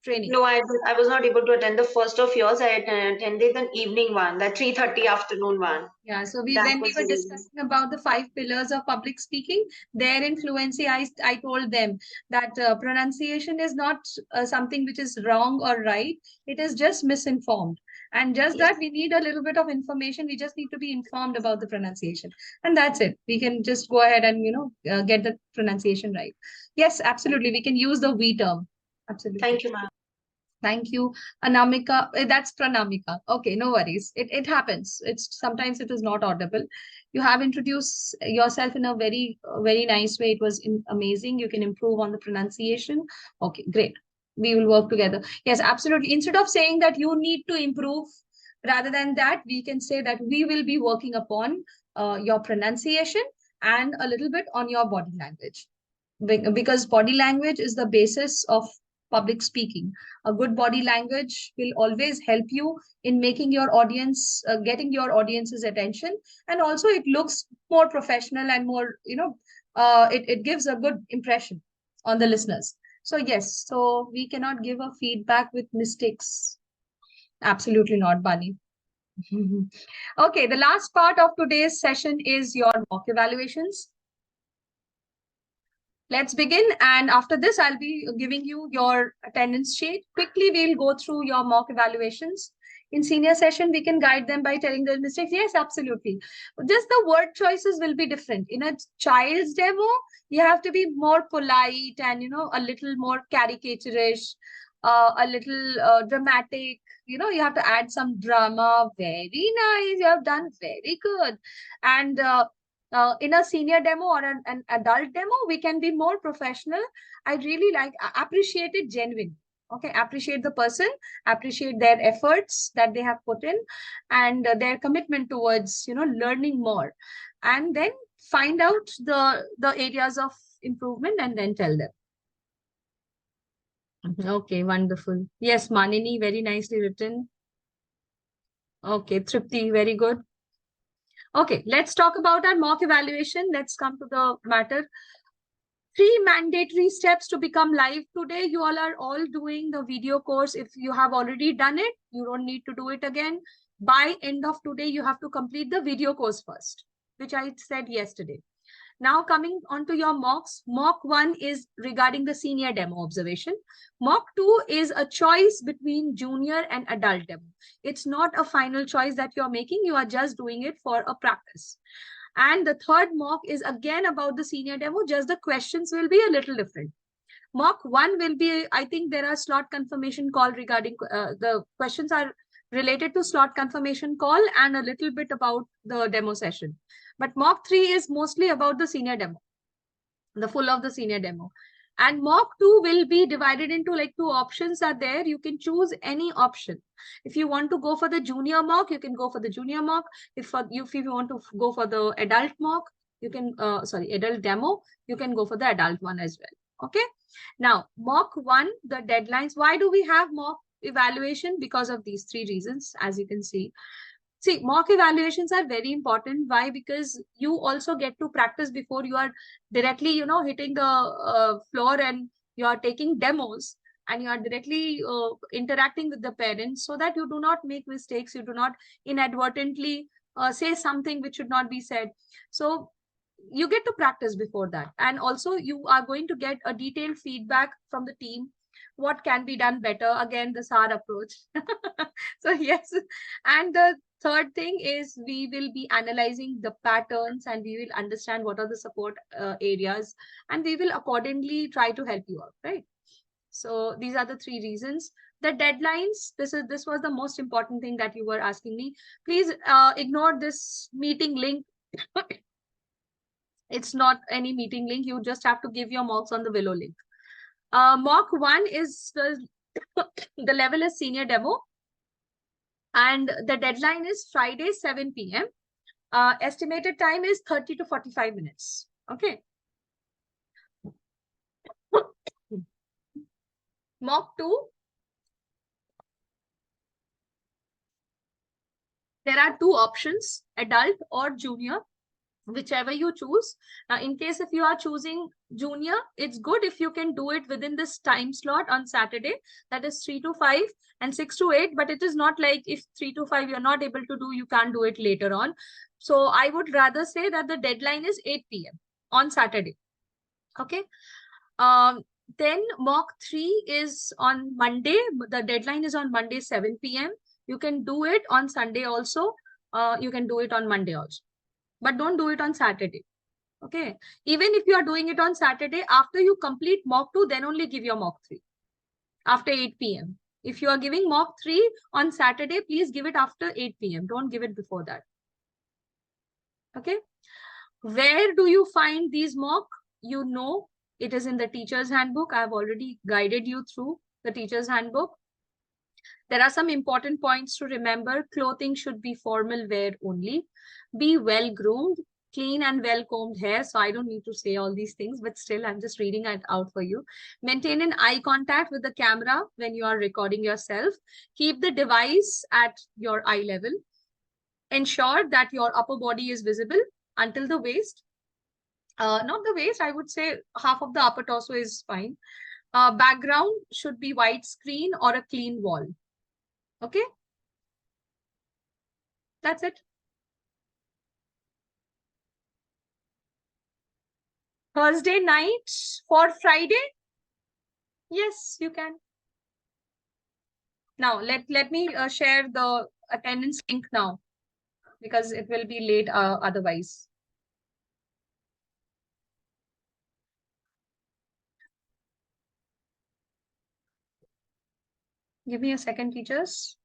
Speaker 1: training.
Speaker 6: No, I was not able to attend the first of yours. I attended an evening one, the 3:30 afternoon one.
Speaker 1: Yeah, so when
Speaker 6: That
Speaker 1: we
Speaker 6: was
Speaker 1: were
Speaker 6: the reason.
Speaker 1: discussing about the 5 pillars of public speaking, their influency, I told them that pronunciation is not something which is wrong or right. It is just misinformed. And just that we need a little bit of information. We just need to be informed about the pronunciation. And that's it. We can just go ahead and, get the pronunciation right. Yes, absolutely. We can use the we term. Absolutely.
Speaker 6: Thank you, ma'am.
Speaker 1: Thank you, Anamika. That's Pranamika. Okay, no worries. It happens. Sometimes it is not audible. You have introduced yourself in a very very nice way. It was amazing. You can improve on the pronunciation. Okay, great. We will work together. Yes, absolutely. Instead of saying that you need to improve, rather than that, we can say that we will be working upon your pronunciation and a little bit on your body language, because body language is the basis of public speaking. A good body language will always help you in making your audience, getting your audience's attention. And also it looks more professional and more, it gives a good impression on the listeners. So yes, so we cannot give a feedback with mistakes. Absolutely not, Bunny. Okay, the last part of today's session is your mock evaluations. Let's begin. And after this, I'll be giving you your attendance sheet. Quickly, we'll go through your mock evaluations. In senior session, we can guide them by telling their mistakes. Yes, absolutely. Just the word choices will be different. In a child's demo, you have to be more polite and, a little more caricaturish, a little dramatic. You have to add some drama. Very nice. You have done very good. And in a senior demo or an adult demo, we can be more professional. I really appreciate it genuine. Okay, appreciate the person, appreciate their efforts that they have put in, and their commitment towards, learning more, and then find out the areas of improvement and then tell them. Okay, wonderful. Yes, Manini, very nicely written. Okay, Tripti, very good. Okay, let's talk about our mock evaluation. Let's come to the matter. 3 mandatory steps to become live today. You all are doing the video course. If you have already done it, you don't need to do it again. By end of today, you have to complete the video course first, which I said yesterday. Now coming on to your mocks. Mock 1 is regarding the senior demo observation. Mock 2 is a choice between junior and adult demo. It's not a final choice that you're making. You are just doing it for a practice. And the third mock is again about the senior demo. Just the questions will be a little different. Mock 1 will be, I think there are slot confirmation call regarding the questions are related to slot confirmation call and a little bit about the demo session. But mock 3 is mostly about the senior demo, the full of the senior demo. And mock 2 will be divided into like 2 options are there. You can choose any option. If you want to go for the junior mock, you can go for the junior mock. If you want to go for the adult mock, you can, adult demo, you can go for the adult one as well. Okay. Now, mock 1, the deadlines. Why do we have mock evaluation? Because of these 3 reasons, as you can see. See, mock evaluations are very important. Why? Because you also get to practice before you are directly, hitting the floor and you are taking demos and you are directly interacting with the parents, so that you do not make mistakes. You do not inadvertently say something which should not be said. So you get to practice before that. And also you are going to get a detailed feedback from the team. What can be done better? Again, the SAR approach. So yes. And the third thing is we will be analyzing the patterns and we will understand what are the support areas, and we will accordingly try to help you out, right? So these are the 3 reasons. The deadlines, this was the most important thing that you were asking me. Please ignore this meeting link. It's not any meeting link. You just have to give your mocks on the Willow link. Mock 1 is the level is senior demo, and the deadline is Friday 7 p.m. Estimated time is 30 to 45 minutes. Okay. Mock 2. There are 2 options, adult or junior, whichever you choose. Now, in case if you are choosing junior, it's good if you can do it within this time slot on Saturday, that is 3 to 5 and 6 to 8. But it is not like if 3 to 5 you're not able to do, you can't do it later on. So I would rather say that the deadline is 8 p.m. on Saturday. Okay. Then mock 3 is on Monday. The deadline is on Monday 7 p.m. You can do it on Sunday also. You can do it on Monday also. But don't do it on Saturday. Okay. Even if you are doing it on Saturday, after you complete mock 2, then only give your mock 3 after 8 p.m. If you are giving mock 3 on Saturday, please give it after 8 p.m. Don't give it before that. Okay. Where do you find these mock? You know, it is in the teacher's handbook. I have already guided you through the teacher's handbook. There are some important points to remember. Clothing should be formal wear only. Be well groomed, clean and well combed hair. So I don't need to say all these things, but still I'm just reading it out for you. Maintain an eye contact with the camera when you are recording yourself. Keep the device at your eye level. Ensure that your upper body is visible until the waist. Not the waist, I would say half of the upper torso is fine. Background should be white screen or a clean wall. Okay. That's it. Thursday night for Friday? Yes, you can. Now, let me share the attendance link now, because it will be late otherwise. Give me a second, teachers.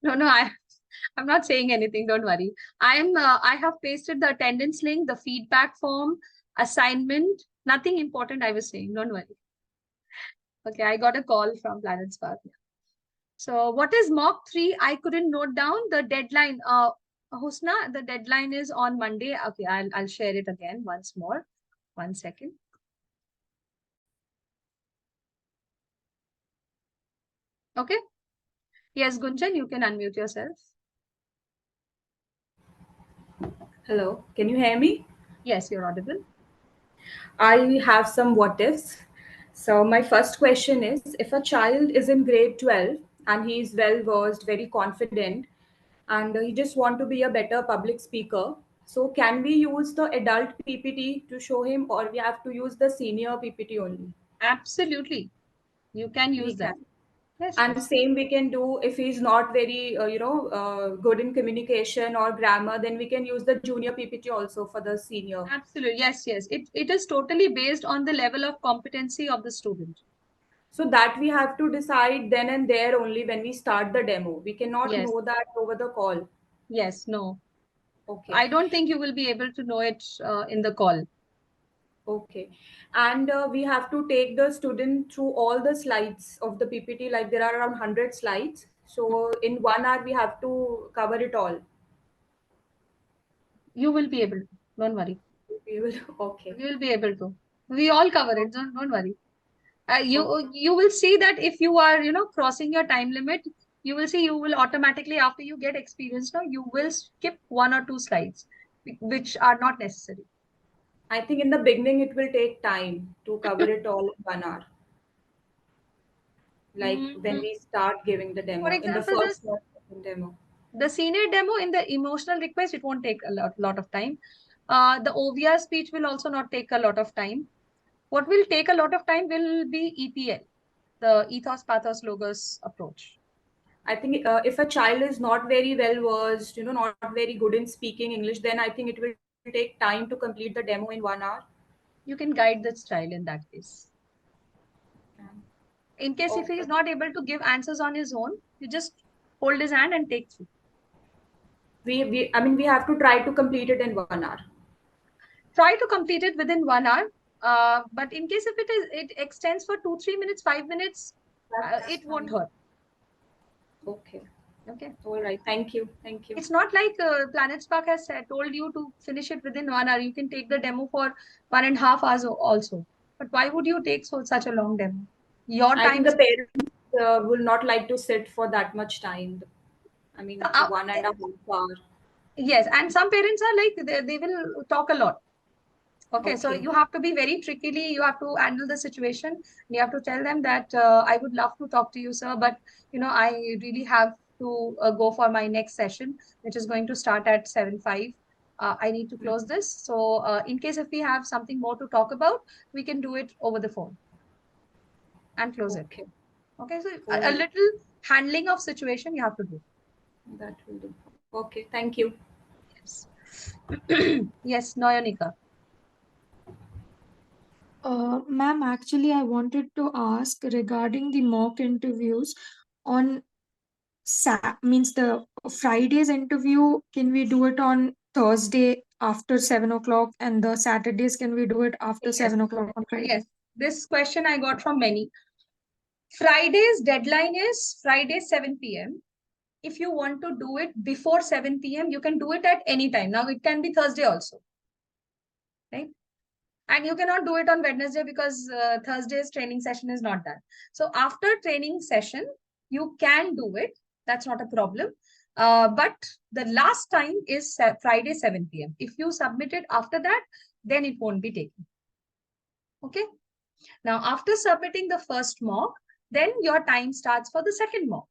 Speaker 1: No, I'm not saying anything. Don't worry. I have pasted the attendance link, the feedback form, assignment. Nothing important I was saying. Don't worry. Okay, I got a call from Planet Spark. So what is mock 3? I couldn't note down the deadline. Husna, the deadline is on Monday. Okay, I'll share it again once more. 1 second. Okay. Yes, Gunjan, you can unmute yourself.
Speaker 19: Hello, can you hear me?
Speaker 1: Yes, you're audible.
Speaker 19: I have some what ifs. So my first question is, if a child is in grade 12 and he is well versed, very confident, and he just want to be a better public speaker, so can we use the adult PPT to show him, or we have to use the senior PPT only?
Speaker 1: Absolutely. You can use that. Yes,
Speaker 19: And
Speaker 1: yes.
Speaker 19: same we can do if he's not very good in communication or grammar, then we can use the junior PPT also for the senior.
Speaker 1: Absolutely. Yes, yes. It is totally based on the level of competency of the student.
Speaker 19: So that we have to decide then and there only when we start the demo. We cannot
Speaker 1: Yes.
Speaker 19: know that over the call.
Speaker 1: Yes, no.
Speaker 19: Okay.
Speaker 1: I don't think you will be able to know it in the call.
Speaker 19: Okay. And we have to take the student through all the slides of the PPT, like there are around 100 slides. So in 1 hour, we have to cover it all.
Speaker 1: You will be able to. Don't worry.
Speaker 19: We will, okay.
Speaker 1: We will be able to. We all cover it. Don't worry. You will see that if you are, crossing your time limit, you will see you will automatically, after you get experience now, you will skip 1 or 2 slides, which are not necessary.
Speaker 19: I think in the beginning, it will take time to cover it all in 1 hour. Like when we start giving the demo,
Speaker 1: For
Speaker 19: in the
Speaker 1: example,
Speaker 19: first demo.
Speaker 1: the senior demo in the emotional request, it won't take a lot of time. The OVR speech will also not take a lot of time. What will take a lot of time will be EPL, the ethos, pathos, logos approach.
Speaker 19: I think if a child is not very well versed, not very good in speaking English, then I think it will take time to complete the demo in 1 hour.
Speaker 1: You can guide the child in that case. In case if he is not able to give answers on his own, you just hold his hand and take through.
Speaker 19: We have to try to complete it in 1 hour.
Speaker 1: Try to complete it within 1 hour. But in case if it extends for 2-3 minutes, 5 minutes, it won't hurt.
Speaker 19: Okay.
Speaker 1: Okay.
Speaker 19: All right. Thank you. Thank you.
Speaker 1: It's not like Planet Spark has told you to finish it within 1 hour. You can take the demo for 1.5 hours also. But why would you take such a long demo? Your
Speaker 19: I
Speaker 1: time.
Speaker 19: think the parents will not like to sit for that much time. I mean, 1.5 hours.
Speaker 1: Yes, and some parents are like they will talk a lot. Okay, so you have to be very trickily, you have to handle the situation. You have to tell them that I would love to talk to you, sir, but I really have to go for my next session, which is going to start at 7:05. I need to close this. So in case if we have something more to talk about, we can do it over the phone and close it. Okay, so a little handling of situation you have to do.
Speaker 19: That will do. Okay, thank you.
Speaker 1: Yes. Yes, Noyonika.
Speaker 20: Ma'am, actually, I wanted to ask regarding the mock interviews on means the Friday's interview. Can we do it on Thursday after 7 o'clock, and the Saturdays can we do it after 7 o'clock on Friday?
Speaker 1: Yes, this question I got from many. Friday's deadline is Friday 7 p.m. If you want to do it before 7 p.m., you can do it at any time. Now it can be Thursday also, right? And you cannot do it on Wednesday because Thursday's training session is not done. So after training session, you can do it. That's not a problem. But the last time is Friday 7 p.m. If you submit it after that, then it won't be taken. Okay. Now, after submitting the first mock, then your time starts for the second mock.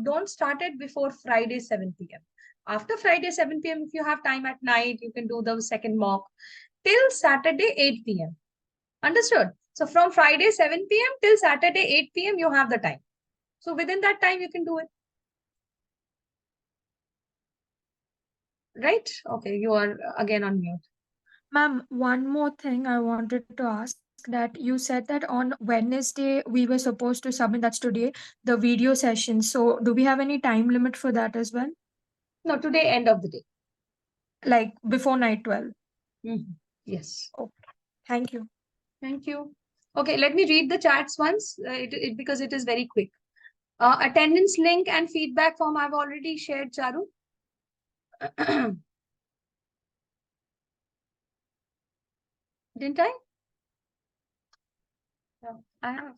Speaker 1: Don't start it before Friday 7 p.m. After Friday 7 p.m., if you have time at night, you can do the second mock till Saturday 8 p.m. Understood? So from Friday 7 p.m. till Saturday 8 p.m., you have the time. So within that time, you can do it. Right? Okay, you are again on mute.
Speaker 20: Ma'am, one more thing I wanted to ask. that you said that on Wednesday we were supposed to submit, that's today, the video session. So do we have any time limit for that as well?
Speaker 1: No, today, end of the day.
Speaker 20: Like before night 12?
Speaker 1: Yes.
Speaker 20: Okay. Thank you.
Speaker 1: Thank you. Okay, let me read the chats once, because it is very quick. Attendance link and feedback form I've already shared, Charu. Didn't I? No, I have.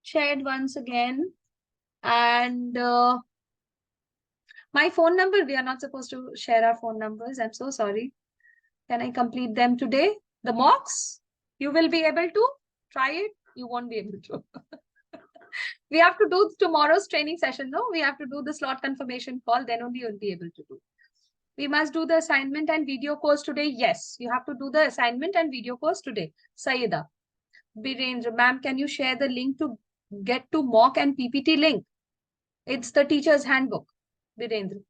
Speaker 1: Shared once again. And my phone number, we are not supposed to share our phone numbers. I'm so sorry. Can I complete them today? The mocks, you will be able to try it. You won't be able to. We have to do tomorrow's training session. No, we have to do the slot confirmation call. Then only you'll be able to do. We must do the assignment and video course today. Yes, you have to do the assignment and video course today. Saida. Birendra, ma'am, can you share the link to get to mock and PPT link? It's the teacher's handbook. Birendra.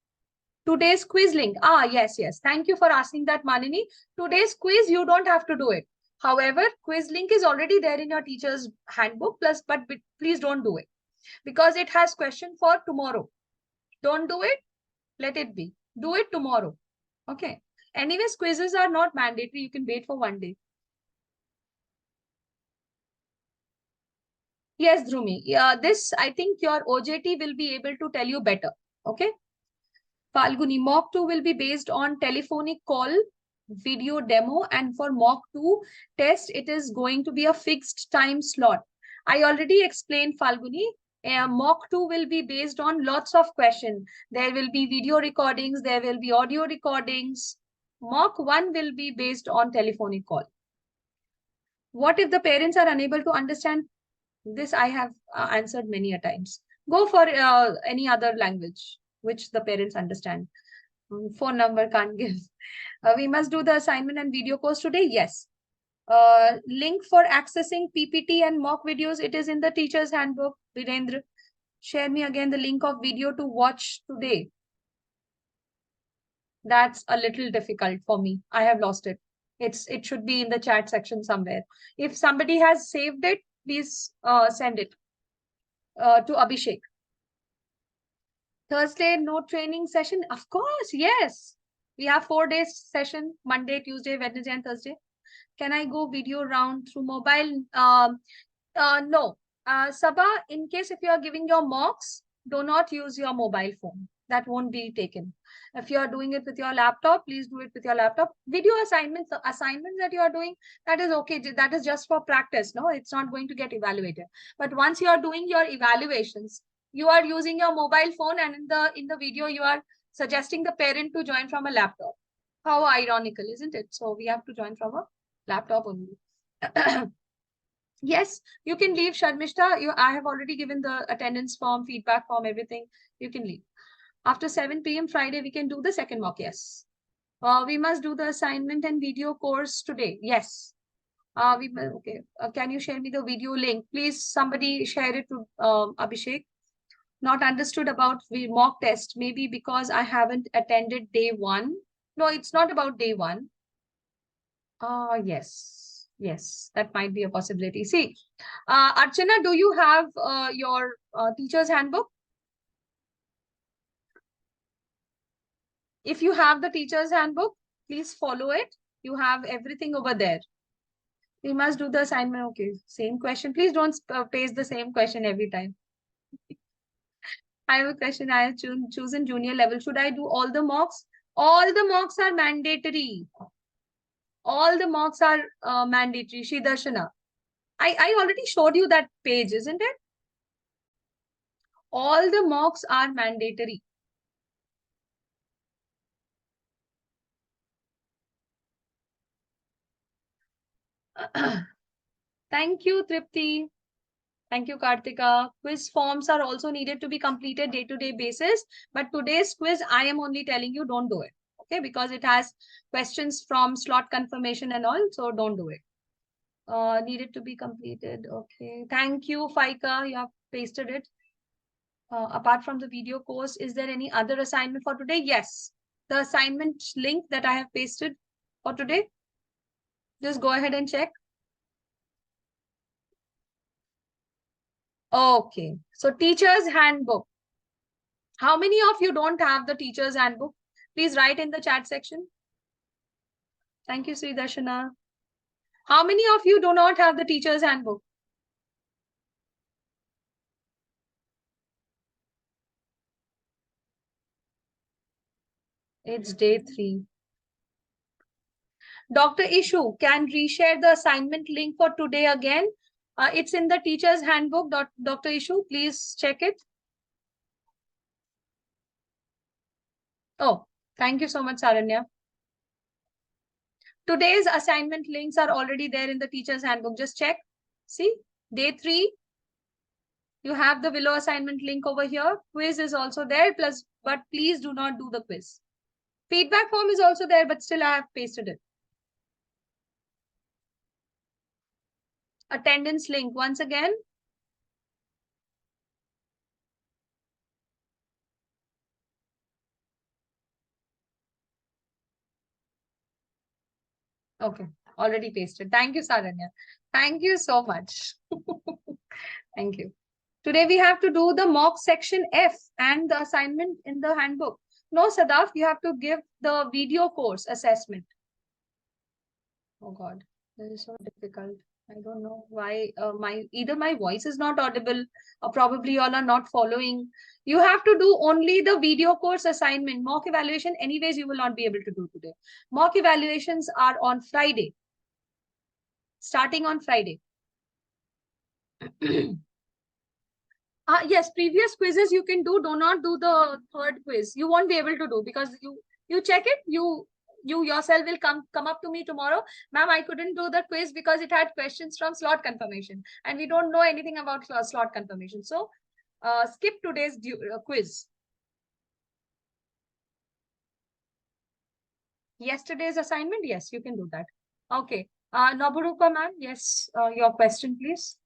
Speaker 1: Today's quiz link. Ah, yes, yes. Thank you for asking that, Manini. Today's quiz, you don't have to do it. However, quiz link is already there in your teacher's handbook, but please don't do it because it has question for tomorrow. Don't do it. Let it be. Do it tomorrow. Okay. Anyways, quizzes are not mandatory. You can wait for one day. Yes, Dhrumi. This, I think your OJT will be able to tell you better. Okay. Falguni, mock 2 will be based on telephonic call, video demo, and for mock 2 test, it is going to be a fixed time slot. I already explained, Falguni. Mock 2 will be based on lots of questions. There will be video recordings, there will be audio recordings. Mock 1 will be based on telephonic call. What if the parents are unable to understand? This I have answered many a times. Go for any other language which the parents understand. Phone number can't give. We must do the assignment and video course today. Yes. Link for accessing PPT and mock videos. It is in the teacher's handbook. Virendra, share me again the link of video to watch today. That's a little difficult for me. I have lost it. It should be in the chat section somewhere. If somebody has saved it, please send it to Abhishek. Thursday, no training session. Of course, yes. We have 4 days session, Monday, Tuesday, Wednesday, and Thursday. Can I go video round through mobile? No. Sabha, in case if you are giving your mocks, do not use your mobile phone. That won't be taken. If you are doing it with your laptop, please do it with your laptop. Video assignments, the assignments that you are doing, that is okay. That is just for practice. No, it's not going to get evaluated. But once you are doing your evaluations, you are using your mobile phone, and in the video, you are suggesting the parent to join from a laptop. How ironical, isn't it? So we have to join from a laptop only. Yes, you can leave, Sharmishta. I have already given the attendance form, feedback form, everything. You can leave. After 7 p.m. Friday, we can do the second mock. Yes. We must do the assignment and video course today. Yes. Okay. Can you share me the video link? Please, somebody share it to Abhishek. Not understood about the mock test. Maybe because I haven't attended day 1. No, it's not about day 1. Yes. Yes, that might be a possibility. See, Archana, do you have your teacher's handbook? If you have the teacher's handbook, please follow it. You have everything over there. We must do the assignment. Okay, same question. Please don't paste the same question every time. I have a question. I have chosen junior level. Should I do all the mocks? All the mocks are mandatory. All the mocks are mandatory. Shridarshana. I already showed you that page, isn't it? All the mocks are mandatory. Thank you, Tripti. Thank you, Kartika. Quiz forms are also needed to be completed day-to-day basis. But today's quiz, I am only telling you, don't do it. Okay, because it has questions from slot confirmation and all. So don't do it. Needed to be completed. Okay. Thank you, Faika. You have pasted it. Apart from the video course, is there any other assignment for today? Yes. The assignment link that I have pasted for today? Just go ahead and check. Okay, so teacher's handbook. How many of you don't have the teacher's handbook? Please write in the chat section. Thank you, Sri Darshana. How many of you do not have the teacher's handbook? It's day 3. Dr. Ishu, can reshare the assignment link for today again? It's in the teacher's handbook. Dr. Ishu, please check it. Oh, thank you so much, Saranya. Today's assignment links are already there in the teacher's handbook. Just check. See, day 3. You have the below assignment link over here. Quiz is also there. But please do not do the quiz. Feedback form is also there, but still I have pasted it. Attendance link once again. Okay, already pasted. Thank you, Saranya. Thank you so much. Thank you. Today we have to do the mock section F and the assignment in the handbook. No, Sadaf, you have to give the video course assessment. Oh God, this is so difficult. I don't know why either my voice is not audible or probably you all are not following. You have to do only the video course assignment. Mock evaluation, anyways, you will not be able to do today. Mock evaluations are on Friday. Starting on Friday. Yes, previous quizzes you can do. Do not do the third quiz. You won't be able to do because you check it. You yourself will come up to me tomorrow. Ma'am, I couldn't do the quiz because it had questions from slot confirmation and we don't know anything about slot confirmation. So skip today's quiz. Yesterday's assignment, yes, you can do that. Okay. Naburupa ma'am, yes, your question, please.